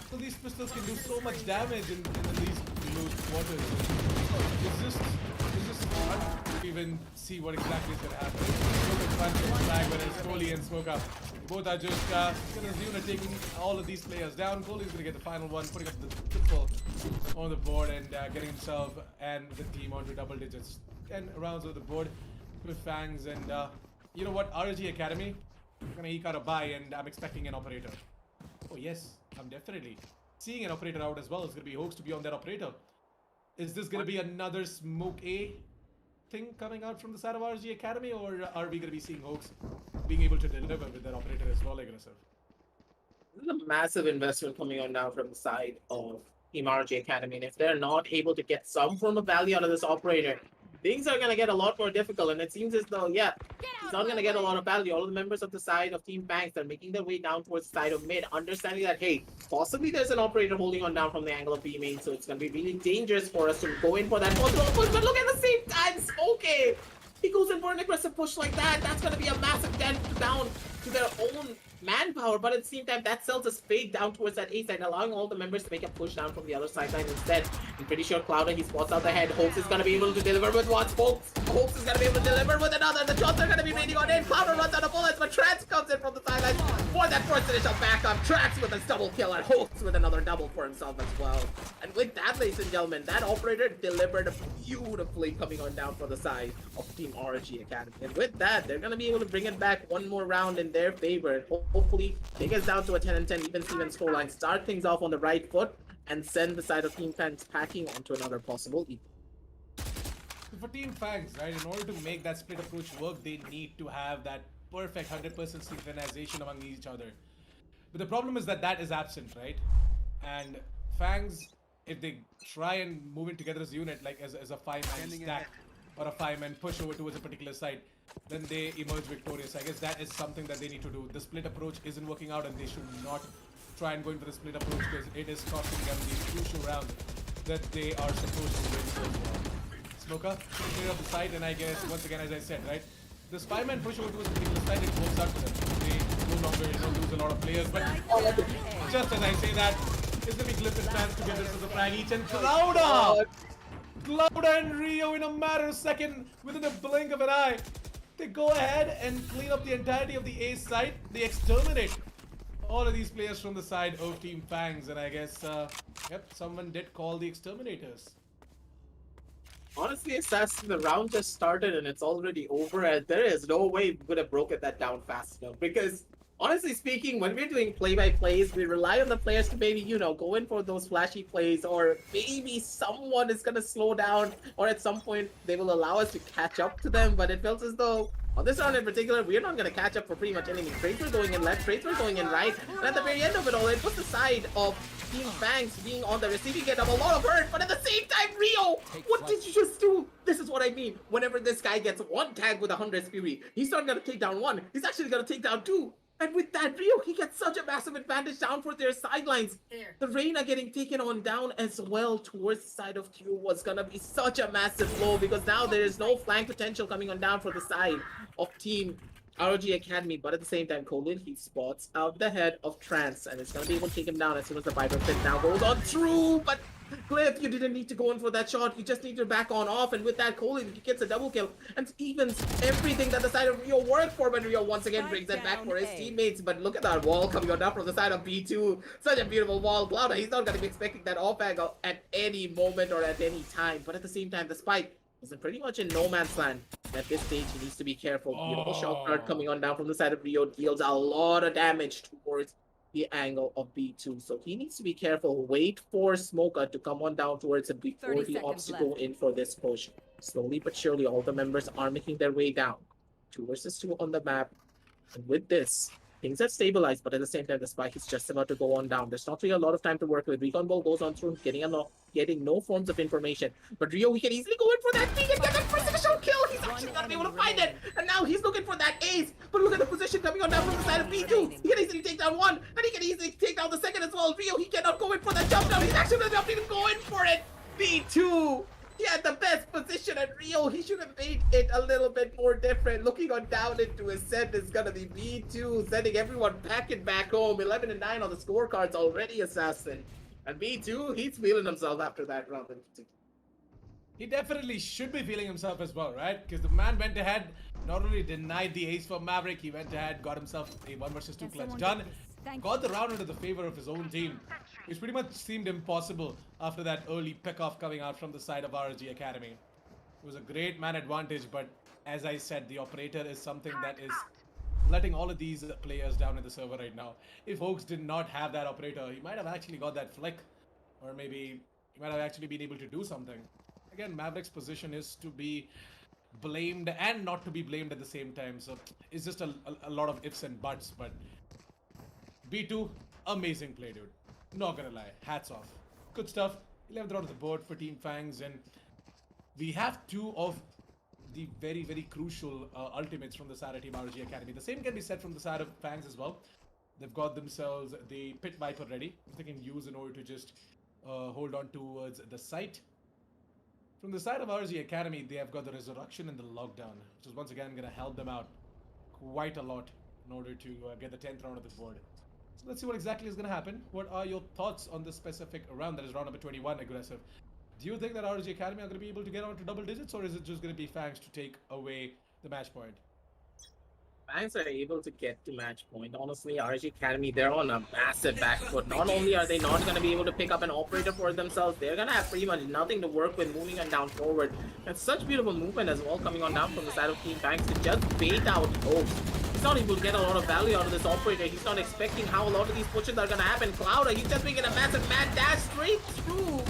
So these pistols can do so much damage in these close quarters. It's just hard to even see what exactly is going to happen. Smoke punch and flag, whereas Kohli and Smoke Up, both are just taking all of these players down. Kohli is going to get the final one, putting up the triple on the board and getting himself and the team onto double digits. 10 rounds on the board with FANGS, and you know what, ROG Academy, I'm going to eke out a buy, and I'm expecting an operator. Oh yes, I'm definitely seeing an operator out as well. It's going to be Hoax to be on that operator. Is this going to be another Smoke A thing coming out from the side of ROG Academy, or are we going to be seeing Hoax being able to deliver with that operator as well aggressive? This is a massive investment coming on now from the side of Team ROG Academy, and if they're not able to get some form of value out of this operator, things are going to get a lot more difficult. And it seems as though, yeah, he's not going to get a lot of value. All of the members of the side of Team FANGS are making their way down towards the side of mid, understanding that, hey, possibly there's an operator holding on down from the angle of B main, so it's going to be really dangerous for us to go in for that possible push. But look at the same time, Smokey! He goes in for an aggressive push like that. That's going to be a massive dent down to their own manpower, but at the same time, that sells a spade down towards that A side, allowing all the members to make a push down from the other sideline instead. I'm pretty sure Clouder, he spots out the head. Hopes is going to be able to deliver with one. Hopes is going to be able to deliver with another. The shots are going to be raining on in. Clouder runs out of bullets, but Trance comes in from the sideline for that first initial backup. Trance with a double kill, and Hopes with another double for himself as well. And with that, ladies and gentlemen, that operator delivered beautifully coming on down for the side of Team ROG Academy. And with that, they're going to be able to bring it back one more round in their favor. Hopefully, take us down to a 10 and 10 even Steven scoreline, start things off on the right foot, and send the side of Team FANGS packing onto another possible equal. For Team FANGS, right, in order to make that split approach work, they need to have that perfect 100% synchronization among each other. But the problem is that is absent, right? And FANGS, if they try and move it together as a unit, like as a 5-man stack or a 5-man push over towards a particular site, then they emerge victorious. I guess that is something that they need to do. The split approach isn't working out, and they should not try and go into the split approach, because it is costing them these crucial rounds that they are supposed to win so well. Smoker, clear up the side, and I guess, once again, as I said, right, this 5-man push over towards a particular side, it works out for them. They no longer lose a lot of players, but just as I say that, it's going to be Glyph and Trance to get this as a frag each, and Clouder! Clouder and Rio in a matter of second, within a blink of an eye. They go ahead and clean up the entirety of the A site. They exterminate all of these players from the side of Team FANGS, and I guess, yep, someone did call the exterminators. Honestly, Assassin, the round just started and it's already over, and there is no way we could have broken that down fast enough, because honestly speaking, when we're doing play-by-plays, we rely on the players to maybe, go in for those flashy plays, or maybe someone is going to slow down, or at some point they will allow us to catch up to them. But it feels as though on this round in particular, we're not going to catch up for pretty much anything. Trades were going in left, trades were going in right, and at the very end of it all, it was the side of Team FANGS being on the receiving end of a lot of hurt, but at the same time, Rio, what did you just do? This is what I mean. Whenever this guy gets one tag with 100 Fury, he's not going to take down one, he's actually going to take down two. And with that, Rio, he gets such a massive advantage down for their sidelines. The Reyna getting taken on down as well towards the side of Q was gonna be such a massive blow, because now there is no flank potential coming on down for the side of Team ROG Academy. But at the same time, Colin, he spots out the head of Trance, and it's gonna be able to take him down as soon as the Viper pit now goes on through. But Cliff, you didn't need to go in for that shot. You just need to back on off, and with that, Colin, he gets a double kill and evens everything that the side of Rio worked for. But Rio once again brings that back for his teammates. But look at that wall coming on down from the side of B2. Such a beautiful wall. Clouda, he's not going to be expecting that off angle at any moment or at any time. But at the same time, the Spike is pretty much in no man's land. At this stage, he needs to be careful. Beautiful shot card coming on down from the side of Rio deals a lot of damage towards the angle of B2. So he needs to be careful. Wait for Smoker to come on down towards him before he opts to go in for this push. Slowly but surely, all the members are making their way down. 2 versus 2 on the map. And with this, things have stabilized, but at the same time, the Spike is just about to go on down. There's not really a lot of time to work with. Recon Ball goes on through, getting no forms of information. But Rio, he can easily go in for that thing and get that precision kill. He's actually not able to find it. And now he's looking for that ace. But look at the position coming on down from the side of B2. He can easily take down one, and he can easily take down the second as well. Rio, he cannot go in for that jump down. He's actually not even go in for it. B2. He had the best position at Rio. He should have made it a little bit more different. Looking on down into Ascent is gonna be B2, sending everyone packing back home. 11 and 9 on the scorecards already, Assassin. And B2, he's feeling himself after that round. He definitely should be feeling himself as well, right? Because the man went ahead, not only denied the ace for Maverick, he went ahead, got himself a 1 versus 2 clutch done, got the round into the favor of his own team, which pretty much seemed impossible after that early pick-off coming out from the side of ROG Academy. It was a great man advantage, but as I said, the operator is something that is letting all of these players down in the server right now. If Hoax did not have that operator, he might have actually got that flick, or maybe he might have actually been able to do something. Again, Maverick's position is to be blamed and not to be blamed at the same time, so it's just a lot of ifs and buts. But B2, amazing play, dude. Not gonna lie, hats off. Good stuff. 11th round of the board for Team FANGS, and we have 2 of the very, very crucial ultimates from the side of Team ROG Academy. The same can be said from the side of FANGS as well. They've got themselves the Pit Viper ready, which they can use in order to just hold on towards the site. From the side of ROG Academy, they have got the Resurrection and the Lockdown, which is once again going to help them out quite a lot in order to get the 10th round of the board. So let's see what exactly is going to happen. What are your thoughts on this specific round that is round number 21, Aggressive? Do you think that ROG Academy are going to be able to get on to double digits, or is it just going to be FANGS to take away the match point? FANGS are able to get to match point. Honestly, ROG Academy, they're on a massive back foot. Not only are they not going to be able to pick up an operator for themselves, they're going to have pretty much nothing to work with moving on down forward. And such beautiful movement as well coming on down from the side of Team FANGS to just bait out Hope. He's not able to get a lot of value out of this operator. He's not expecting how a lot of these pushes are going to happen. Clouda, he's just making a massive mad dash straight through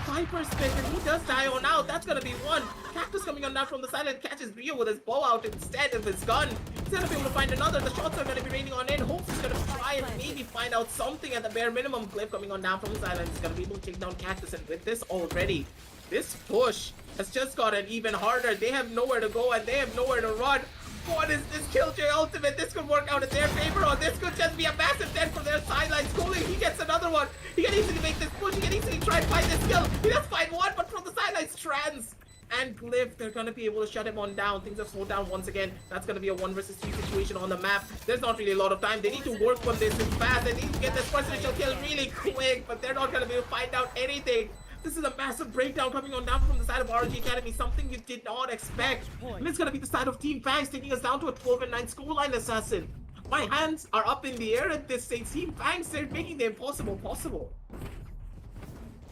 Viper's pick, and he does die on out. That's gonna be one. Cactus coming on down from the side and catches Rio with his bow out instead of his gun. He's gonna be able to find another. The shots are gonna be raining on in. Hopes is gonna try and maybe find out something at the bare minimum. Cliff coming on down from the side and he's gonna be able to take down Cactus. And with this already, this push has just gotten even harder. They have nowhere to go and they have nowhere to run. What is this Killjoy ultimate? This could work out in their favor, or this could just be a massive dent for their sidelines. Cooling, he gets another one. He can easily make this push. He can easily try and find this kill. He does find one, but from the sidelines, Trans and Glyph, they're going to be able to shut him on down. Things have slowed down once again. That's going to be a 1 versus 3 situation on the map. There's not really a lot of time. They need to work on this fast. They need to get this first initial kill really quick, but they're not going to be able to find out anything. This is a massive breakdown coming on down from the side of ROG Academy, something you did not expect. And it's going to be the side of Team FANGS taking us down to a 12 and 9 scoreline, Assassin. My hands are up in the air at this stage. Team FANGS, they're making the impossible possible.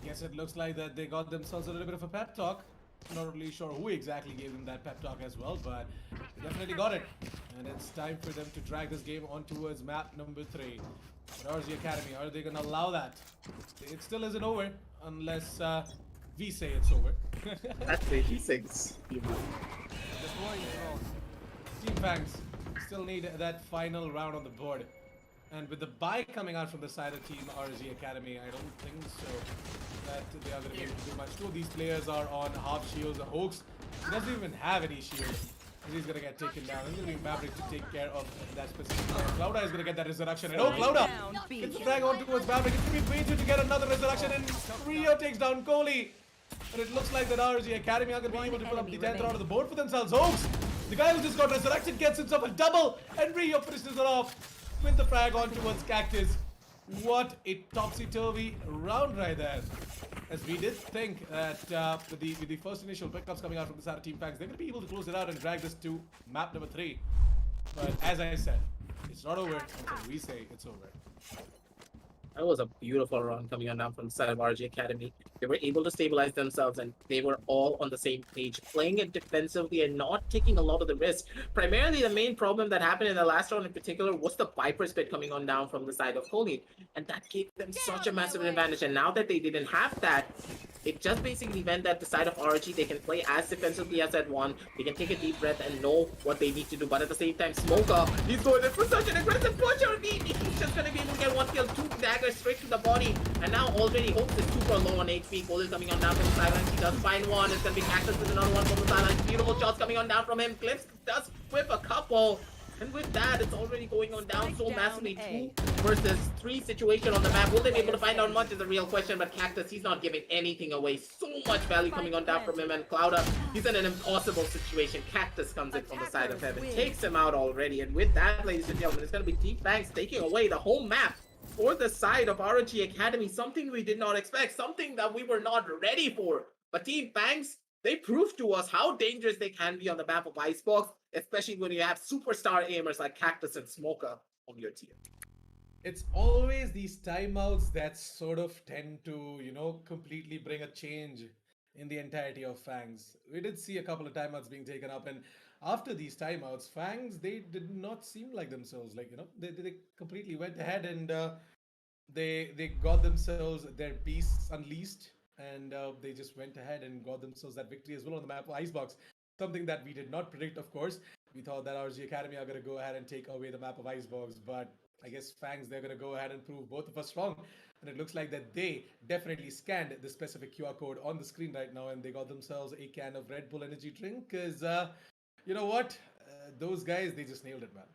Guess it looks like that they got themselves a little bit of a pep talk. Not really sure who exactly gave them that pep talk as well, but they definitely got it. And it's time for them to drag this game on towards map number 3. But ROG Academy, are they gonna allow that? It still isn't over unless we say it's over. That's the E6. Team Fangs still need that final round on the board. And with the buy coming out from the side of Team ROG Academy, I don't think so that they are going to be able to do much. Two of these players are on half shields. The Hoax, he doesn't even have any shields. He's going to get taken down. It's going to be Maverick to take care of that specific player. Clouda is going to get that resurrection. And oh, Clouda gets the drag on towards Maverick. It's going to be Painter to get another resurrection. And Rio takes down Kohli. But it looks like that ROG Academy are going to be able to put up the 10th round of the board for themselves. Hoax, the guy who just got resurrected, gets himself a double. And Rio finishes it off with the frag on towards Cactus. What a topsy-turvy round right there. As we did think that with the first initial pickups coming out from the side of Team Fangs, they're going to be able to close it out and drag this to map number 3. But as I said, it's not over until we say it's over. That was a beautiful run coming on down from the side of RG Academy. They were able to stabilize themselves and they were all on the same page, playing it defensively and not taking a lot of the risk. Primarily, the main problem that happened in the last round in particular was the Viper Spit coming on down from the side of Kohli. And that gave them such a massive advantage. And now that they didn't have that, it just basically meant that the side of RG, they can play as defensively as that one. They can take a deep breath and know what they need to do. But at the same time, Smoker, he's going in for such an aggressive push on me. He's just going to be able to get one kill, 2 daggers straight to the body. And now already Hope is super low on HP. Cole is coming on down from the sidelines. He does find one. It's going to be Cactus with another one from the sidelines. Beautiful shots coming on down from him. Clips does whip a couple. And with that, it's already going on down so massively. 2 versus 3 situation on the map. Will they be able to find out much is a real question, but Cactus, he's not giving anything away. So much value coming on down from him, and Clouda, he's in an impossible situation. Cactus comes in from the side of heaven, takes him out already. And with that, ladies and gentlemen, it's going to be Team Fangs taking away the whole map for the side of ROG Academy. Something we did not expect, something that we were not ready for. But Team Fangs, they proved to us how dangerous they can be on the map of Icebox, especially when you have superstar aimers like Cactus and Smoker on your team. It's always these timeouts that sort of tend to, completely bring a change in the entirety of Fangs. We did see a couple of timeouts being taken up, and after these timeouts, Fangs, they did not seem like themselves. They completely went ahead and they got themselves their beasts unleashed. And they just went ahead and got themselves that victory as well on the map of Icebox. Something that we did not predict, of course. We thought that RG Academy are going to go ahead and take away the map of Icebox. But I guess Fangs, they're going to go ahead and prove both of us wrong. And it looks like that they definitely scanned the specific QR code on the screen right now. And they got themselves a can of Red Bull energy drink. Because, you know what? Those guys, they just nailed it, man.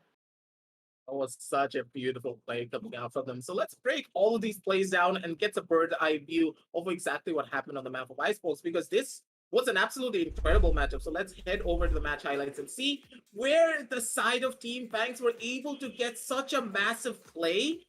That was such a beautiful play coming out from them. So let's break all of these plays down and get a bird's eye view of exactly what happened on the map of Icebox, because this was an absolutely incredible matchup. So let's head over to the match highlights and see where the side of Team Fangs were able to get such a massive play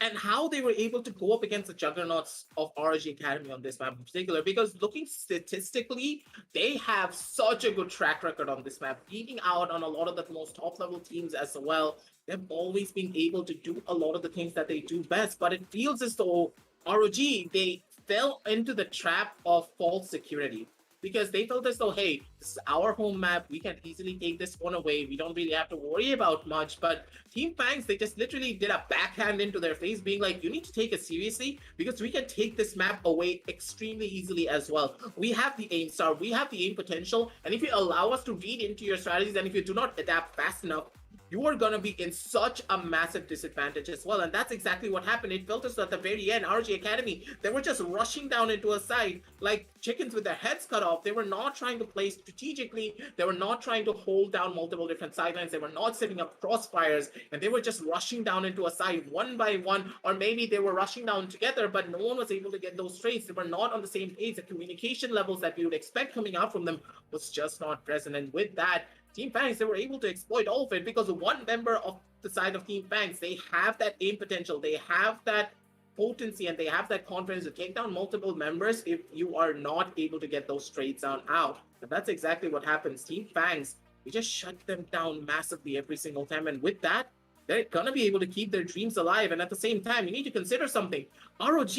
and how they were able to go up against the juggernauts of ROG Academy on this map in particular, because looking statistically, they have such a good track record on this map, beating out on a lot of the most top-level teams as well. They've always been able to do a lot of the things that they do best, but it feels as though ROG, they fell into the trap of false security, because they felt as though, hey, this is our home map, we can easily take this one away, we don't really have to worry about much. But Team Fangs, they just literally did a backhand into their face, being like, you need to take it seriously, because we can take this map away extremely easily as well. We have the aim star, we have the aim potential, and if you allow us to read into your strategies, and if you do not adapt fast enough, you are going to be in such a massive disadvantage as well. And that's exactly what happened. It felt as though at the very end, RG Academy, they were just rushing down into a side like chickens with their heads cut off. They were not trying to play strategically. They were not trying to hold down multiple different sidelines. They were not setting up crossfires. And they were just rushing down into a side one by one. Or maybe they were rushing down together, but no one was able to get those trades. They were not on the same page. The communication levels that we would expect coming out from them was just not present. And with that, Team Fangs, they were able to exploit all of it, because one member of the side of Team Fangs, they have that aim potential, they have that potency, and they have that confidence to take down multiple members if you are not able to get those trades out. And that's exactly what happens. Team Fangs, we just shut them down massively every single time. And with that, they're going to be able to keep their dreams alive. And at the same time, you need to consider something. ROG,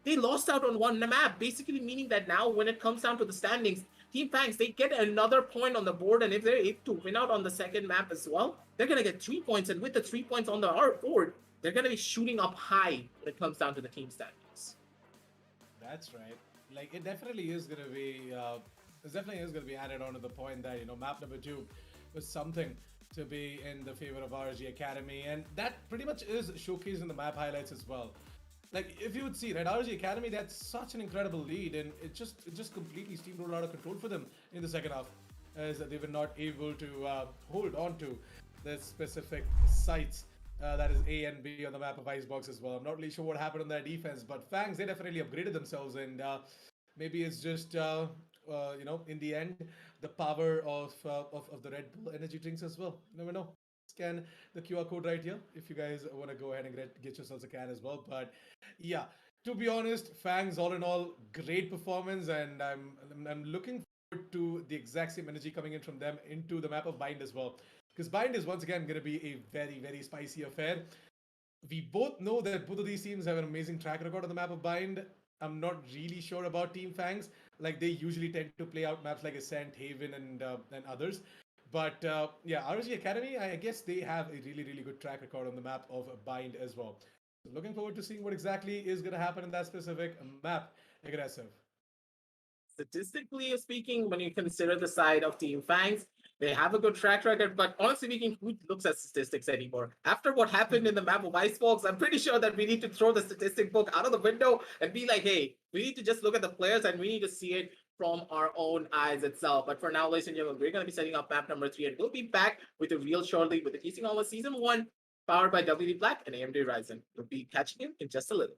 they lost out on one map, basically meaning that now when it comes down to the standings, Team Fangs, they get another point on the board, and if they're able to win out on the second map as well, they're going to get 3 points, and with the 3 points on the board, they're going to be shooting up high when it comes down to the team standings. That's right. Like, it definitely is going to be, added on to the point that, map number 2 was something to be in the favor of ROG Academy, and that pretty much is showcased in the map highlights as well. Like, if you would see, right, ROG Academy, they had such an incredible lead, and it just completely steamrolled out of control for them in the second half, as they were not able to hold on to the specific sites. That is A and B on the map of Icebox as well. I'm not really sure what happened on their defense, but FANGS, they definitely upgraded themselves, and maybe it's just, in the end, the power of the Red Bull energy drinks as well. You never know. Scan the QR code right here if you guys want to go ahead and get yourselves a can as well. But yeah, to be honest, FANGS, all in all, great performance, and I'm looking forward to the exact same energy coming in from them into the map of Bind as well, because Bind is once again going to be a very, very spicy affair. We both know that both of these teams have an amazing track record on the map of Bind. I'm not really sure about Team FANGS. Like, they usually tend to play out maps like Ascent, Haven, and others. But yeah, ROG Academy, I guess they have a really, really good track record on the map of Bind as well. So looking forward to seeing what exactly is going to happen in that specific map. Aggressive. Statistically speaking, when you consider the side of Team FANGS, they have a good track record, but honestly speaking, who looks at statistics anymore? After what happened in the map of Icebox, I'm pretty sure that we need to throw the statistic book out of the window and be like, hey, we need to just look at the players and we need to see it from our own eyes itself. But for now, ladies and gentlemen, we're going to be setting up map number 3, and we'll be back with the real shortly with the TEC Gauntlet Season 1, powered by WD Black and AMD Ryzen. We'll be catching you in just a little.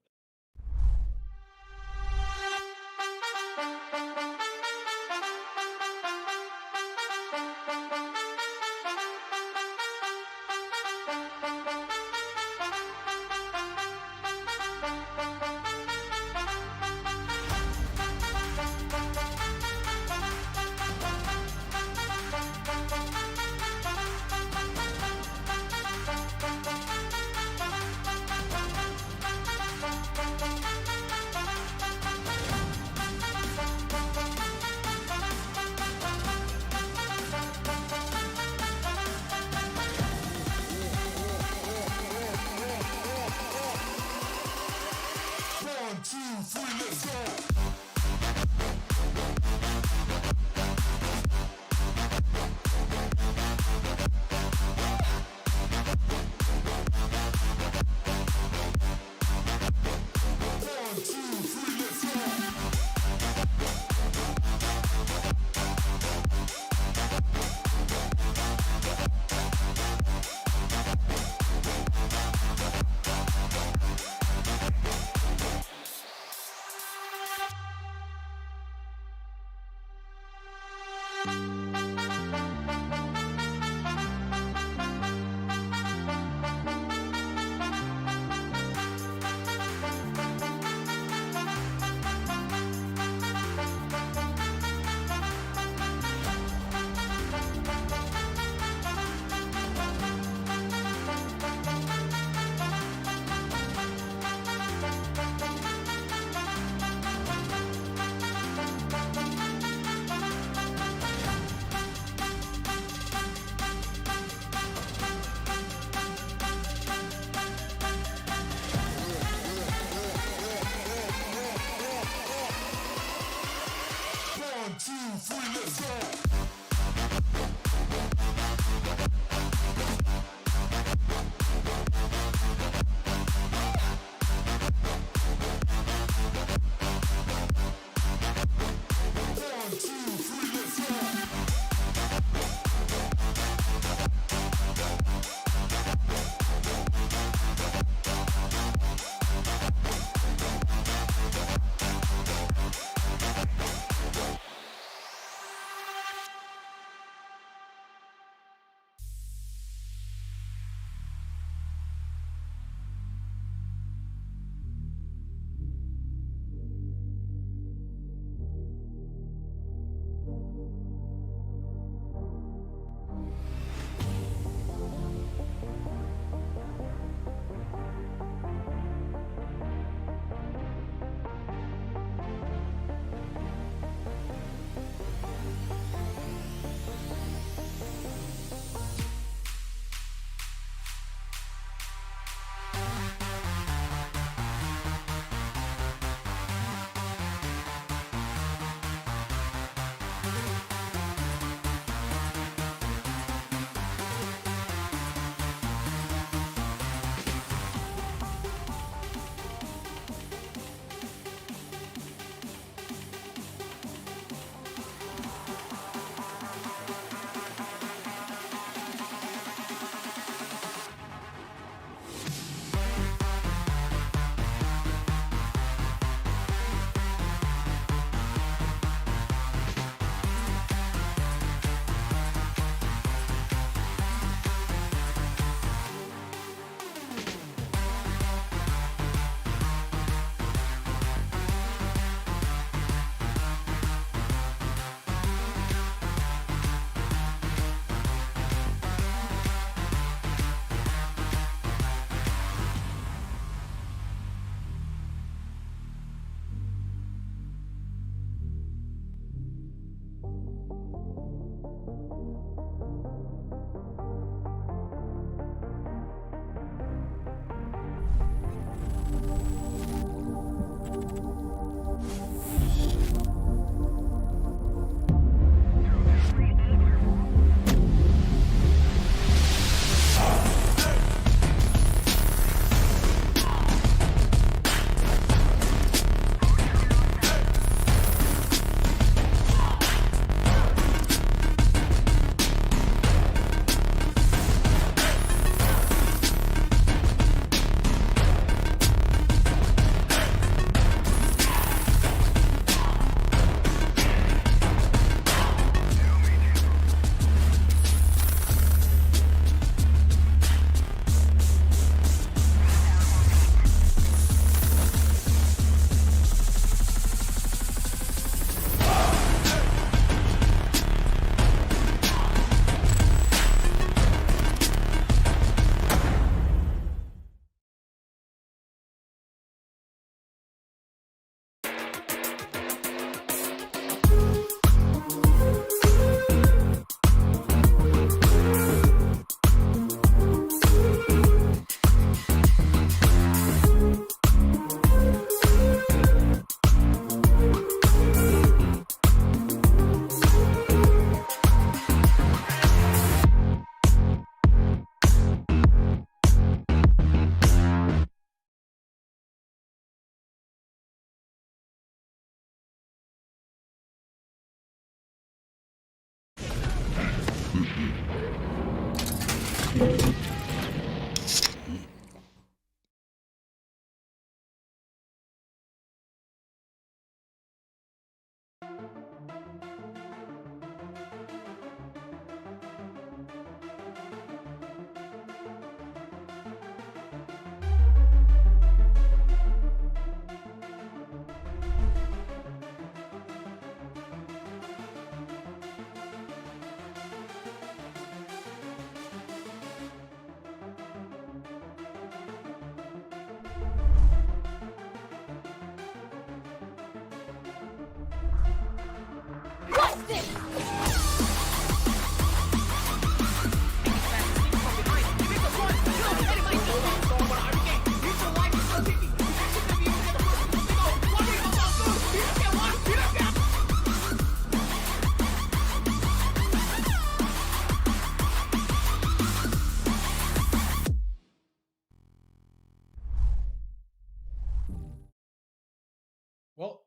Well,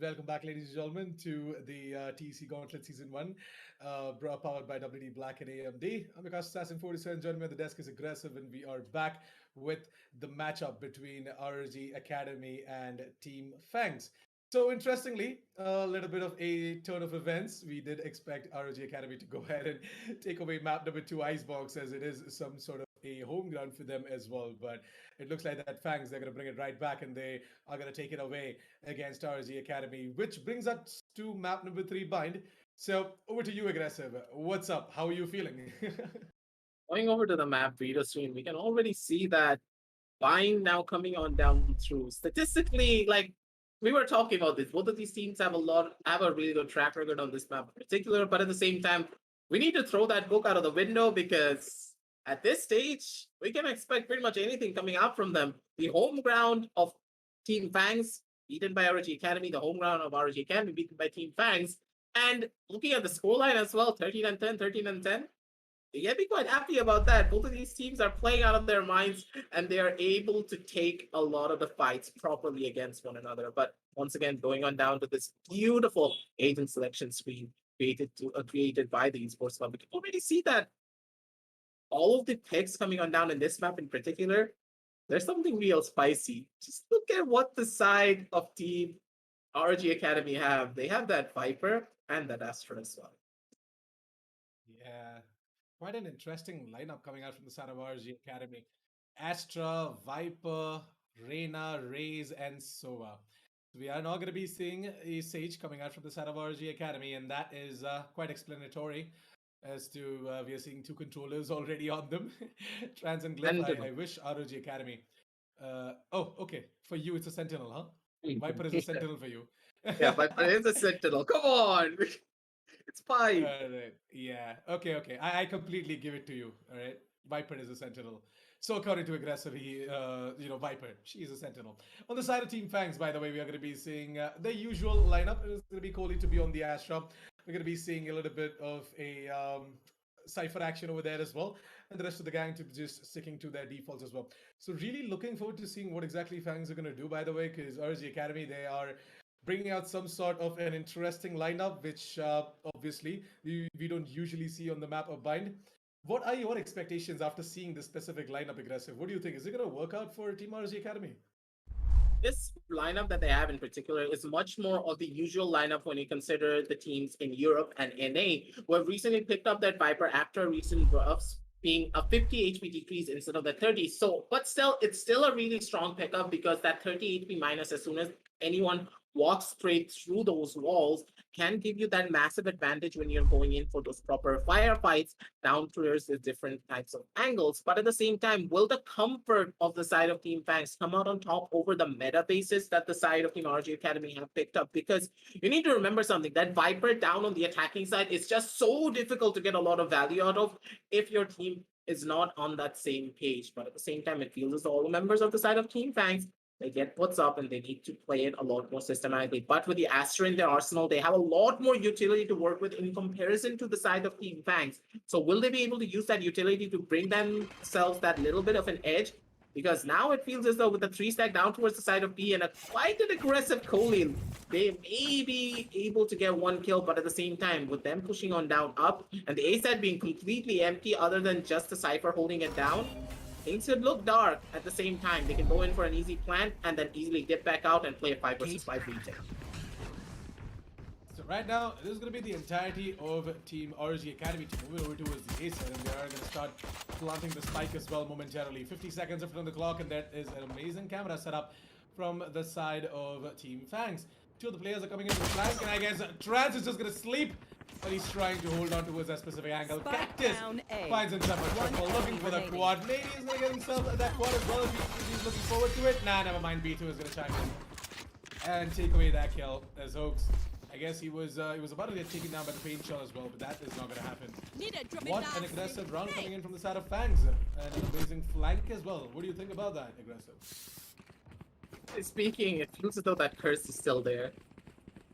welcome back, ladies and gentlemen, to the TEC Gauntlet Season 1, powered by WD Black and AMD. I'm Vikas Assassin 47. Joining me on the desk is Aggressive, and we are back with the matchup between ROG Academy and Team FANGS. So, interestingly, a little bit of a turn of events. We did expect ROG Academy to go ahead and take away map number 2 Icebox, as it is some sort of a home ground for them as well. But it looks like that FANGS, they're going to bring it right back, and they are going to take it away against ROG Academy, which brings us to map number 3 Bind. So over to you, Aggressive. What's up? How are you feeling? Going over to the map video screen, we can already see that Bind now coming on down through. Statistically, like we were talking about this, both of these teams have a really good track record on this map in particular, but at the same time, we need to throw that book out of the window because at this stage, we can expect pretty much anything coming out from them. The home ground of Team FANGS, beaten by ROG Academy, the home ground of ROG Academy, beaten by Team FANGS. And looking at the scoreline as well, 13-10, 13-10. You can be quite happy about that. Both of these teams are playing out of their minds, and they are able to take a lot of the fights properly against one another. But once again, going on down to this beautiful agent selection screen created by the Esports Club, we can already see that all of the picks coming on down in this map in particular, there's something real spicy. Just look at what the side of Team ROG Academy have. They have that Viper and that Astra as well. Yeah, quite an interesting lineup coming out from the side of ROG Academy. Astra, Viper, Reyna, Raze, and Sova. We are now going to be seeing a Sage coming out from the side of ROG Academy, and that is quite explanatory as to we are seeing 2 controllers already on them. Trans and Glyph, I wish ROG Academy. Oh, okay. For you, it's a Sentinel, huh? Viper is a Sentinel for you. Yeah, Viper is a Sentinel. Come on! It's fine. Right. Yeah. Okay. I completely give it to you. All right. Viper is a Sentinel. So according to Aggressive, Viper, she is a Sentinel. On the side of Team FANGS, by the way, we are going to be seeing the usual lineup. It's going to be Kohli to be on the Astra. We're going to be seeing a little bit of a Cypher action over there as well. And the rest of the gang to just sticking to their defaults as well. So really looking forward to seeing what exactly FANGS are going to do, by the way, because ROG Academy, they are bringing out some sort of an interesting lineup, which obviously we don't usually see on the map of Bind. What are your expectations after seeing this specific lineup, Aggressive? What do you think? Is it going to work out for Team ROG Academy? This lineup that they have in particular is much more of the usual lineup when you consider the teams in Europe and NA, who have recently picked up that Viper after recent buffs, being a 50 HP decrease instead of the 30. So, but still, it's still a really strong pickup because that 30 HP minus, as soon as anyone walks straight through those walls, can give you that massive advantage when you're going in for those proper firefights, down clears with different types of angles. But at the same time, will the comfort of the side of Team FANGS come out on top over the meta basis that the side of Team ROG Academy have picked up? Because you need to remember something, that Viper down on the attacking side is just so difficult to get a lot of value out of if your team is not on that same page. But at the same time, it feels as though all the members of the side of Team FANGS, they get what's up and they need to play it a lot more systematically. But with the Astra in their arsenal, they have a lot more utility to work with in comparison to the side of Team FANGS. So will they be able to use that utility to bring themselves that little bit of an edge? Because now it feels as though with the 3 stack down towards the side of B and a quite an aggressive Kohli they may be able to get one kill, but at the same time, with them pushing on down up, and the A side being completely empty other than just the Cypher holding it down, things could look dark at the same time. They can go in for an easy plant and then easily dip back out and play a 5 versus 5 retake. So right now, this is going to be the entirety of Team ROG Academy to move over towards the A side, and they are going to start planting the spike as well momentarily. 50 seconds left on the clock, and that is an amazing camera setup from the side of Team FANGS. Two of the players are coming into the flank, and I guess Trans is just going to sleep, but he's trying to hold on towards that specific angle. Spike Cactus down A. finds himself a triple, looking for the remaining. quad. Maybe he's going to get himself that quad as well if he's looking forward to it. Nah, never mind. B2 is going to chime in and take away that kill as Hoax. I guess he was about to get taken down by the paint shot as well, but that is not going to happen. What an aggressive round coming in from the side of FANGS. And an amazing flank as well. What do you think about that, aggressive? Speaking, it feels as though that curse is still there.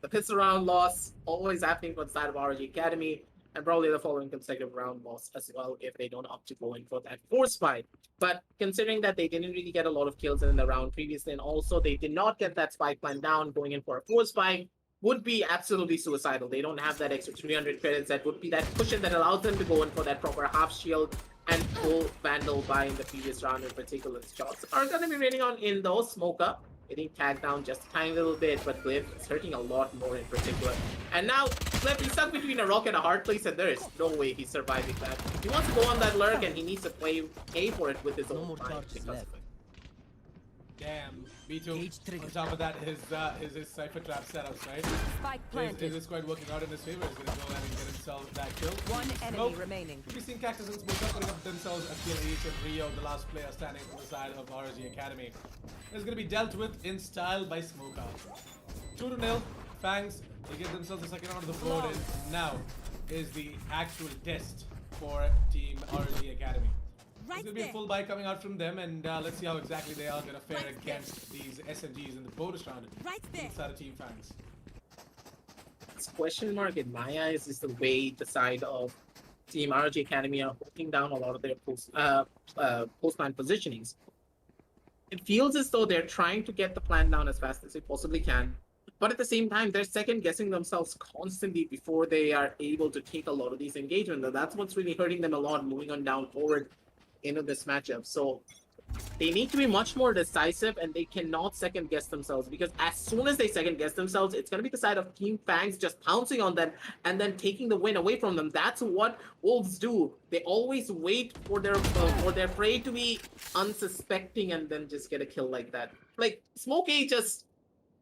The pistol round loss always happening for the side of ROG Academy, and probably the following consecutive round loss as well if they don't opt to go in for that force fight. But considering that they didn't really get a lot of kills in the round previously, and also they did not get that spike plan down, going in for a force fight would be absolutely suicidal. They don't have that extra 300 credits that would be that cushion that allows them to go in for that proper half shield and full Vandal buy in the previous round in particular. Shots are going to be raining on in those. Smoker getting tagged down just a tiny little bit, but Glyph is hurting a lot more in particular. And now Glyph is stuck between a rock and a hard place, and there is no way he's surviving that. He wants to go on that lurk, and he needs to pay for it with his own mind because of it. Damn, B2. On top of that, his Cypher trap setups, right? Spike planted. Is this quite working out in his favor? He's gonna go ahead and get himself that kill. One enemy remaining. We've seen Cactus and Smoke putting up themselves a kill each, and Rio, the last player standing on the side of ROG Academy, is gonna be dealt with in style by Smoke. 2-0, FANGS, they get themselves a second round of the board, and now is the actual test for Team ROG Academy. There's going to be a full buy coming out from them, and let's see how exactly they are going to fare against these SMGs in the bonus round inside of Team FANGS. This question mark in my eyes is the way the side of Team ROG Academy are holding down a lot of their post-plan positionings. It feels as though they're trying to get the plan down as fast as they possibly can, but at the same time, they're second-guessing themselves constantly before they are able to take a lot of these engagements, and that's what's really hurting them a lot moving on down forward into this matchup. So they need to be much more decisive, and they cannot second guess themselves, because as soon as they second guess themselves, it's going to be the side of Team FANGS just pouncing on them and then taking the win away from them. That's what Wolves do. They always wait for their prey to be unsuspecting and then just get a kill like that. Like Smokey just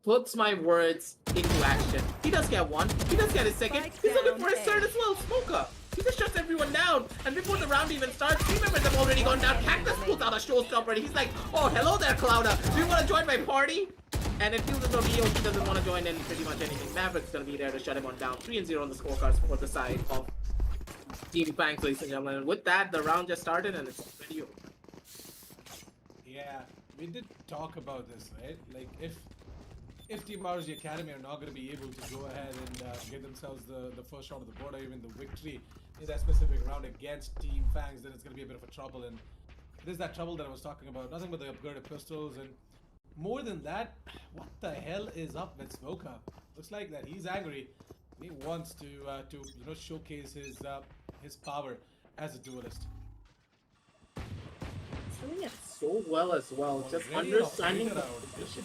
puts my words into action. He does get one. He does get a second. He's looking for his third as well. Smoker. He just shuts everyone down, and before the round even starts, 3 members have already gone down. Cactus pulls out a showstopper, and he's like, oh, hello there, Clouda. Do you want to join my party? And it feels as though Rio doesn't want to join in pretty much anything. Maverick's going to be there to shut him on down. 3-0 on the scorecards for the side of Team FANGS, ladies and gentlemen. And with that, the round just started, and it's already over. Yeah, we did talk about this, right? Like, if Team ROG Academy are not going to be able to go ahead and get themselves the first round of the board, or even the victory in that specific round against Team FANGS, then it's going to be a bit of a trouble. And it is that trouble that I was talking about. Nothing but the upgraded pistols, and more than that, what the hell is up with Smoker? Looks like that he's angry. He wants to showcase his power as a duelist. Doing it so well as well, just understanding the position.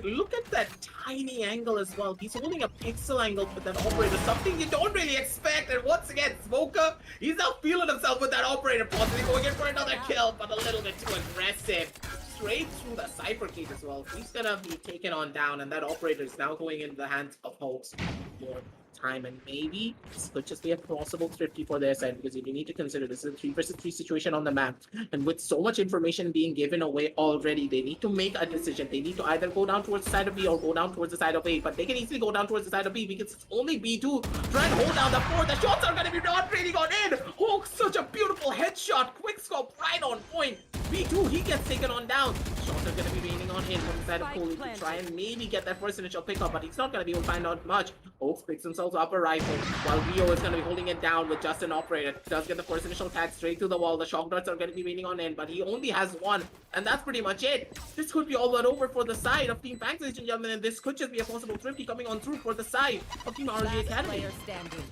Look at that tiny angle as well. He's holding a pixel angle with that operator, something you don't really expect. And once again, Smoker, he's now feeling himself with that operator, possibly going in for another kill, but a little bit too aggressive. Straight through the Cypher cage as well. He's gonna be taken on down, and that operator is now going into the hands of Hoax more time, and maybe this could just be a possible thrifty for their side, because you need to consider this is a 3 versus 3 situation on the map, and with so much information being given away already, they need to make a decision. They need to either go down towards the side of B or go down towards the side of A, but they can easily go down towards the side of B because it's only B2 trying to hold down the 4. The shots are going to be not really gone in. Hawk, such a beautiful Beautiful headshot, quick scope, right on point. B2, he gets taken on down. Shots are going to be raining on him from the side of Spike Kohli to planted. try and maybe get that first initial pickup, but he's not going to be able to find out much. Oaks picks himself up a rifle, while Rio is going to be holding it down with just an operator. Does get the first initial tag straight to the wall. The shock darts are going to be raining on him, but he only has one, and that's pretty much it. This could be all but over for the side of Team FANGS, ladies and gentlemen, and this could just be a possible thrifty coming on through for the side of Team ROG Last Academy. player standing.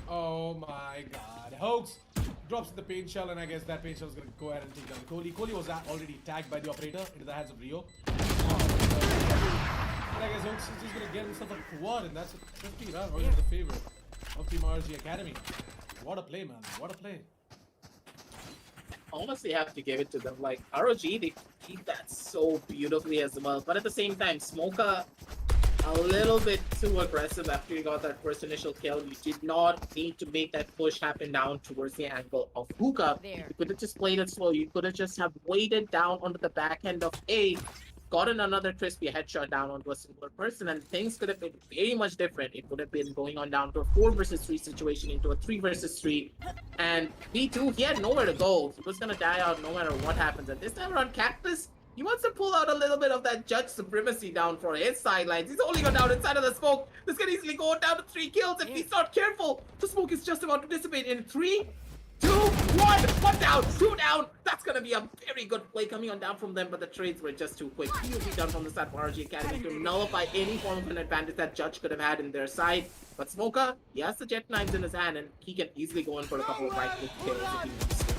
Oh my god. Hoax drops the paint shell, and I guess that paint shell is going to go ahead and take down Kohli. Kohli was already tagged by the operator into the hands of Rio. And I guess Hoax is just going to get himself a quad, and that's a 50 round going in the favor of Team ROG Academy. What a play, man. What a play. Honestly, have to give it to them. Like, ROG, they keep that so beautifully as well. But at the same time, Smoker a little bit too aggressive after you got that first initial kill. You did not need to make that push happen down towards the angle of Hookah. There. You could have just played it slow. You could have just have waited down onto the back end of A, gotten another crispy headshot down onto a similar person, and things could have been very much different. It would have been going on down to a 4 versus 3 situation into a 3 versus 3. And B2, he had nowhere to go. He was going to die out no matter what happens. And this time around Cactus, he wants to pull out a little bit of that judge supremacy down for his sidelines. He's holding it down inside of the smoke. This can easily go down to 3 kills if he's not careful. The smoke is just about to dissipate in 3, 2, 1. 1 down, 2 down. That's going to be a very good play coming on down from them, but the trades were just too quick. Beautifully done from the side of ROG Academy to nullify any form of an advantage that Judge could have had in their side. But Smoker, he has the jet knives in his hand, and he can easily go in for a couple of right-click kills if he wants to.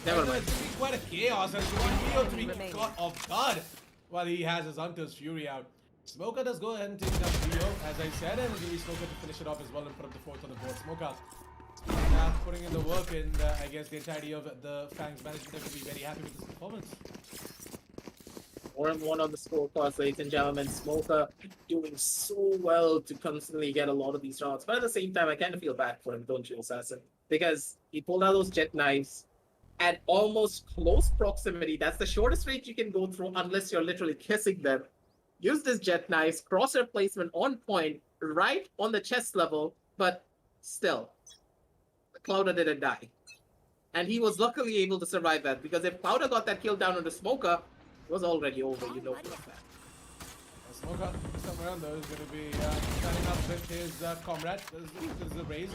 Never mind. It's been quite a chaos, and Rio 3 caught off guard while he has his Hunter's Fury out. Smoker does go ahead and take down Rio, as I said, and give Smoker to finish it off as well and put up the 4th on the board. Smoker now putting in the work, and I guess the entirety of the FANGS management will be very happy with this performance. 4-1 on the scorecards, ladies and gentlemen. Smoker doing so well to constantly get a lot of these rounds. But at the same time, I kind of feel bad for him, don't you, Assassin? Because he pulled out those jet knives at almost close proximity. That's the shortest range you can go through unless you're literally kissing them. Use this jet knives, crosshair placement on point, right on the chest level, but still, Clouder didn't die. And he was luckily able to survive that, because if Clouder got that kill down on the Smoker, it was already over, you know for a fact. Smoker, somewhere around though, is going to be standing up with his comrade. There's a raise.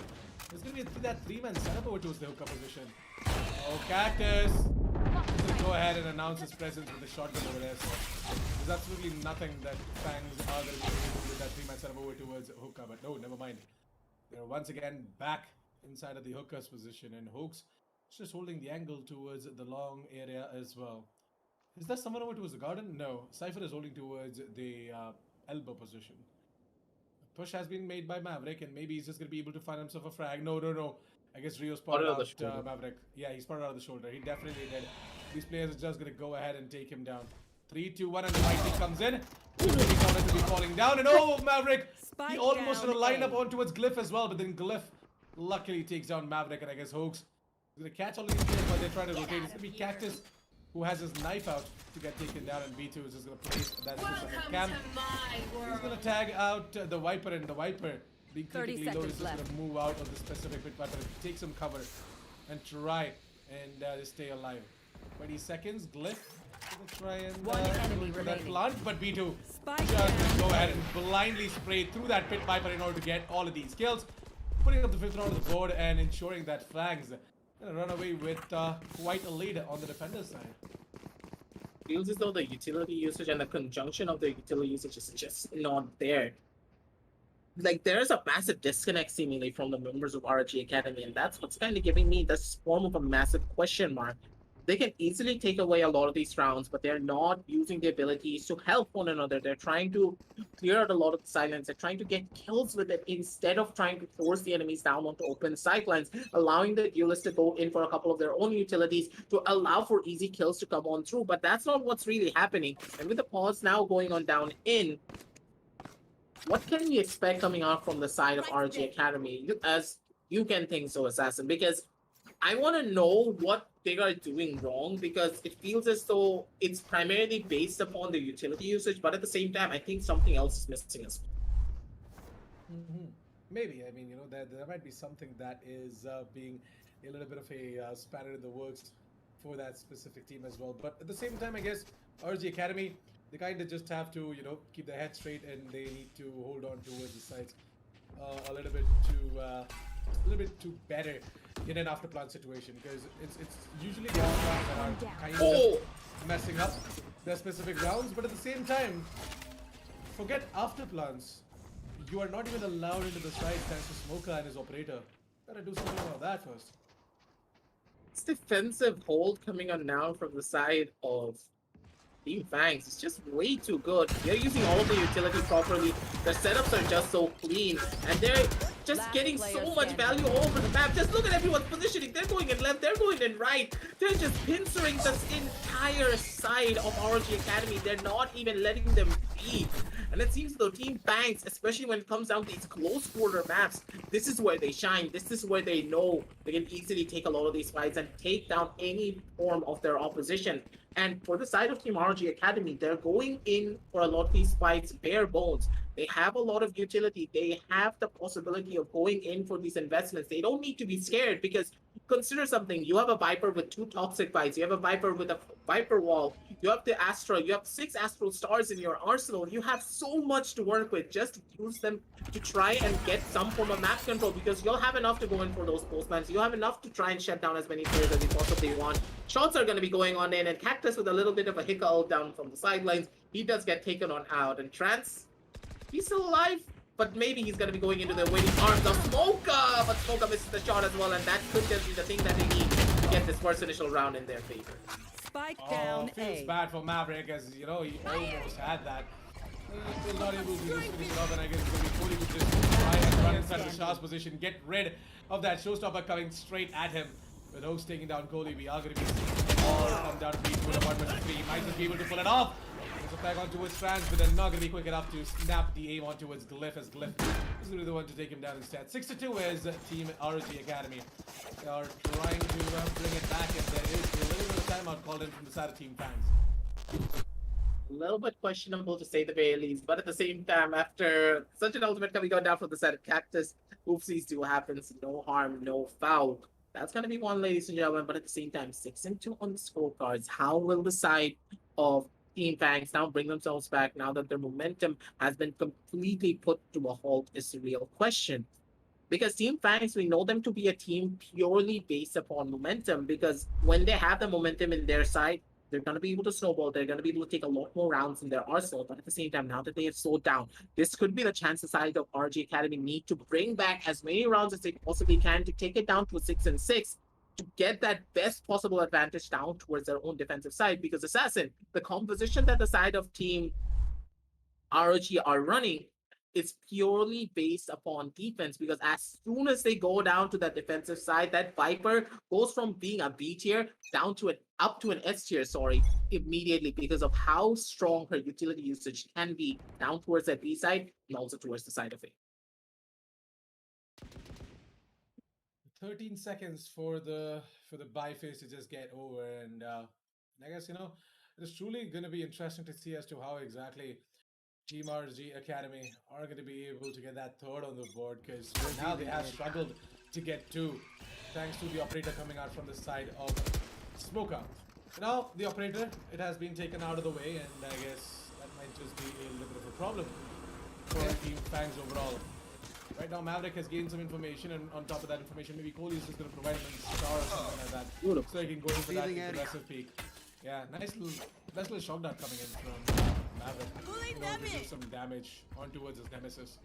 There's going to be that 3-man setup over towards the hooker position. Oh, Cactus! He's going to go ahead and announce his presence with the shotgun over there. So there's absolutely nothing that FANGS are going to be able to do with that 3-man setup over towards hooker. But no, never mind. They're once again back inside of the hooker's position, and Hoax is just holding the angle towards the long area as well. Is there someone over towards the garden? No. Cypher is holding towards the elbow position. A push has been made by Maverick, and maybe he's just going to be able to find himself a frag. No. I guess Rio spotted out Maverick. Yeah, he spotted out of the shoulder. He definitely did. These players are just going to go ahead and take him down. 3, 2, 1, and the mighty comes in. He's going to be falling down, and oh, Maverick! He almost going to line up on towards Glyph as well, but then Glyph luckily takes down Maverick, and I guess Hoax is going to catch all these players while they're trying to rotate. It's going to be Cactus who has his knife out to get taken down, and B2 is just going to place that specific camp. He's going to tag out the Viper, and the Viper, being critically low, is just going to move out of the specific pit Viper and take some cover and try and stay alive. 20 seconds, Glyph going to try and One enemy that remaining. plant, but B2 Spike just down. go ahead and blindly spray through that pit Viper in order to get all of these kills, putting up the 5th round of the board and ensuring that FANGS gonna run away with quite a lead on the defender's side. Feels as though the utility usage and the conjunction of the utility usage is just not there. Like, there's a massive disconnect seemingly from the members of ROG Academy, and that's what's kind of giving me this form of a massive question mark. They can easily take away a lot of these rounds, but they're not using the abilities to help one another. They're trying to clear out a lot of the silence. They're trying to get kills with it instead of trying to force the enemies down onto open sidelines, allowing the duelists to go in for a couple of their own utilities to allow for easy kills to come on through. But that's not what's really happening. And with the pause now going on down in, what can we expect coming out from the side of ROG Academy? As you can think so, Assassin, because I want to know what they are doing wrong, because it feels as though it's primarily based upon the utility usage, but at the same time, I think something else is missing as well. Maybe. I mean, there might be something that is being a little bit of a spanner in the works for that specific team as well. But at the same time, I guess ROG Academy, they kind of just have to, keep their head straight, and they need to hold on towards the sides a little bit too better in an after plant situation, because it's usually the outruns that are kind of messing up their specific rounds. But at the same time, forget after plants. You are not even allowed into the side thanks to Smoker and his operator. Gotta do something about that first. This defensive hold coming on now from the side of Team FANGS is just way too good. They're using all of the utility properly. Their setups are just so clean, and they're just getting so much value all over the map. Just look at everyone's positioning. They're going in left, they're going in right. They're just pincering this entire side of ROG Academy. They're not even letting them be. And it seems though Team FANGS, especially when it comes down to these close quarter maps, this is where they shine. This is where they know they can easily take a lot of these fights and take down any form of their opposition. And for the side of Team ROG Academy, they're going in for a lot of these fights bare bones. They have a lot of utility. They have the possibility of going in for these investments. They don't need to be scared, because consider something. You have a Viper with 2 toxic bites. You have a Viper with a Viper wall. You have the Astra. You have 6 Astral Stars in your arsenal. You have so much to work with. Just use them to try and get some form of map control, because you'll have enough to go in for those postmans. You'll have enough to try and shut down as many players as you possibly want. Shots are going to be going on in, and Cactus with a little bit of a hiccup down from the sidelines. He does get taken on out. And Trance, he's still alive, but maybe he's going to be going into the waiting arms of Smoker, but Smoker misses the shot as well, and that could just be the thing that they need to get this first initial round in their favor. Spike down Feels A. bad for Maverick, as he almost had that. He's still not able to just finish it off, and I guess it's going to be fully to just try and run inside the Shah's position, get rid of that showstopper coming straight at him. With Oaks taking down Kohli, we are going to be seeing all come down to beat with apartment 3. Might just be able to pull it off. There's a flag on towards Trans, but they're not going to be quick enough to snap the aim on towards Glyph, as Glyph is going to be the one to take him down instead. 6-2 is Team ROG Academy. They are trying to bring it back, and there is a little bit of timeout called in from the side of Team FANGS. A little bit questionable to say the very least, but at the same time, after such an ultimate coming down from the side of Cactus, oopsies do happens, no harm, no foul. That's going to be one, ladies and gentlemen, but at the same time, 6-2 on the scorecards. How will the side of Team FANGS now bring themselves back now that their momentum has been completely put to a halt is the real question. Because Team FANGS, we know them to be a team purely based upon momentum, because when they have the momentum in their side, they're going to be able to snowball. They're going to be able to take a lot more rounds in their arsenal. But at the same time, now that they have slowed down, this could be the chance the side of ROG Academy need to bring back as many rounds as they possibly can to take it down to a 6-6 to get that best possible advantage down towards their own defensive side. Because Assassin, the composition that the side of Team ROG are running is purely based upon defense, because as soon as they go down to that defensive side, that Viper goes from being a B tier down to up to an S tier, immediately, because of how strong her utility usage can be down towards that B side and also towards the side of A. 13 seconds for the buy phase to just get over, and I guess it's truly going to be interesting to see as to how exactly Team ROG Academy are going to be able to get that third on the board, because right now they have struggled to get 2, thanks to the operator coming out from the side of Smoker. Now the operator, it has been taken out of the way, and I guess that might just be a little bit of a problem for Team FANGS overall. Right now Maverick has gained some information, and on top of that information, maybe Kohli is just going to provide him a star or something like that, so he can go in for that aggressive peak. Yeah, nice little shock dart coming in from Maverick. To do some damage on towards his nemesis.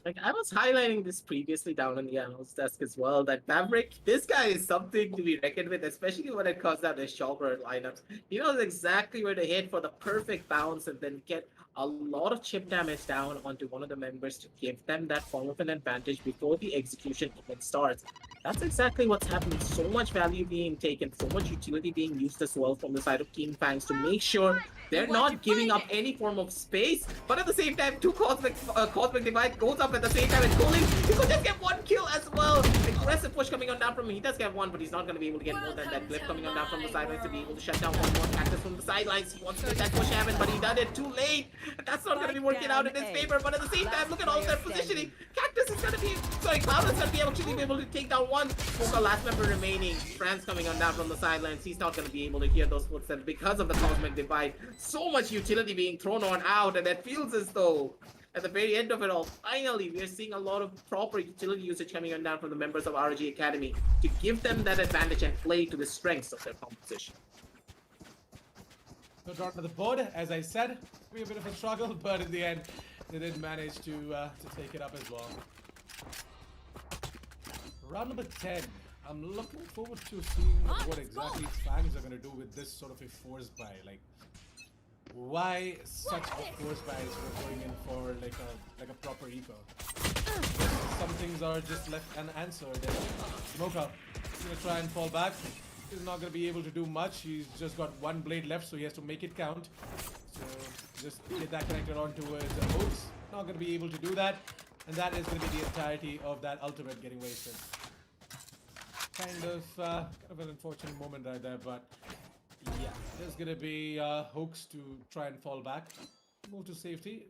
Like, I was highlighting this previously down on the analyst desk as well, that Maverick, this guy is something to be reckoned with, especially when it comes down to Shogger lineups. He knows exactly where to hit for the perfect bounce and then get a lot of chip damage down onto one of the members to give them that form of an advantage before the execution even starts. That's exactly what's happening. So much value being taken, so much utility being used as well from the side of Team FANGS to make sure they're not giving up any form of space, but at the same time, 2 Cosmic Divide goes up at the same time, and Kohli, he could just get 1 kill as well. Aggressive push push coming on down from him. He does get one, but he's not going to be able to get more than that. Clip coming on down from the sidelines to be able to shut down one more Cactus from the sidelines. He wants to make that push happen, but he done it too late. And that's not going to be working out in his favor. But at the same time, look at all of their positioning. Cactus is going to be, sorry, Cloud is going to be actually able to take down one. Smoker, last member remaining. France coming on down from the sidelines. He's not going to be able to hear those footsteps because of the cosmic divide. So much utility being thrown on out, and it feels as though at the very end of it all, finally, we are seeing a lot of proper utility usage coming on down from the members of ROG Academy to give them that advantage and play to the strengths of their composition. So down to the board, as I said, it'll be a bit of a struggle, but in the end, they did manage to take it up as well. Round number 10. I'm looking forward to seeing what exactly FANGS are going to do with this sort of a force buy. Like, why such a force buy is we're going in for like a proper eco. Some things are just left unanswered. And Smoker is going to try and fall back. He's not going to be able to do much. He's just got one blade left, so he has to make it count. So just get that connected onto his hooks. Not going to be able to do that. And that is going to be the entirety of that ultimate getting wasted. Kind of an unfortunate moment right there, but yeah, there's gonna be hooks to try and fall back, move to safety,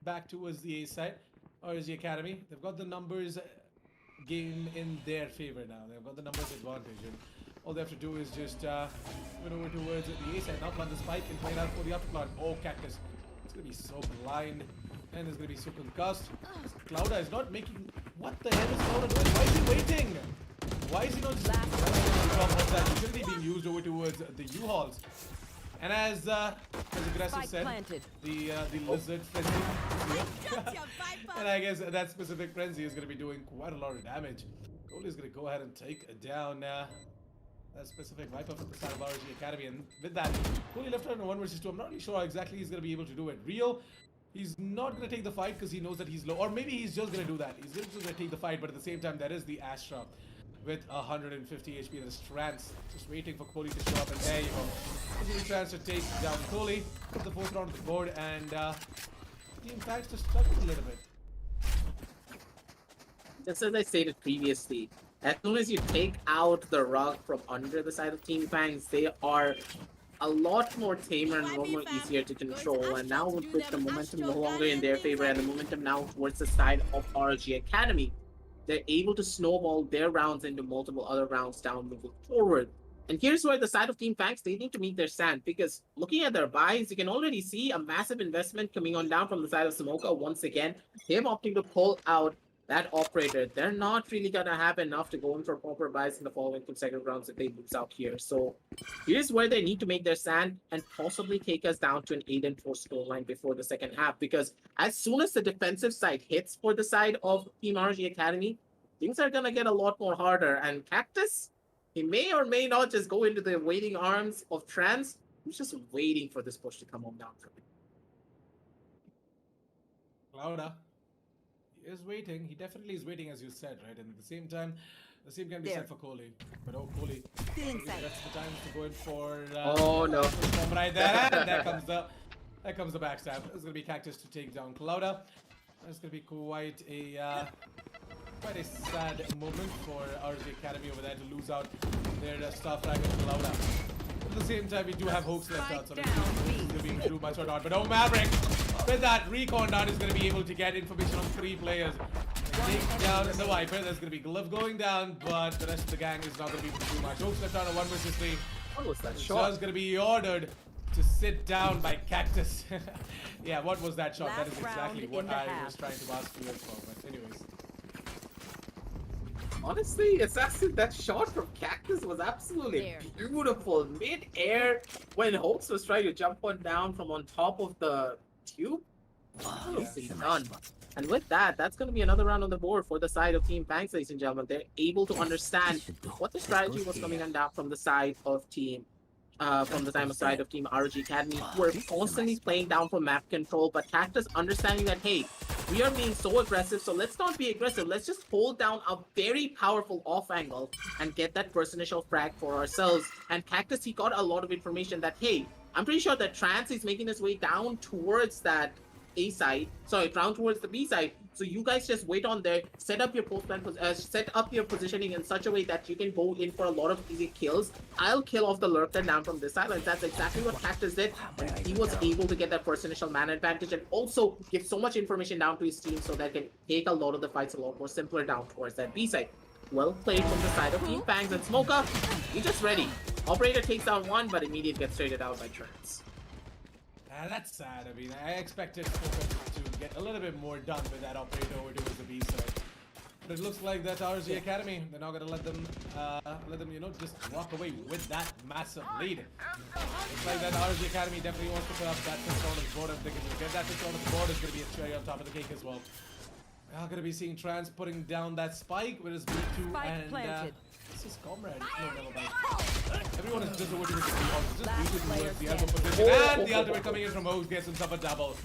back towards the A side, or is the Academy. They've got the numbers game in their favor now. They've got the numbers advantage, and all they have to do is just win over towards the A side, now plant the spike and play it out for the upper plant. Oh, Cactus, it's gonna be so blind, and it's gonna be so concussed. Clouda is not making. What the hell is Clouda doing? Why is he waiting? Why is he not just of that utility being used over towards the U-Hauls? And as Aggressive said, the lizard frenzy is here. And I guess that specific frenzy is going to be doing quite a lot of damage. Kohli is going to go ahead and take down that specific Viper from the side of ROG Academy. And with that, Kohli left out in 1 versus 2. I'm not really sure how exactly he's going to be able to do it. Real, he's not going to take the fight because he knows that he's low. Or maybe he's just going to do that. He's just going to take the fight, but at the same time, there is the Astra with 150 HP. There's Trance just waiting for Kohli to show up, and there you go. There's a chance to take down Kohli, put the 4th round on the board, and Team FANGS to struggle a little bit. Just as I stated previously, as soon as you take out the ROG from under the side of Team FANGS, they are a lot more tamer and a lot more easier to control. And now with the momentum no longer in their favor and the momentum now towards the side of ROG Academy, they're able to snowball their rounds into multiple other rounds down moving forward. And here's where the side of Team FANGS, they need to meet their stand, because looking at their buys, you can already see a massive investment coming on down from the side of Smoker once again. Him opting to pull out that operator. They're not really going to have enough to go in for proper buys in the following consecutive rounds if they lose out here. So here's where they need to make their stand and possibly take us down to an 8-4 scoreline before the second half, because as soon as the defensive side hits for the side of Team ROG Academy, things are going to get a lot more harder. And Cactus, he may or may not just go into the waiting arms of Trance. He's just waiting for this push to come on down from him. Clouda, he is waiting. He definitely is waiting, as you said, right? And at the same time, the same can be said for Kohli. But oh, Kohli, that's the time to go in for oh no, right there. And there comes the backstab. It's gonna be Cactus to take down Clouda. That's gonna be quite a sad moment for ROG Academy over there to lose out their star fragment Clouda. At the same time, we do have hooks left out, so it's going to be able to do much or not. But oh, Maverick, with that recon down, is going to be able to get information on 3 players. Take down the Viper. There's going to be Glove going down, but the rest of the gang is not going to be able to do much. Hooks left out on 1 versus 3. What was that shot? Is going to be ordered to sit down by Cactus. Yeah, what was that shot? That is exactly what I was trying to ask you as well. But anyways. Honestly, Assassin, that shot from Cactus was absolutely beautiful. Mid-air, when Hoax was trying to jump on down from on top of the tube. Beautifully done. And with that, that's going to be another round on the board for the side of Team FANGS, ladies and gentlemen. They're able to understand what the strategy was coming on down from the side of Team side of Team ROG Academy, who are constantly playing down for map control, but Cactus understanding that, hey, we are being so aggressive, so let's not be aggressive. Let's just hold down a very powerful off angle and get that initial frag for ourselves. And Cactus, he got a lot of information that, hey, I'm pretty sure that Trance is making his way down towards that A side, sorry, down towards the B side. So you guys just wait on there, set up your set up your positioning in such a way that you can go in for a lot of easy kills. I'll kill off the lurker down from this side, and that's exactly what Cactus did. And he was able to get that first initial man advantage and also give so much information down to his team so that can take a lot of the fights a lot more simpler down towards that B side. Well played from the side of Team Fangs, and Smoke Up, he's just ready. Operator takes down one, but immediately gets traded out by Trance. That's sad. I mean, I expected Smoke to get a little bit more done with that operator over towards the B side. But it looks like that ROG Academy, they're not gonna let them, you know, just walk away with that massive lead. Looks like that ROG Academy definitely wants to put up that pistol on the board. If they can get that pistol on the board, it's gonna be a cherry on top of the cake as well. We're gonna be seeing Trance putting down that spike with his B2 and this is Comrade. No, never mind. Everyone is just over to the the elbow position, and the ultimate coming in from Hogue gets himself a double.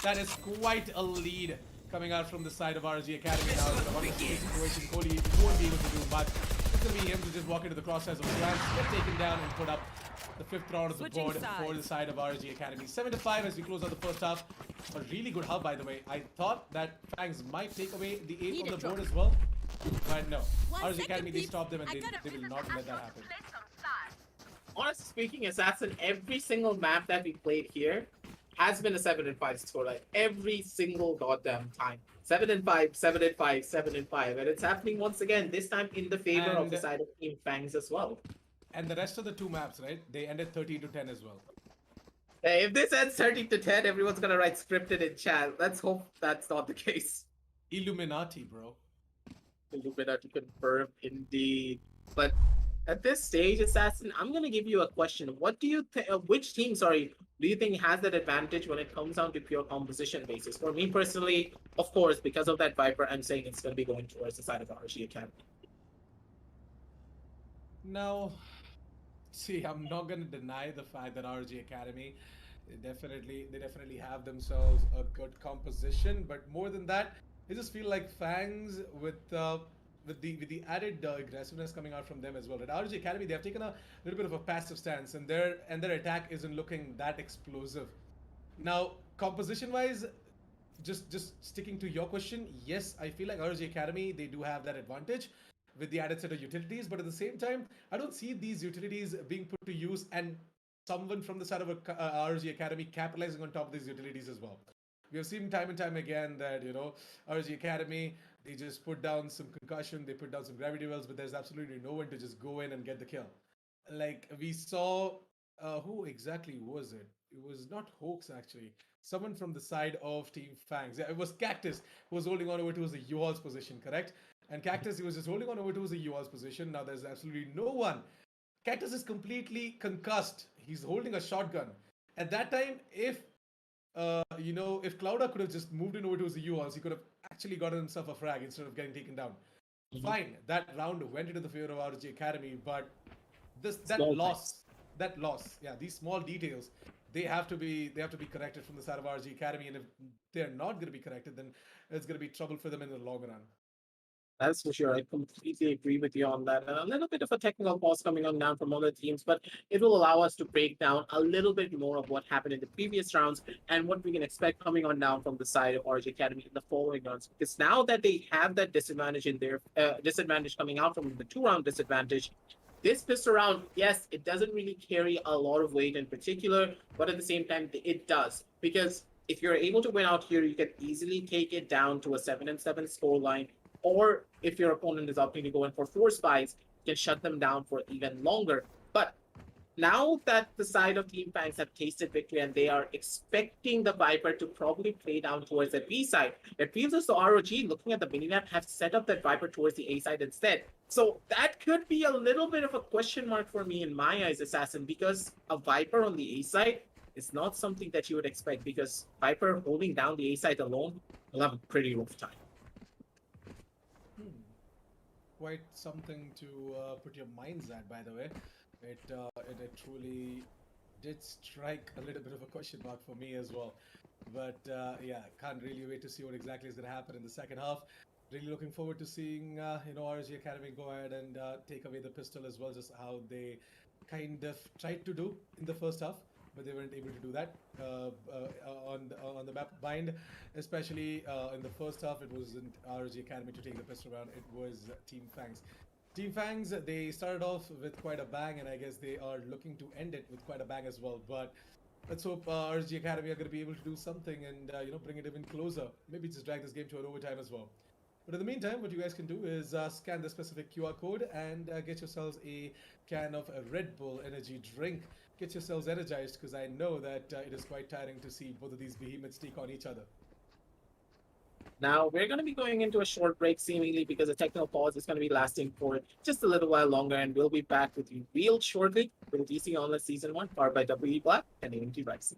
That is quite a lead coming out from the side of ROG Academy now. In a situation, Cody won't be able to do much. It's gonna be him to just walk into the crosshairs of Trance, get taken down, and put up the 5th round of the board for the side of ROG Academy. 7-5 as we close out the first half. A really good half, by the way. I thought that FANGS might take away the 8 on the board as well, but no. ROG Academy, they stopped them and they will not let that happen. Honestly speaking, Assassin, every single map that we played here has been a 7-5 scoreline. Every single goddamn time. 7-5, 7-5, 7-5. And it's happening once again, this time in the favor of the side of Team FANGS as well. And the rest of the 2 maps, right? They ended 13-10 as well. Hey, if this ends 13-10, everyone's gonna write scripted in chat. Let's hope that's not the case. Illuminati, bro. Illuminati confirmed, indeed. But at this stage, Assassin, I'm gonna give you a question. What do you think? Which team, sorry, do you think has that advantage when it comes down to pure composition basis? For me personally, of course, because of that Viper, I'm saying it's gonna be going towards the side of ROG Academy. No. See, I'm not gonna deny the fact that ROG Academy, they definitely have themselves a good composition, but more than that, I just feel like FANGS with the added aggressiveness coming out from them as well. At ROG Academy, they have taken a little bit of a passive stance, and their attack isn't looking that explosive. Now, composition-wise, just sticking to your question, yes, I feel like ROG Academy, they do have that advantage with the added set of utilities, but at the same time, I don't see these utilities being put to use and someone from the side of ROG Academy capitalizing on top of these utilities as well. We have seen time and time again that, you know, ROG Academy, they just put down some concussion, they put down some gravity wells, but there's absolutely no one to just go in and get the kill. Like, we saw, who exactly was it? It was not Hoax, actually. Someone from the side of Team FANGS. Yeah, it was Cactus who was holding on over towards the U-Haul's position, correct? And Cactus, he was just holding on over towards the U-Haul's position. Now there's absolutely no one. Cactus is completely concussed. He's holding a shotgun. At that time, if you know, if Clouda could have just moved in over towards the U-Hauls, he could have actually gotten himself a frag instead of getting taken down. Fine, that round went into the favor of ROG Academy, but that loss, yeah, these small details, they have to be corrected from the side of ROG Academy, and if they're not going to be corrected, then it's going to be trouble for them in the long run. That's for sure. I completely agree with you on that. And a little bit of a technical pause coming on down from other teams, but it will allow us to break down a little bit more of what happened in the previous rounds and what we can expect coming on down from the side of ROG Academy in the following rounds. Because now that they have that disadvantage in their disadvantage coming out from the 2-round disadvantage, this pistol round, yes, it doesn't really carry a lot of weight in particular, but at the same time, it does. Because if you're able to win out here, you can easily take it down to a 7-7 scoreline. Or if your opponent is opting to go in for 4 spies, you can shut them down for even longer. But now that the side of Team FANGS have tasted victory and they are expecting the Viper to probably play down towards the B side, it feels as though ROG, looking at the minimap, have set up that Viper towards the A side instead. So that could be a little bit of a question mark for me in my eyes, Assassin, because a Viper on the A side is not something that you would expect, because Viper holding down the A side alone will have a pretty rough time. Quite something to put your minds at, by the way. It truly did strike a little bit of a question mark for me as well. But yeah, can't really wait to see what exactly is going to happen in the second half. Really looking forward to seeing you know, ROG Academy go ahead and take away the pistol as well, just how they kind of tried to do in the first half. but they weren't able to do that on the map bind. Especially in the first half, it wasn't ROG Academy to take the pistol round. It was Team FANGS. Team FANGS, they started off with quite a bang, and I guess they are looking to end it with quite a bang as well. But let's hope ROG Academy are going to be able to do something and bring it even closer. Maybe just drag this game to an overtime as well. But in the meantime, what you guys can do is scan the specific QR code and get yourselves a can of a Red Bull energy drink. Get yourselves energized, because I know that it is quite tiring to see both of these behemoths take on each other. Now, we're going to be going into a short break seemingly because the technical pause is going to be lasting for just a little while longer, and we'll be back with you real shortly with TEC Gauntlet Season 1, powered by WE Black and AMT Ryzen.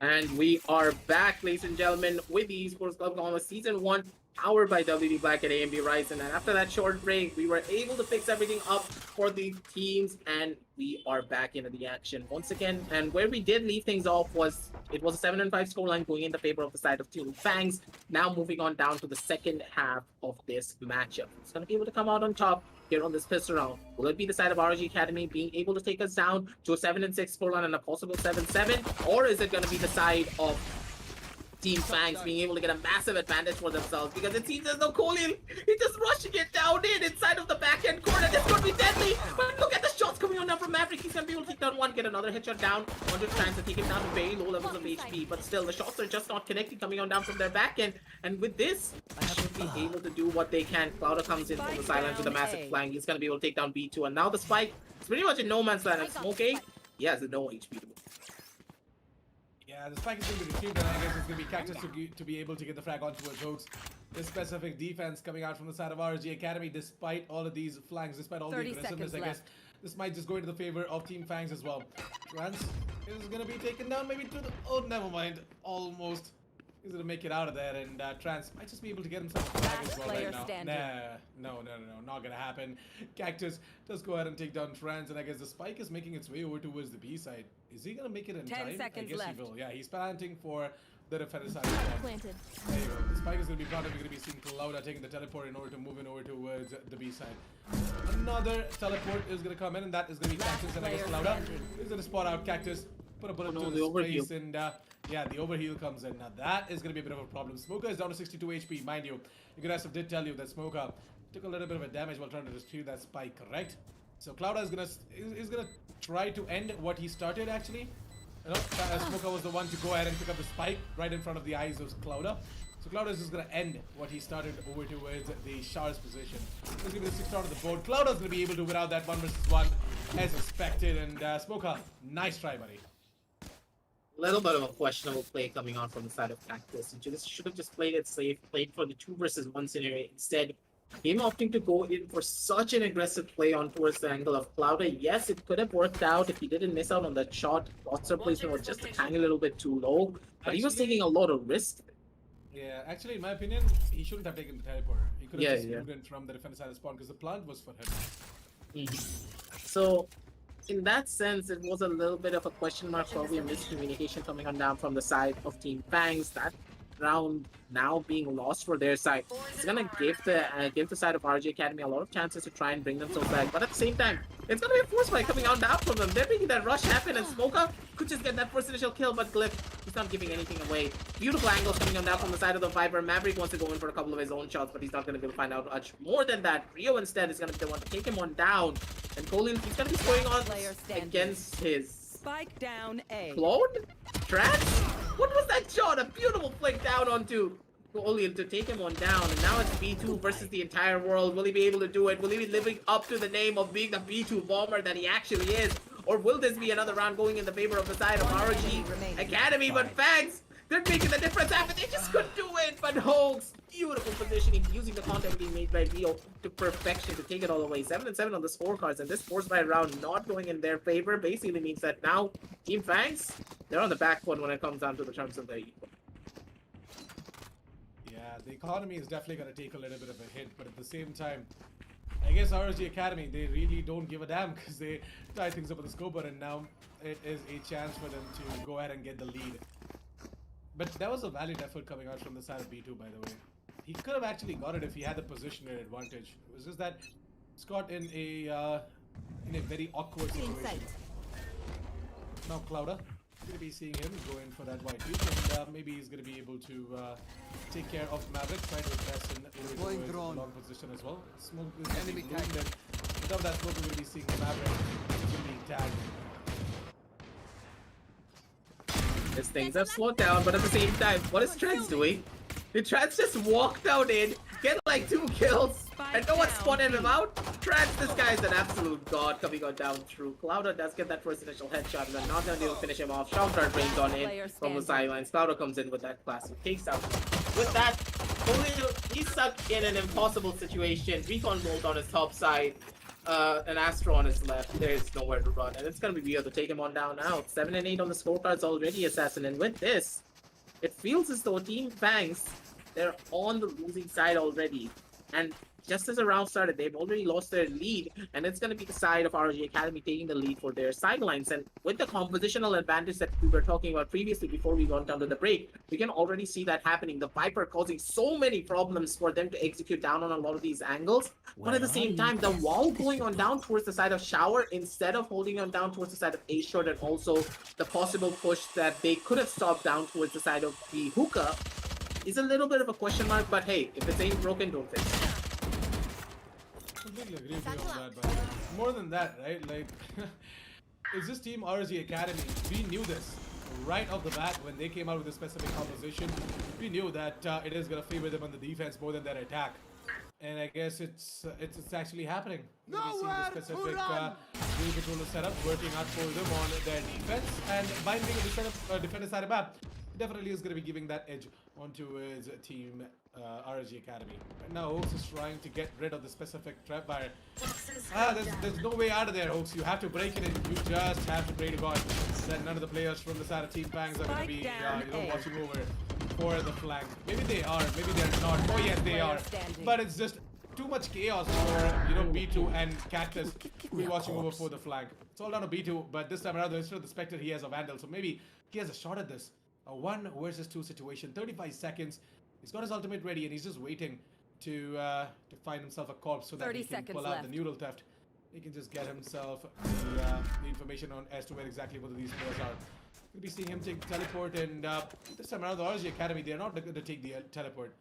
And we are back, ladies and gentlemen, with the Esports Club Gauntlet Season 1, powered by WD Black and AMD Ryzen. And after that short break, we were able to fix everything up for the teams, and we are back into the action once again. And where we did leave things off was, it was a 7-5 scoreline going in the favor of the side of Team FANGS. Now moving on down to the second half of this matchup. It's going to be able to come out on top here on this first round. Will it be the side of ROG Academy being able to take us down to a 7-6 scoreline and a possible 7-7? Or is it going to be the side of Team FANGS being able to get a massive advantage for themselves? Because it seems as though Kolin is just rushing it down inside of the back-end corner. This could be deadly. But look at the shots coming on now from Maverick. He's going to be able to take down one, get another headshot down. Want to try and take him down to very low levels of HP. But still, the shots are just not connecting, coming on down from their back-end. And with this, they should be able to do what they can. Clouder comes in from the sidelines with a massive flank. He's going to be able to take down B2. And now the spike, it's pretty much in no man's land. And Smoke A, he has no HP to move. Yeah, the spike is going to be retrieved, and I guess it's going to be Cactus to be able to get the frag on towards Rogues. This specific defense coming out from the side of ROG Academy, despite all of these flanks, despite all the aggressiveness, I guess this might just go into the favor of Team FANGS as well. Trance is going to be taken down maybe to the... Oh, never mind. Almost. He's going to make it out of there, and Trance might just be able to get himself a frag as well right now. No, not going to happen. Cactus does go ahead and take down Trance, and I guess the spike is making its way over towards the B side. Is he going to make it in 10 time? seconds I guess left. he will. Yeah, he's planting for the defender side. Planted. There you go. The spike is going to be planted. We're going to be seeing Clouda taking the teleport in order to move in over towards the B side. Another teleport is going to come in, and that is going to be Cactus, and I guess Clouda is going to spot out Cactus, put a bullet to his face, and yeah, the overheal comes in. Now that is going to be a bit of a problem. Smoker is down to 62 HP, mind you. Iggressive did tell you that Smoker took a little bit of a damage while trying to retrieve that spike, correct? So Clouda is gonna try to end what he started actually. You know, Smoker was the one to go ahead and pick up the spike right in front of the eyes of Clouda. So Clouda is just gonna end what he started over towards the Shard's position. This is gonna be the 6th round of the board. Clouda's gonna be able to win out that 1v1 as expected, and Smoker, nice try, buddy. A little bit of a questionable play coming on from the side of Cactus. You just should have just played it safe, played for the 2 versus 1 scenario instead. Him opting to go in for such an aggressive play on towards the angle of Clouda. Yes, it could have worked out if he didn't miss out on that shot. Roster placement was just a tiny little bit too low, but he was taking a lot of risk. Yeah, actually, in my opinion, he shouldn't have taken the teleporter. He could have just moved in from the defender side of spawn because the plant was for him. So, in that sense, it was a little bit of a question mark, probably a miscommunication coming on down from the side of Team FANGS. That round now being lost for their side, it's gonna give the side of ROG Academy a lot of chances to try and bring themselves back. But at the same time, it's gonna be a force fight coming on down from them. They're making that rush happen, and Smoker could just get that first initial kill, but Glyph, he's not giving anything away. Beautiful angles coming on down from the side of the Viper. Maverick wants to go in for a couple of his own shots, but he's not gonna be able to find out much more than that. Rio instead is gonna be the one to take him on down, and Colin, he's gonna be scoring on against his Spike down A. clone? Trance? What was that shot? A beautiful flick down onto Colin to take him on down, and now it's B2 versus the entire world. Will he be able to do it? Will he be living up to the name of being the B2 bomber that he actually is? Or will this be another round going in the favor of the side of ROG Academy? But FANGS, they're making the difference happen. They just couldn't do it. But Hogs, beautiful positioning, using the content being made by Rio to perfection to take it all away. 7-7 on the scorecards, and this force fight round not going in their favor basically means that now Team FANGS, they're on the back foot when it comes down to the terms of their equal. Yeah, the economy is definitely going to take a little bit of a hit, but at the same time, I guess ROG Academy, they really don't give a damn because they tie things up with the scoper, and now it is a chance for them to go ahead and get the lead. But that was a valiant effort coming out from the side of B2, by the way. He could have actually got it if he had the positional advantage. It was just that it's got in a very awkward situation. Now Clouda, going to be seeing him go in for that white loop, and maybe he's going to be able to take care of Maverick, try to address in a long position as well. Smoke is enemy tagged, and without that smoke, we're going to be seeing Maverick being tagged. These things have slowed down, but at the same time, what is Trance doing? Did Trance just walk down in, get like 2 kills, and no one spotted him out? Trance, this guy is an absolute god coming on down through. Clouda does get that first initial headshot, and they're not going to be able to finish him off. Shout dart rains on in from the sidelines. Clouda comes in with that classic takes out. With that, he's stuck in an impossible situation. Recon bolt on his top side. an Astro on his left, there's nowhere to run. And it's going to be weird to take him on down now. 7 and 8 on the scorecards already, Assassin. And with this, it feels as though Team FANGS, they're on the losing side already. And just as the round started, they've already lost their lead, and it's going to be the side of ROG Academy taking the lead for their sidelines. And with the compositional advantage that we were talking about previously before we went down to the break, we can already see that happening. The Viper causing so many problems for them to execute down on a lot of these angles. But at the same time, the wall going on down towards the side of Shower instead of holding on down towards the side of A-Short, and also the possible push that they could have stopped down towards the side of the hookah is a little bit of a question mark. But hey, if it ain't broken, don't fix it. Completely agree with you on that, but more than that, right? Like, is this team ROG Academy? We knew this right off the bat when they came out with a specific composition. We knew that it is gonna favor them on the defense more than their attack, and I guess it's actually happening. We're seeing the specific wheel controller setup working out for them on their defense, and by being a defender side of map, it definitely is gonna be giving that edge onto his team. ROG Academy. Right now, Hoax is trying to get rid of the specific trap fire. There's no way out of there, Hoax. You have to break it in. You just have to pray to God that none of the players from the side of Team FANGS are going to be watching over for the flank. Maybe they are, maybe they're not. Oh yes, they are. But it's just too much chaos for B2 and Cactus to be watching over for the flank. It's all down to B2, but this time around, instead of the Spectre, he has a Vandal, so maybe he has a shot at this. A 1 versus 2 situation. 35 seconds. He's got his ultimate ready, and he's just waiting to find himself a corpse so that he can pull out the neural theft. He can just get himself the information on as to where exactly both of these players are. We'll be seeing him take teleport, and this time around the ROG Academy, they're not going to take the teleport.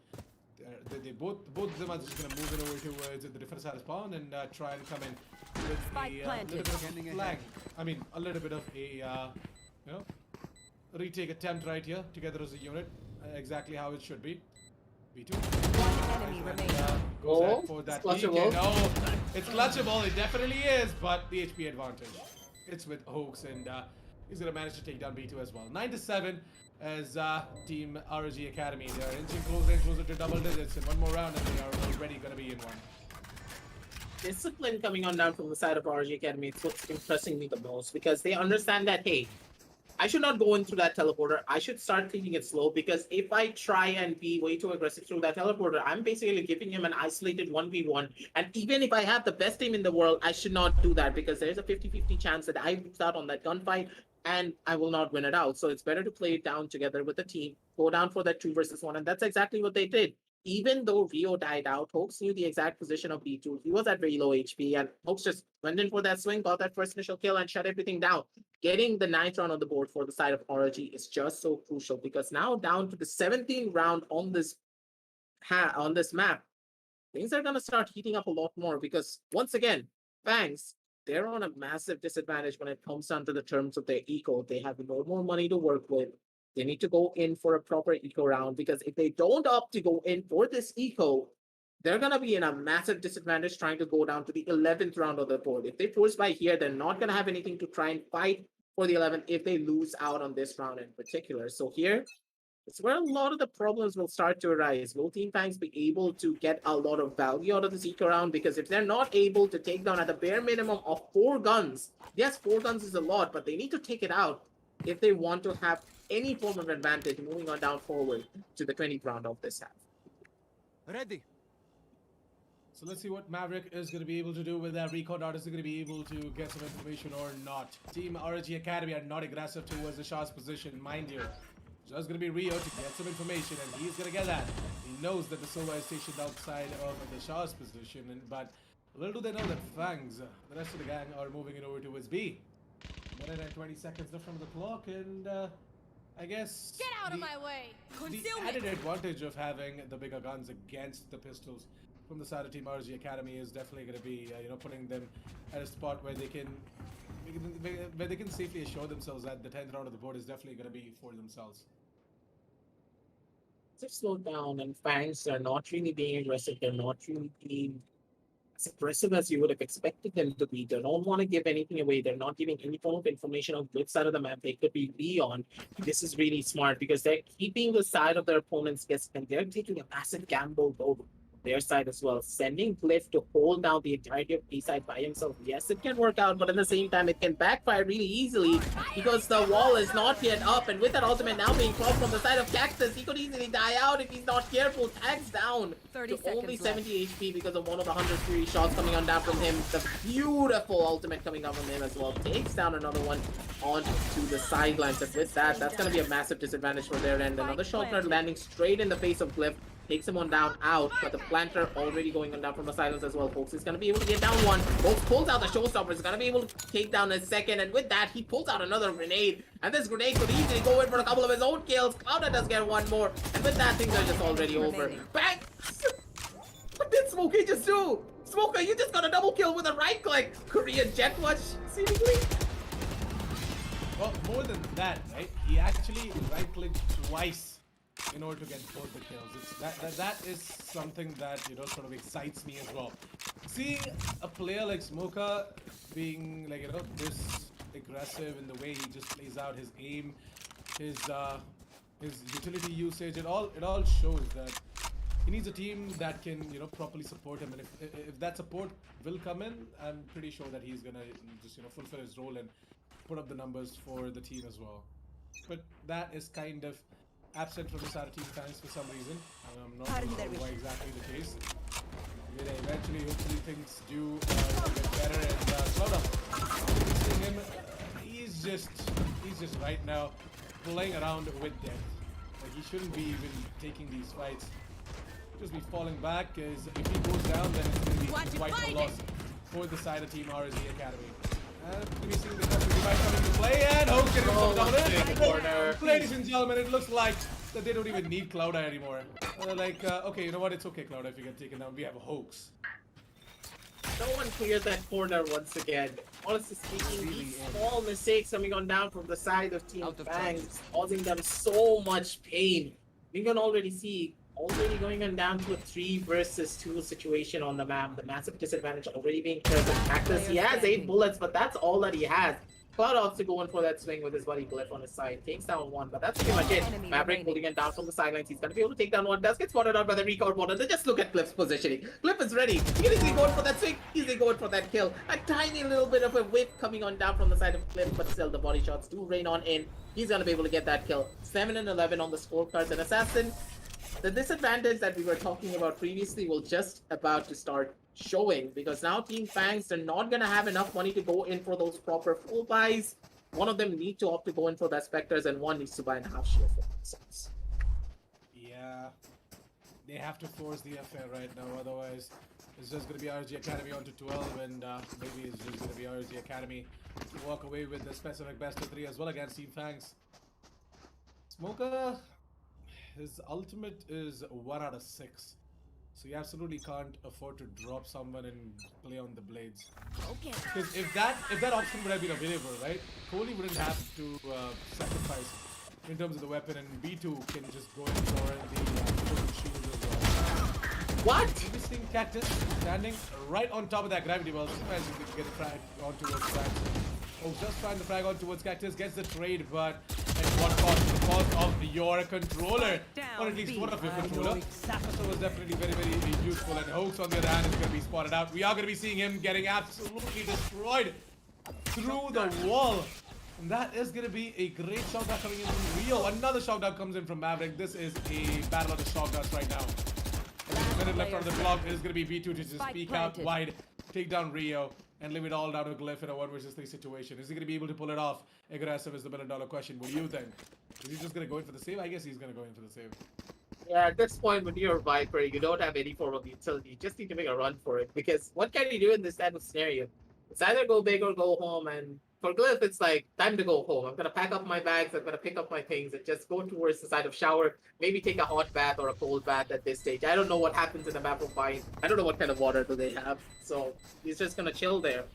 They both of them are just going to move in over towards the defense side of spawn and try and come in with a little bit of flag. I mean, a little bit of a retake attempt right here together as a unit, exactly how it should be. B2. One enemy remaining. Goes for that clutchable. No, it's clutchable. It definitely is, but the HP advantage. It's with Hoax, and he's gonna manage to take down B2 as well. 9-7 as Team ROG Academy. They're inching closer and closer to double digits, and one more round, and they are already gonna be in one. Discipline coming on down from the side of ROG Academy is what's impressing me the most, because they understand that, hey, I should not go in through that teleporter. I should start taking it slow, because if I try and be way too aggressive through that teleporter, I'm basically giving him an isolated 1v1. And even if I have the best team in the world, I should not do that, because there's a 50-50 chance that I lose out on that gunfight and I will not win it out. So it's better to play it down together with the team, go down for that 2 versus 1. And that's exactly what they did. Even though Rio died out, Hoax knew the exact position of B2. He was at very low HP, and Hoax just went in for that swing, got that first initial kill, and shut everything down. Getting the 9th round on the board for the side of ROG is just so crucial, because now down to the 17th round on this map, things are going to start heating up a lot more, because once again, FANGS, they're on a massive disadvantage when it comes down to the terms of their eco. They have no more money to work with. They need to go in for a proper eco round, because if they don't opt to go in for this eco, they're going to be in a massive disadvantage trying to go down to the 11th round of the board. If they force by here, they're not going to have anything to try and fight for the 11th if they lose out on this round in particular. So here, it's where a lot of the problems will start to arise. Will Team FANGS be able to get a lot of value out of this eco round? Because if they're not able to take down at the bare minimum of 4 guns, yes, 4 guns is a lot, but they need to take it out if they want to have any form of advantage moving on down forward to the 20th round of this half. Ready. So let's see what Maverick is going to be able to do with that recon dart. Is he going to be able to get some information or not? Team ROG Academy are not aggressive towards the Shah's position, mind you. Just going to be Rio to get some information, and he's going to get that. He knows that the Sova is stationed outside of the Shah's position, but little do they know that FANGS, the rest of the gang, are moving it over towards B. 1 and 20 seconds left from the clock, and I guess Get out of my way! the added advantage of having the bigger guns against the pistols from the side of Team ROG Academy is definitely going to be, putting them at a spot where they can safely assure themselves that the 10th round of the board is definitely going to be for themselves. They've slowed down, and FANGS are not really being aggressive. They're not really being as aggressive as you would have expected them to be. They don't want to give anything away. They're not giving any form of information on which side of the map they could be on. This is really smart, because they're keeping the side of their opponents guessing, and they're taking a massive gamble though their side as well. Sending Glyph to hold down the entirety of B side by himself. Yes, it can work out, but at the same time, it can backfire really easily because the wall is not yet up. And with that ultimate now being caught from the side of Cactus, he could easily die out if he's not careful. Tags down 30 to only seconds 70 HP because of one of the 100 fury shots coming on down from him. The beautiful ultimate coming down from him as well. Takes down another one onto the sidelines. And with that, that's going to be a massive disadvantage for their end. Another shot landing straight in the face of Glyph. Takes him on down out, but the planter already going on down from the silence as well. Folks is going to be able to get down one. Folks pulls out the showstopper. Is going to be able to take down a second. And with that, he pulls out another grenade. And this grenade could easily go in for a couple of his own kills. Clouda does get one more. And with that, things are just already over. Bang! What did Smokey just do? Smoker, you just got a double kill with a right click. Korean jet watch, seemingly. Well, more than that, right? He actually right-clicked twice in order to get both the kills. That is something that, you know, sort of excites me as well. Seeing a player like Smoker being, like, you know, this aggressive in the way he just plays out his aim, his utility usage, it all shows that he needs a team that can, you know, properly support him. And if that support will come in, I'm pretty sure that he's gonna just, you know, fulfill his role and put up the numbers for the team as well. But that is kind of absent from the side of Team FANGS for some reason. I'm not sure why exactly the case. But eventually, hopefully things do get better. And Clouda, seeing him, he's just right now playing around with death. Like, he shouldn't be even taking these fights. Just be falling back, because if he goes down, then it's going to be quite a loss for the side of Team ROG Academy. And we see the customer might come into play, and Hoke getting pulled down in. Ladies and gentlemen, it looks like that they don't even need Clouda anymore. Okay, you know what? It's okay, Clouda, if you get taken down. We have Hoax. No one cleared that corner once again. Honestly speaking, these small mistakes coming on down from the side of Team FANGS, causing them so much pain. We can already see going on down to a 3 versus 2 situation on the map. The massive disadvantage already being present. Cactus, he has 8 bullets, but that's all that he has. Cloud also going for that swing with his buddy Glyph on his side. Takes down one, but that's pretty much it. Maverick holding it down from the sidelines. He's going to be able to take down one. Does get spotted out by the recall bottle. Then just look at Glyph's positioning. Glyph is ready. He's easily going for that swing. Easily going for that kill. A tiny little bit of a whip coming on down from the side of Glyph, but still the body shots do rain on in. He's going to be able to get that kill. 7 and 11 on the scorecards. And Assassin, the disadvantage that we were talking about previously will just about to start showing, because now Team FANGS are not going to have enough money to go in for those proper full buys. One of them need to opt to go in for that Spectres, and one needs to buy a half shield for themselves. Yeah, they have to force the affair right now, otherwise it's just going to be ROG Academy on to 12, and maybe it's just going to be ROG Academy to walk away with the specific best of 3 as well against Team FANGS. Smoker, his ultimate is 1 out of 6. So you absolutely can't afford to drop someone and play on the blades. Okay. Because if that option would have been available, right? Kohli wouldn't have to sacrifice in terms of the weapon, and B2 can just go in for the shield as well. What? Interesting. Cactus standing right on top of that gravity well. Sometimes you can get a frag on towards Cactus. Oh, just trying to frag on towards Cactus, gets the trade, but at what cost? The cost of your controller, or at least one of your controller. So was definitely very, very useful. And Hoax, on the other hand, is going to be spotted out. We are going to be seeing him getting absolutely destroyed through the wall. And that is going to be a great shotgun coming in from Rio. Another shotgun comes in from Maverick. This is a battle of the shotguns right now. And a minute left on the clock. Is going to be B2 to just peek out wide, take down Rio, and leave it all down to Glyph in a 1 versus 3 situation. Is he going to be able to pull it off? Aggressive is the $1 million question. What do you think? Is he just going to go in for the save? I guess he's going to go in for the save. Yeah, at this point, when you're Viper, you don't have any form of utility. You just need to make a run for it. Because what can you do in this type of scenario? It's either go big or go home. And for Glyph, it's like, time to go home. I'm going to pack up my bags. I'm going to pick up my things and just go towards the side of shower. Maybe take a hot bath or a cold bath at this stage. I don't know what happens in the map of Vine. I don't know what kind of water do they have. So he's just going to chill there.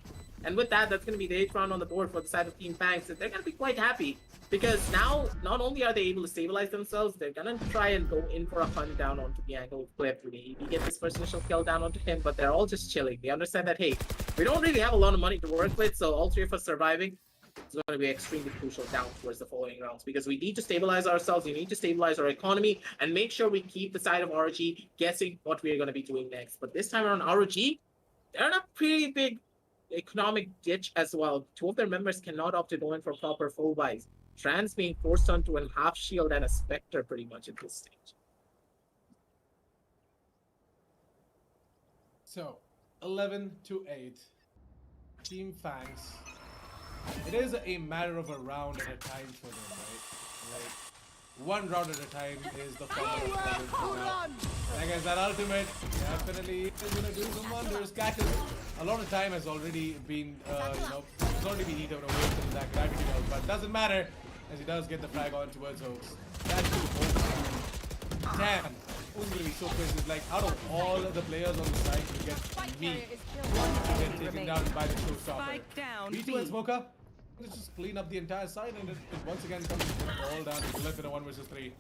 And with that, that's going to be the 8th round on the board for the side of Team FANGS. They're going to be quite happy. Because now, not only are they able to stabilize themselves, they're going to try and go in for a hunt down onto the angle of Glyph. We get this first initial kill down onto him, but they're all just chilling. They understand that, hey, we don't really have a lot of money to work with, so all 3 of us surviving, is going to be extremely crucial down towards the following rounds because we need to stabilize ourselves, we need to stabilize our economy, and make sure we keep the side of ROG guessing what we are going to be doing next. But this time around, ROG, they're in a pretty big economic ditch as well. Two of their members cannot opt to go in for proper full buys. Trans being forced onto a half shield and a Spectre pretty much at this stage. So, 11-8. Team FANGS. It is a matter of a round at a time for them, right? Like, one round at a time is the formula for now. I guess that ultimate definitely is gonna do some wonders. Cactus, a lot of time has already been, it's already been eaten away from that gravity well, but doesn't matter as he does get the frag on towards Hoax. That's too Hoax. Damn. Who's gonna be so pissed? It's like out of all of the players on the side, you get me to get taken down by the showstopper. B2 and Smoker. Let's just clean up the entire side, and it once again comes all down to Glyph in a 1 versus 3.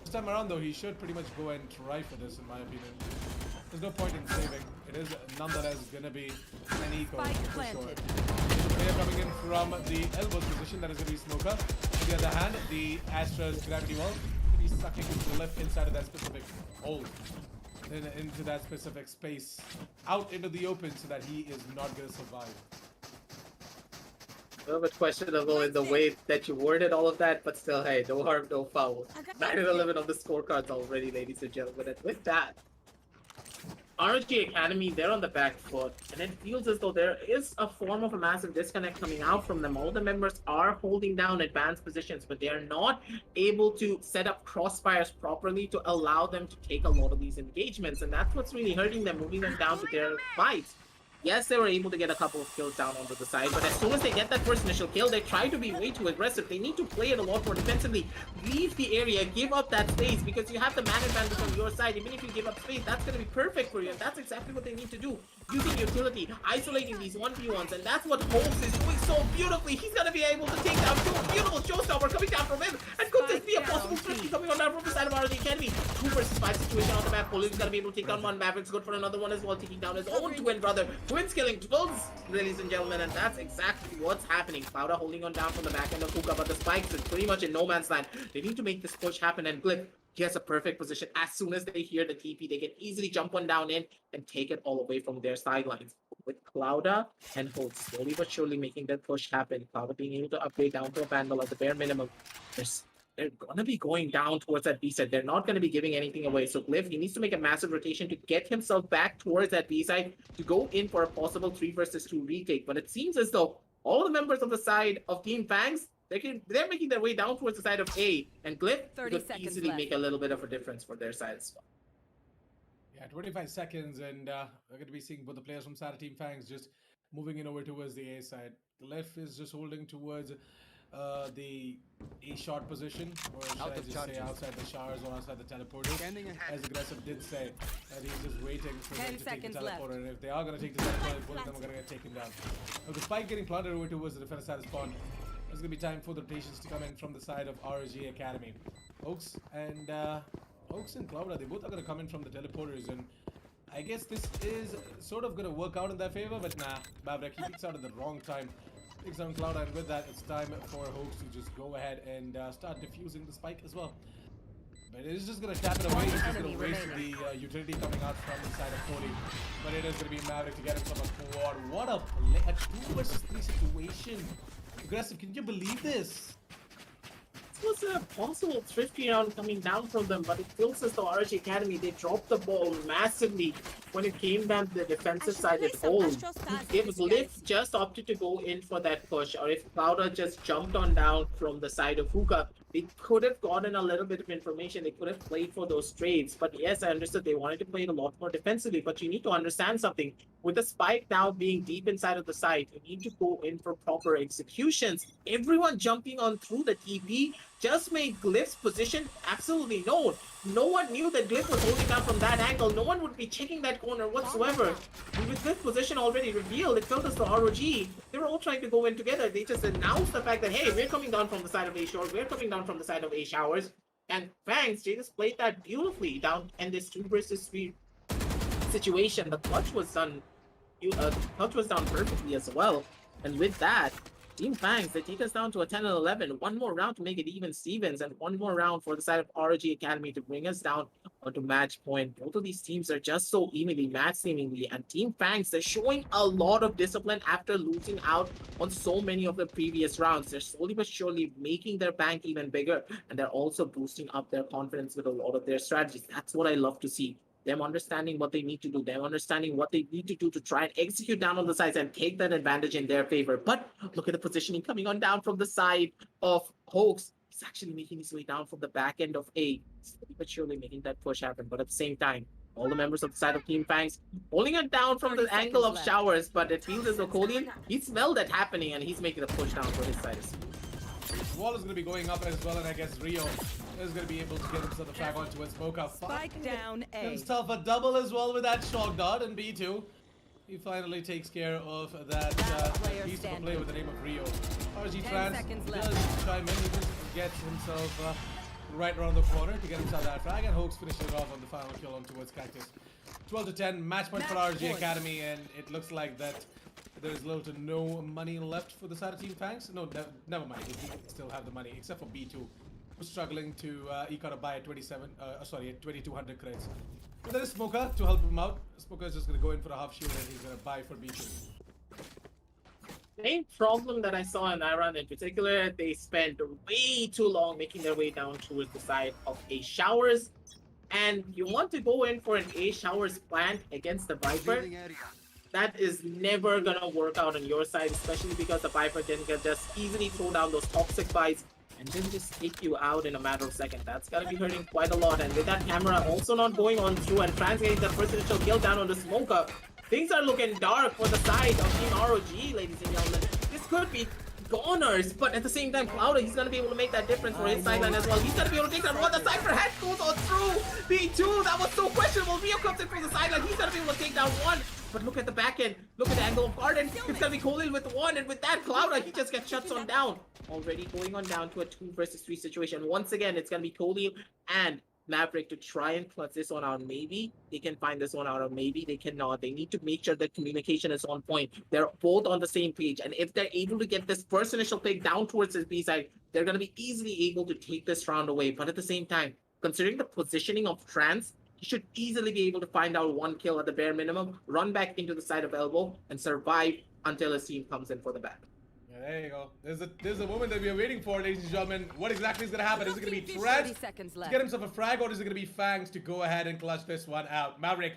This time around though, he should pretty much go and try for this in my opinion. There's no point in saving. It is nonetheless gonna be an eco for sure. There's a player coming in from the elbows position, that is gonna be Smoker. On the other hand, the Astra's gravity wall is sucking into left inside of that specific hole. Then into that specific space. Out into the open so that he is not gonna survive. A little bit questionable in the way that you worded all of that, but still, hey, no harm, no foul. 9-11 on the scorecards already, ladies and gentlemen. And with that, ROG Academy, they're on the back foot, and it feels as though there is a form of a massive disconnect coming out from them. All the members are holding down advanced positions, but they are not able to set up crossfires properly to allow them to take a lot of these engagements, and that's what's really hurting them, moving them down to their fights. Yes, they were able to get a couple of kills down onto the side, but as soon as they get that first initial kill, they try to be way too aggressive. They need to play it a lot more defensively. Leave the area, give up that space, because you have the man advantage on your side. Even if you give up space, that's going to be perfect for you, and that's exactly what they need to do. Using utility, isolating these 1v1s, and that's what Holmes is doing so beautifully. He's going to be able to take down two beautiful showstopper coming down from him. And could this be a possible 50 coming on down from the side of ROG Academy? 2 versus 5 situation on the map. Police going to be able to take down one. Maverick's good for another one as well, taking down his own twin brother. Twins killing twins, ladies and gentlemen, and that's exactly what's happening. Clouda holding on down from the back end of Hookah, but the Spikes is pretty much in no man's land. They need to make this push happen, and Glyph, he has a perfect position. As soon as they hear the TP, they can easily jump one down in and take it all away from their sidelines. With Clouda and Holt slowly but surely making that push happen, Clouda being able to upgrade down to a Vandal at the bare minimum, they're going to be going down towards that B side. They're not going to be giving anything away. So Glyph, he needs to make a massive rotation to get himself back towards that B side to go in for a possible 3 versus 2 retake. But it seems as though all the members of the side of Team FANGS, they're making their way down towards the side of A. And Glyph could easily make a little bit of a difference for their side as well. Yeah, 25 seconds, and we're going to be seeing both the players from side of Team FANGS just moving in over towards the A side. Glyph is just holding towards the A short position, or should I just say outside the showers or outside the teleporter. As Aggressive did say, that he's just waiting for them to take the teleporter, and if they are going to take the teleporter, both of them are going to get taken down. Now, despite getting plundered over towards the defense side of spawn, there's going to be time for the rotations to come in from the side of ROG Academy. Oaks and Clouda, they both are going to come in from the teleporters, and I guess this is sort of going to work out in their favor, but nah, Maverick, he picks out at the wrong time. Takes down Clouda, and with that, it's time for Hoax to just go ahead and start diffusing the spike as well. But it is just going to tap it away. It's just going to waste the utility coming out from the side of 40. But it is going to be Maverick to get himself a quad. What a play! A 2 versus 3 situation. Aggressive, can you believe this? This was a possible thrifty round coming down from them, but it feels as though ROG Academy, they dropped the ball massively when it came down to the defensive side at home. If Glyph just opted to go in for that push, or if Clouda just jumped on down from the side of Hookah, they could have gotten a little bit of information. They could have played for those trades. But yes, I understood they wanted to play it a lot more defensively. But you need to understand something. With the spike now being deep inside of the site, you need to go in for proper executions. Everyone jumping on through the TP just made Glyph's position absolutely known. No one knew that Glyph was holding down from that angle. No one would be checking that corner whatsoever. And with Glyph's position already revealed, it felt as though ROG, they were all trying to go in together. They just announced the fact that, hey, we're coming down from the side of A shore, we're coming down from the side of A showers. And FANGS, they just played that beautifully down in this 2 versus 3 situation. The clutch was done perfectly as well. And with that, Team Fangs, they take us down to a 10 and 11. One more round to make it even Stevens, and one more round for the side of ROG Academy to bring us down onto match point. Both of these teams are just so evenly matched seemingly, and Team Fangs, they're showing a lot of discipline after losing out on so many of the previous rounds. They're slowly but surely making their bank even bigger, and they're also boosting up their confidence with a lot of their strategies. That's what I love to see. Them understanding what they need to do, them understanding what they need to do to try and execute down on the sides and take that advantage in their favor. But look at the positioning coming on down from the side of Hoax. He's actually making his way down from the back end of A, slowly but surely making that push happen. But at the same time, all the members of the side of Team Fangs holding it down from the 30 angle of seconds left. Showers, but it feels as though Kolian, he smelled that happening and he's making the push down for his side. Wall is going to be going up as well, and I guess Rio is going to be able to get himself the frag onto his smoke out. Spike down A. Himself a double as well with that shock dart, and B2. He finally takes care of that player piece of a standing. play with the name of Rio. RG 10 Trans seconds does left. chime in. He just gets himself right around the corner to get himself that frag, and Hoax finishes it off on the final kill on towards Cactus. 12 to 10, match point for Match RG point. Academy, and it looks like that there's little to no money left for the side of Team Fangs. No, never mind. They still have the money, except for B2, who's struggling to eke out a buy at 2200 credits. But there is Smoker to help him out. Smoker is just going to go in for a half shield, and he's going to buy for B2. Main problem that I saw in that round in particular, they spent way too long making their way down towards the side of A Showers. And you want to go in for an A Showers plant against the Viper, Revealing area. that is never gonna work out on your side, especially because the Viper can just easily throw down those toxic bites and then just take you out in a matter of seconds. That's gonna be hurting quite a lot. And with that camera also not going on through and Franz getting that first initial kill down on the Smoker, things are looking dark for the side of Team ROG, ladies and gentlemen. This could be goners, but at the same time, Clouder, he's gonna be able to make that difference for his sideline as well. He's gonna be able to take that one. The Cypher head goes on through B2. That was so questionable. Rio comes in from the sideline. He's gonna be able to take down one. But look at the back end. Look at the angle of Garden. It's gonna be Khalil with one, and with that, Clouder, he just gets shuts on down. Already going on down to a 2 versus 3 situation. Once again, it's gonna be Khalil and Maverick to try and clutch this one out. Maybe they can find this one out, or maybe they cannot. They need to make sure that communication is on point. They're both on the same page, and if they're able to get this first initial pick down towards his B side, they're going to be easily able to take this round away. But at the same time, considering the positioning of Trans, he should easily be able to find out one kill at the bare minimum, run back into the side of Elbow, and survive until his team comes in for the back. Yeah, there you go. There's a moment that we are waiting for, ladies and gentlemen. What exactly is going to happen? Is it going to be 30 Trans seconds to left. get himself a frag, or is it going to be Fangs to go ahead and clutch this one out? Maverick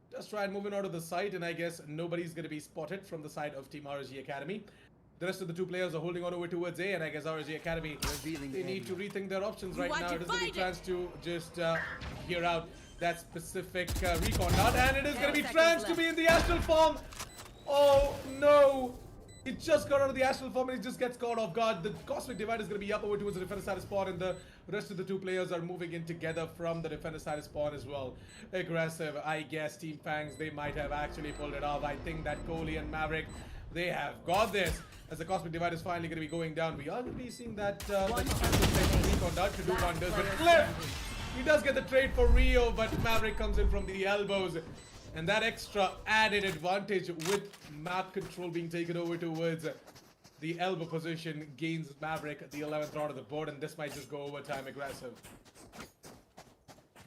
just try and move in out of the site, and I guess nobody's going to be spotted from the side of Team ROG Academy. The rest of the two players are holding on over towards A, and I guess ROG Academy, Revealing they need to area. rethink their options right want now. to It is going to be fight it. Trans to just hear out that specific recon dot, and it is going to be 10 Trans seconds to be left. in the astral form. Oh no! He just got out of the astral form and he just gets caught off guard. The Cosmic Divide is going to be up over towards the defender side of spawn, and the rest of the two players are moving in together from the defender side of spawn as well. Aggressive, I guess. Team Fangs, they might have actually pulled it off. I think that Kohli and Maverick, they have got this. As the Cosmic Divide is finally going to be going down, we are going to be seeing that recon dart to do wonders. But Cliff, he does get the trade for Rio, but Maverick comes in from the elbows. And that extra added advantage with map control being taken over towards the elbow position gains Maverick the 11th round of the board, and this might just go overtime aggressive.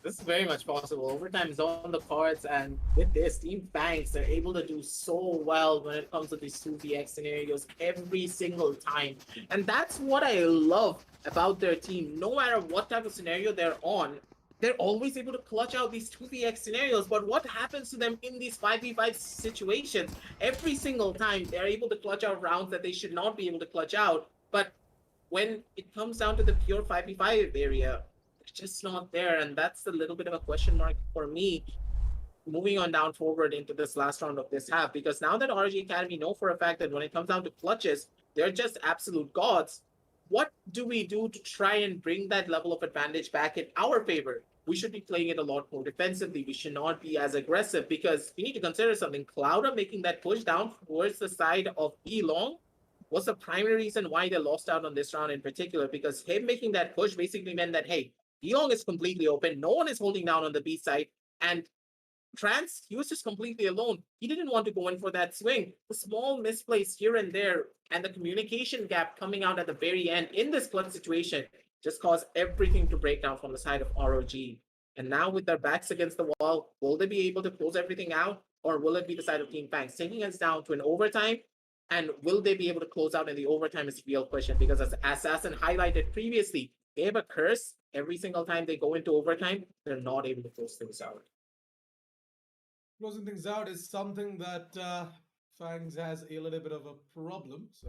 This is very much possible. Overtime is on the cards, and with this, Team Fangs, they're able to do so well when it comes to these 2vx scenarios every single time. And that's what I love about their team. No matter what type of scenario they're on, they're always able to clutch out these 2vx scenarios. But what happens to them in these 5v5 situations? Every single time, they're able to clutch out rounds that they should not be able to clutch out. But when it comes down to the pure 5v5 area, it's just not there, and that's a little bit of a question mark for me moving on down forward into this last round of this half, because now that ROG Academy know for a fact that when it comes down to clutches, they're just absolute gods. What do we do to try and bring that level of advantage back in our favor? We should be playing it a lot more defensively. We should not be as aggressive, because we need to consider something. Clouder making that push down towards the side of E Long was the primary reason why they lost out on this round in particular, because him making that push basically meant that, hey, E Long is completely open, no one is holding down on the B side, and Trance, he was just completely alone. He didn't want to go in for that swing. The small misplays here and there and the communication gap coming out at the very end in this clutch situation just caused everything to break down from the side of ROG. And now with their backs against the wall, will they be able to close everything out? Or will it be the side of Team FANGS taking us down to an overtime? And will they be able to close out in the overtime is the real question. Because as Assassin highlighted previously, they have a curse. Every single time they go into overtime, they're not able to close things out. Closing things out is something that FANGS has a little bit of a problem. So,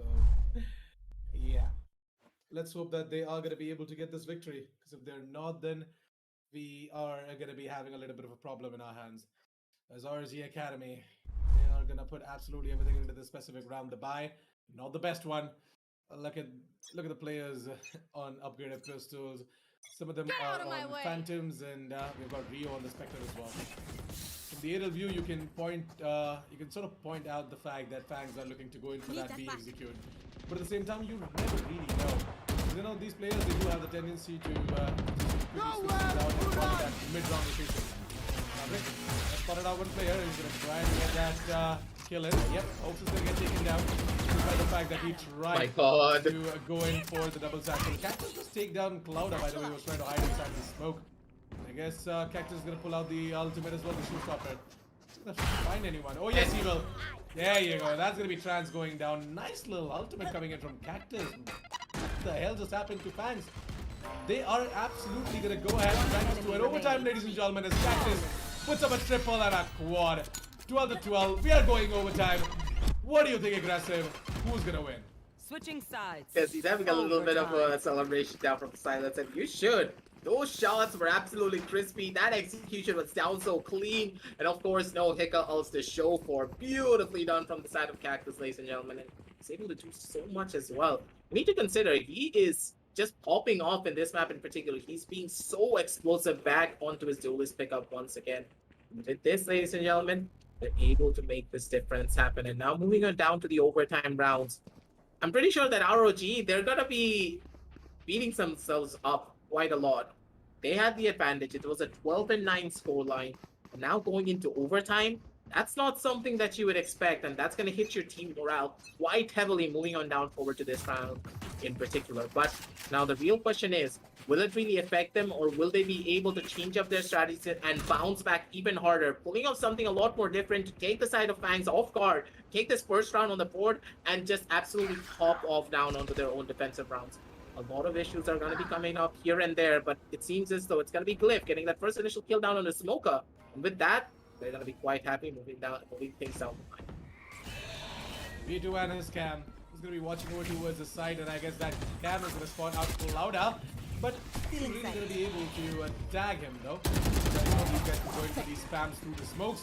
yeah. Let's hope that they are going to be able to get this victory. Because if they're not, then we are going to be having a little bit of a problem in our hands. As ROG Academy, they are going to put absolutely everything into the specific round. The buy, not the best one. Look at the players on upgraded pistols. Some of them are on Phantoms, and we've got Rio on the Spectre as well. From the aerial view, you can sort of point out the fact that FANGS are looking to go in for that B execute. But at the same time, you never really know. You know, these players, they do have the tendency to that mid-round rotation. Let's spot it out one player. He's going to try and get that kill in. Yep, Oaks is going to get taken down by the fact that he tried to go in for the double sack. Cactus just take down Clouda, by the way, he was trying to hide inside the smoke. I guess Cactus is going to pull out the ultimate as well, the showstopper. He's going to find anyone. Oh yes, he will. There you go. That's going to be Trance going down. Nice little ultimate coming in from Cactus. What the hell just happened to FANGS? They are absolutely going to go ahead and try to do an overtime, ladies and gentlemen, as Cactus puts up a triple and a quad. 12 to 12. We are going overtime. What do you think, Aggressive? Who's going to win? Switching sides. Yes, he's having a little bit of a celebration down from the silence, and you should. Those shots were absolutely crispy. That execution was down so clean. And of course, no hiccup else to show for. Beautifully done from the side of Cactus, ladies and gentlemen. And he's able to do so much as well. We need to consider, he is just popping off in this map in particular. He's being so explosive back onto his duelist pickup once again. With this, ladies and gentlemen, they're able to make this difference happen. And now moving on down to the overtime rounds. I'm pretty sure that ROG, they're going to be beating themselves up quite a lot. They had the advantage. It was a 12-9 scoreline. And now going into overtime, that's not something that you would expect. And that's going to hit your team morale quite heavily moving on down forward to this round in particular. But now the real question is, will it really affect them, or will they be able to change up their strategies and bounce back even harder, pulling off something a lot more different to take the side of FANGS off guard, take this first round on the board, and just absolutely pop off down onto their own defensive rounds? A lot of issues are going to be coming up here and there, but it seems as though it's going to be Glyph getting that first initial kill down on the Smoker. And with that, they're going to be quite happy moving things down the line. V2 and his cam is going to be watching over towards the side, and I guess that cam is going to spawn out Clouda. But he's really going to be able to tag him, though. These guys are going for these spams through the smokes.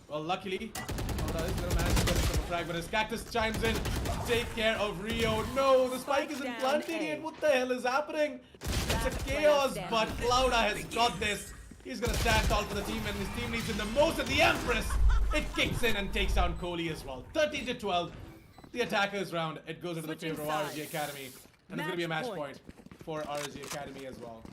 Well, luckily, Clouda is going to manage to get some frag, but his Cactus chimes in to take care of Rio. No, the spike isn't planted yet. What the hell is happening? It's a chaos, but Clouda has got this. He's going to stand tall for the team, and his team needs him the most. And the Empress, it kicks in and takes down Kohli as well. 13 to 12. The attackers round. It goes into the favor of ROG Academy. And it's going to be a match point for ROG Academy as well.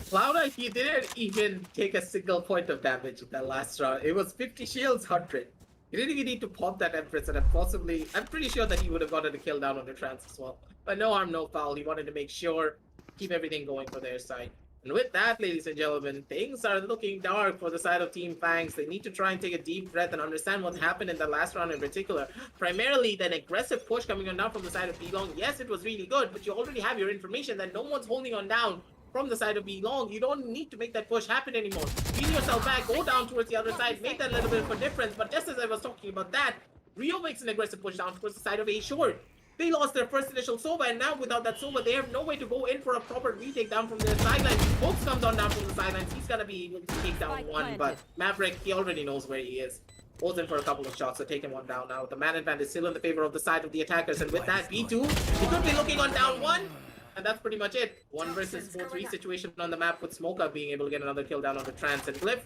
Clouda, he didn't even take a single point of damage in that last round. It was 50 shields, 100. He didn't even need to pop that Empress, and I'm pretty sure that he would have gotten a kill down on the Trance as well. But no harm, no foul. He wanted to make sure, keep everything going for their side. And with that, ladies and gentlemen, things are looking dark for the side of Team FANGS. They need to try and take a deep breath and understand what happened in the last round in particular. Primarily, that aggressive push coming on down from the side of B-Long. Yes, it was really good, but you already have your information that no one's holding on down from the side of B-Long. You don't need to make that push happen anymore. Beat yourself back, go down towards the other side, make that little bit of a difference. But just as I was talking about that, Rio makes an aggressive push down towards the side of A short. They lost their first initial Sova, and now without that Sova, they have no way to go in for a proper retake down from their sidelines. Hopes comes on down from the sidelines. He's gonna be able to take down one, but Maverick, he already knows where he is. Holds in for a couple of shots, so taking one down now. The man advantage is still in the favor of the side of the attackers, and with that, B2, he could be looking on down one, and that's pretty much it. 1 versus 4-3 situation on the map with Smoker being able to get another kill down on the Trance. And Glyph,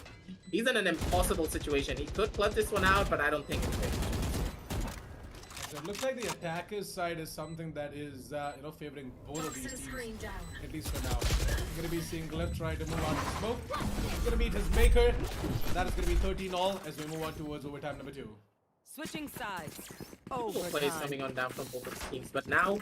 he's in an impossible situation. He could clutch this one out, but I don't think he will. It looks like the attacker's side is something that is, favoring both of these teams, at least for now. We're going to be seeing Glyph try to move out of smoke. He's going to meet his maker. That is going to be 13 all as we move on towards overtime number 2. Switching sides. Plays Overtime. coming on down from both of the teams. But now,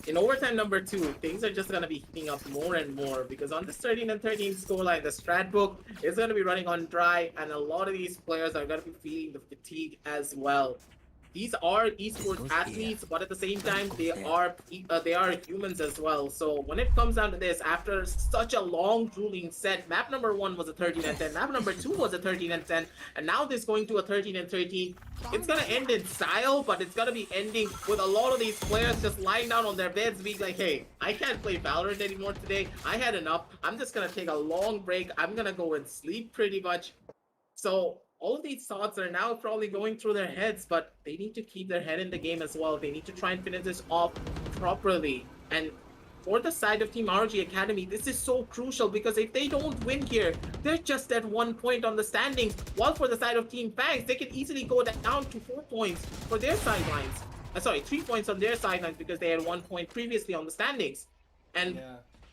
in overtime number 2, things are just going to be heating up more and more because on this 13 and 13 scoreline, the strat book is going to be running on dry, and a lot of these players are going to be feeling the fatigue as well. These are esports athletes, but at the same time, they are humans as well. So when it comes down to this, after such a long, grueling set, map number 1 was a 13 and 10, map number 2 was a 13 and 10, and now this going to a 13 and 13. It's gonna end in style, but it's gonna be ending with a lot of these players just lying down on their beds, being like, "Hey, I can't play Valorant anymore today. I had enough. I'm just gonna take a long break. I'm gonna go and sleep pretty much." So all of these thoughts are now probably going through their heads, but they need to keep their head in the game as well. They need to try and finish this off properly. And for the side of Team ROG Academy, this is so crucial because if they don't win here, they're just at 1 point on the standings. While for the side of Team FANGS, they can easily go down to 4 points for their sidelines. 3 points on their sidelines because they had 1 point previously on the standings. And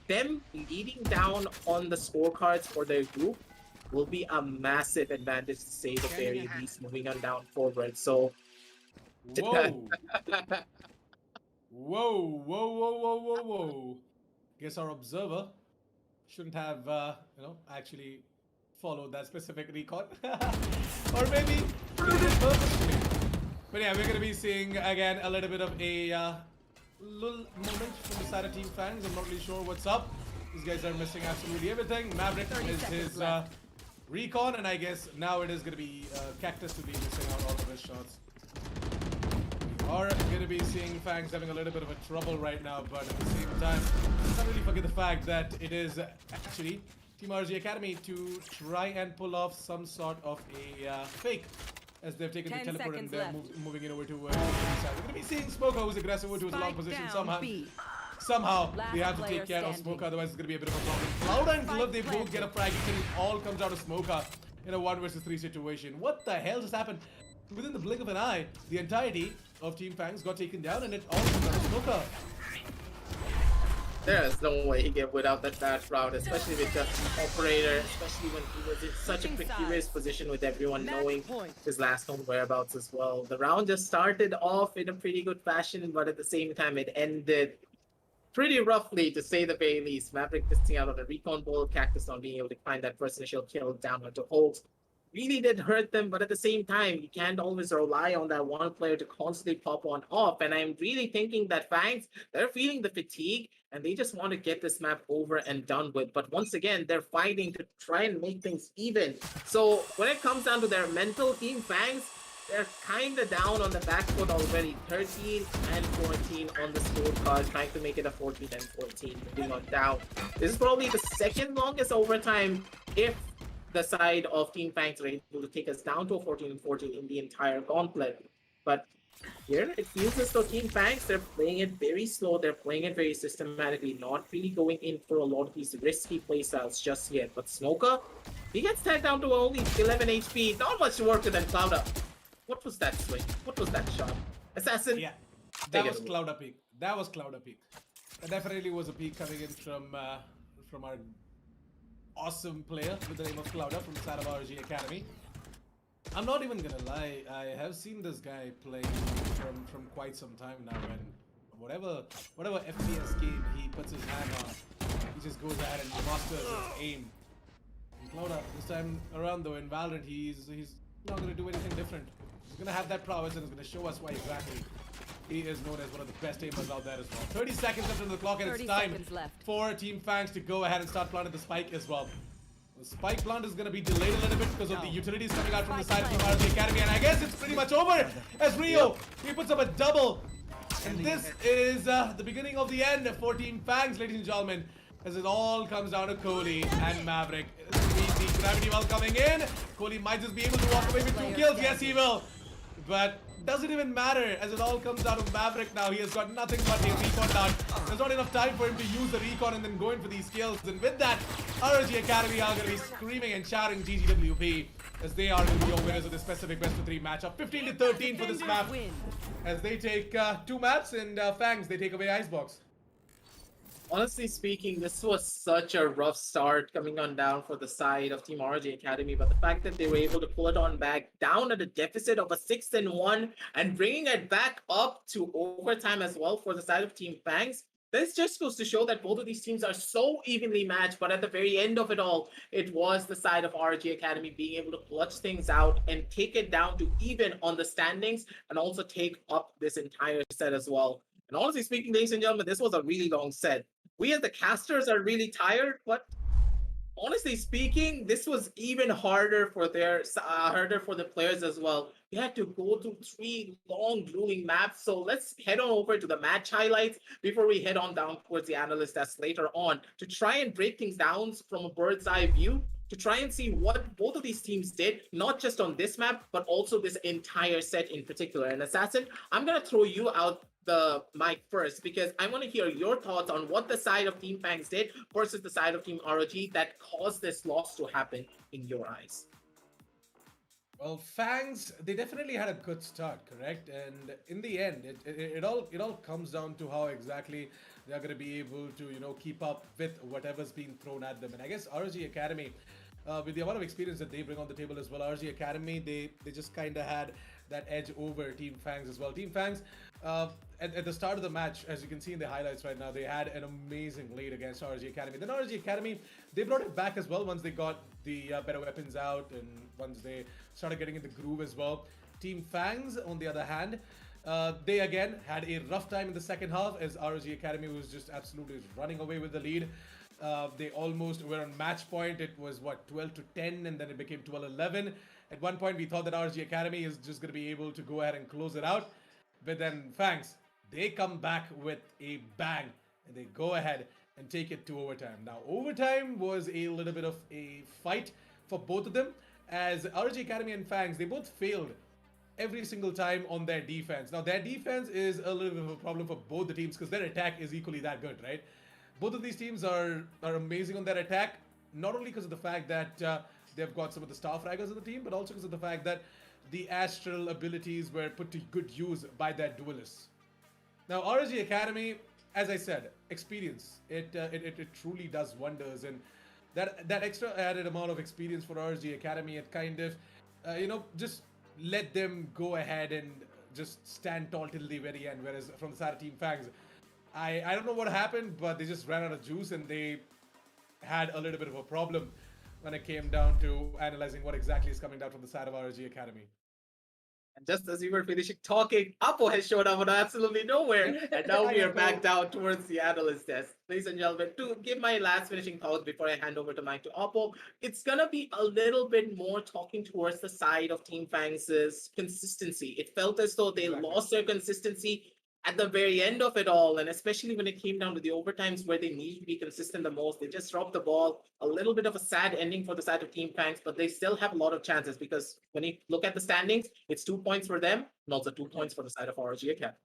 them leading down on the scorecards for their group will be a massive advantage to say the very least moving on down forward. So Whoa. Whoa. Guess our observer shouldn't have, actually followed that specific recon. Or maybe he did purposefully. But yeah, we're going to be seeing, again, a little bit of a little moment from the side of Team FANGS. I'm not really sure what's up. These guys are missing absolutely everything. Maverick is his recon, and I guess now it is going to be Cactus to be missing out all of his shots. We are going to be seeing FANGS having a little bit of a trouble right now, but at the same time, let's not really forget the fact that it is actually Team ROG Academy to try and pull off some sort of a fake, as they've taken the 10 teleport and seconds they're left. moving it over to the side. We're going to be seeing Smoker, who's aggressive over to his long Spike position down B. somehow Last they have to player take care of standing. Smoker, otherwise it's going to be a bit of a problem. Cloud and Glove, they both planted. get a frag. It all comes out of Smoker in a 1 versus 3 situation. What the hell just happened? Within the blink of an eye, the entirety of Team FANGS got taken down, and it all comes out of Smoker. there's no way he get without that bad route, especially with the operator, especially when he was in such a Switching precarious sides. position with everyone Match knowing point. his last known whereabouts as well. The round just started off in a pretty good fashion, but at the same time it ended pretty roughly, to say the very least. Maverick missing out on a recon ball, Cactus not being able to find that first initial kill down onto Holt. Really did hurt them, but at the same time, you can't always rely on that one player to constantly pop on off. And I'm really thinking that FANGS, they're feeling the fatigue and they just want to get this map over and done with. But once again, they're fighting to try and make things even. So when it comes down to their mental, Team FANGS, they're kind of down on the back foot already. 13 and 14 on the scorecard, trying to make it a 14 and 14, moving on down. This is probably the second longest overtime if the side of Team FANGS are able to take us down to a 14 and 14 in the entire gauntlet. But here it feels as though Team FANGS, they're playing it very slow, they're playing it very systematically, not really going in for a lot of these risky playstyles just yet. But Smoker, he gets tagged down to only 11 HP, not much worse than Clouda. What was that swing? What was that shot? Assassin? Yeah, Take that it was away. Clouda peak. That was Clouda peak. That definitely was a peak coming in from our awesome player with the name of Clouda from the side of ROG Academy. I'm not even gonna lie, I have seen this guy play from quite some time now, and whatever FPS game he puts his hand on, he just goes ahead and masters his aim. And Clouda, this time around though in Valorant, he's not gonna do anything different. He's gonna have that prowess and he's gonna show us why exactly he is known as one of the best aimers out there as well. 30 seconds left on the clock, and it's 30 time seconds left. for Team FANGS to go ahead and start planting the spike as well. The spike plant is going to be delayed a little bit because of the utilities coming out from the side of ROG Academy, and I guess it's pretty much over as Rio, he puts up a double. And this is the beginning of the end for Team FANGS, ladies and gentlemen, as it all comes down to Kohli and Maverick. The gravity well coming in. Kohli might just be able to walk away with 2 kills. Yes, he will. But doesn't even matter as it all comes down to Maverick now. He has got nothing but a recon down. There's not enough time for him to use the recon and then go in for these kills. And with that, ROG Academy are going to be screaming and shouting GGWP as they are going to be your winners of this specific best of 3 matchup. 15-13 for this map as they take 2 maps and FANGS, they take away Icebox. Honestly speaking, this was such a rough start coming on down for the side of Team ROG Academy, but the fact that they were able to pull it on back down at a deficit of a 6-1 and bringing it back up to overtime as well for the side of Team FANGS, this just goes to show that both of these teams are so evenly matched, but at the very end of it all, it was the side of ROG Academy being able to clutch things out and take it down to even on the standings and also take up this entire set as well. And honestly speaking, ladies and gentlemen, this was a really long set. We as the casters are really tired, but honestly speaking, this was even harder for the players as well. They had to go through 3 long, grueling maps. So let's head on over to the match highlights before we head on down towards the analyst desk later on to try and break things down from a bird's eye view, to try and see what both of these teams did, not just on this map, but also this entire set in particular. And Assassin, I'm going to throw you out the mic first because I want to hear your thoughts on what the side of Team FANGS did versus the side of Team ROG that caused this loss to happen in your eyes. Well, FANGS, they definitely had a good start, correct? And in the end, it all comes down to how exactly they're going to be able to, keep up with whatever's being thrown at them. And I guess ROG Academy, with the amount of experience that they bring on the table as well, ROG Academy, they just kind of had that edge over Team FANGS as well. Team FANGS, at the start of the match, as you can see in the highlights right now, they had an amazing lead against ROG Academy. Then ROG Academy, they brought it back as well once they got the better weapons out and once they started getting in the groove as well. Team FANGS, on the other hand, they again had a rough time in the second half as ROG Academy was just absolutely running away with the lead. They almost were on match point. It was, 12-10, and then it became 12-11. At one point, we thought that ROG Academy is just going to be able to go ahead and close it out. But then FANGS, they come back with a bang, and they go ahead and take it to overtime. Now, overtime was a little bit of a fight for both of them, as ROG Academy and FANGS, they both failed every single time on their defense. Now, their defense is a little bit of a problem for both the teams because their attack is equally that good, right? Both of these teams are amazing on their attack, not only because of the fact that they've got some of the star fraggers of the team, but also because of the fact that the astral abilities were put to good use by their duelists. Now, ROG Academy, as I said, experience. It truly does wonders, and that extra added amount of experience for ROG Academy, it kind of, just let them go ahead and just stand tall till the very end. Whereas from the side of Team FANGS, I don't know what happened, but they just ran out of juice and they had a little bit of a problem when it came down to analyzing what exactly is coming down from the side of ROG Academy. And just as we were finishing talking, Apo has showed up out of absolutely nowhere. And now we are back down towards the analyst desk. Ladies and gentlemen, to give my last finishing thoughts before I hand over to Mike to Apo, it's going to be a little bit more talking towards the side of Team FANGS' consistency. It felt as though they lost their consistency at the very end of it all, and especially when it came down to the overtimes where they needed to be consistent the most, they just dropped the ball. A little bit of a sad ending for the side of Team FANGS, but they still have a lot of chances because when you look at the standings, it's 2 points for them and also 2 points for the side of ROG Academy.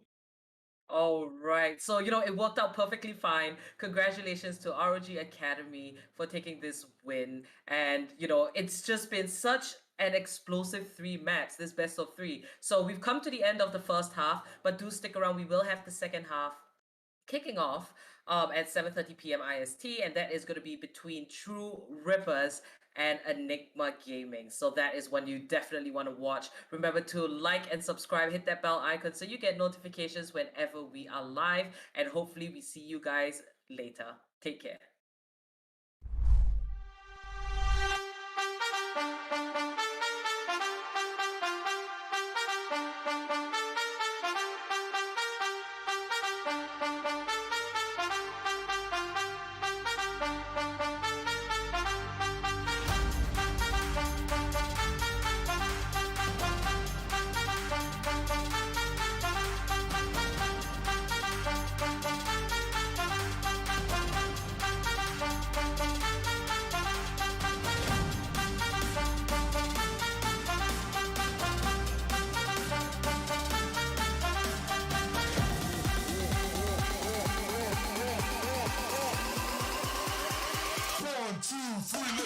All right. So, it worked out perfectly fine. Congratulations to ROG Academy for taking this win. And, it's just been such an explosive 3 match, this best of 3. So we've come to the end of the first half, but do stick around. We will have the second half kicking off at 7:30 p.m. IST, and that is going to be between True Rippers and Enigma Gaming. So that is one you definitely want to watch. Remember to like and subscribe, hit that bell icon so you get notifications whenever we are live, and hopefully we see you guys later. Take care.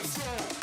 Let's go.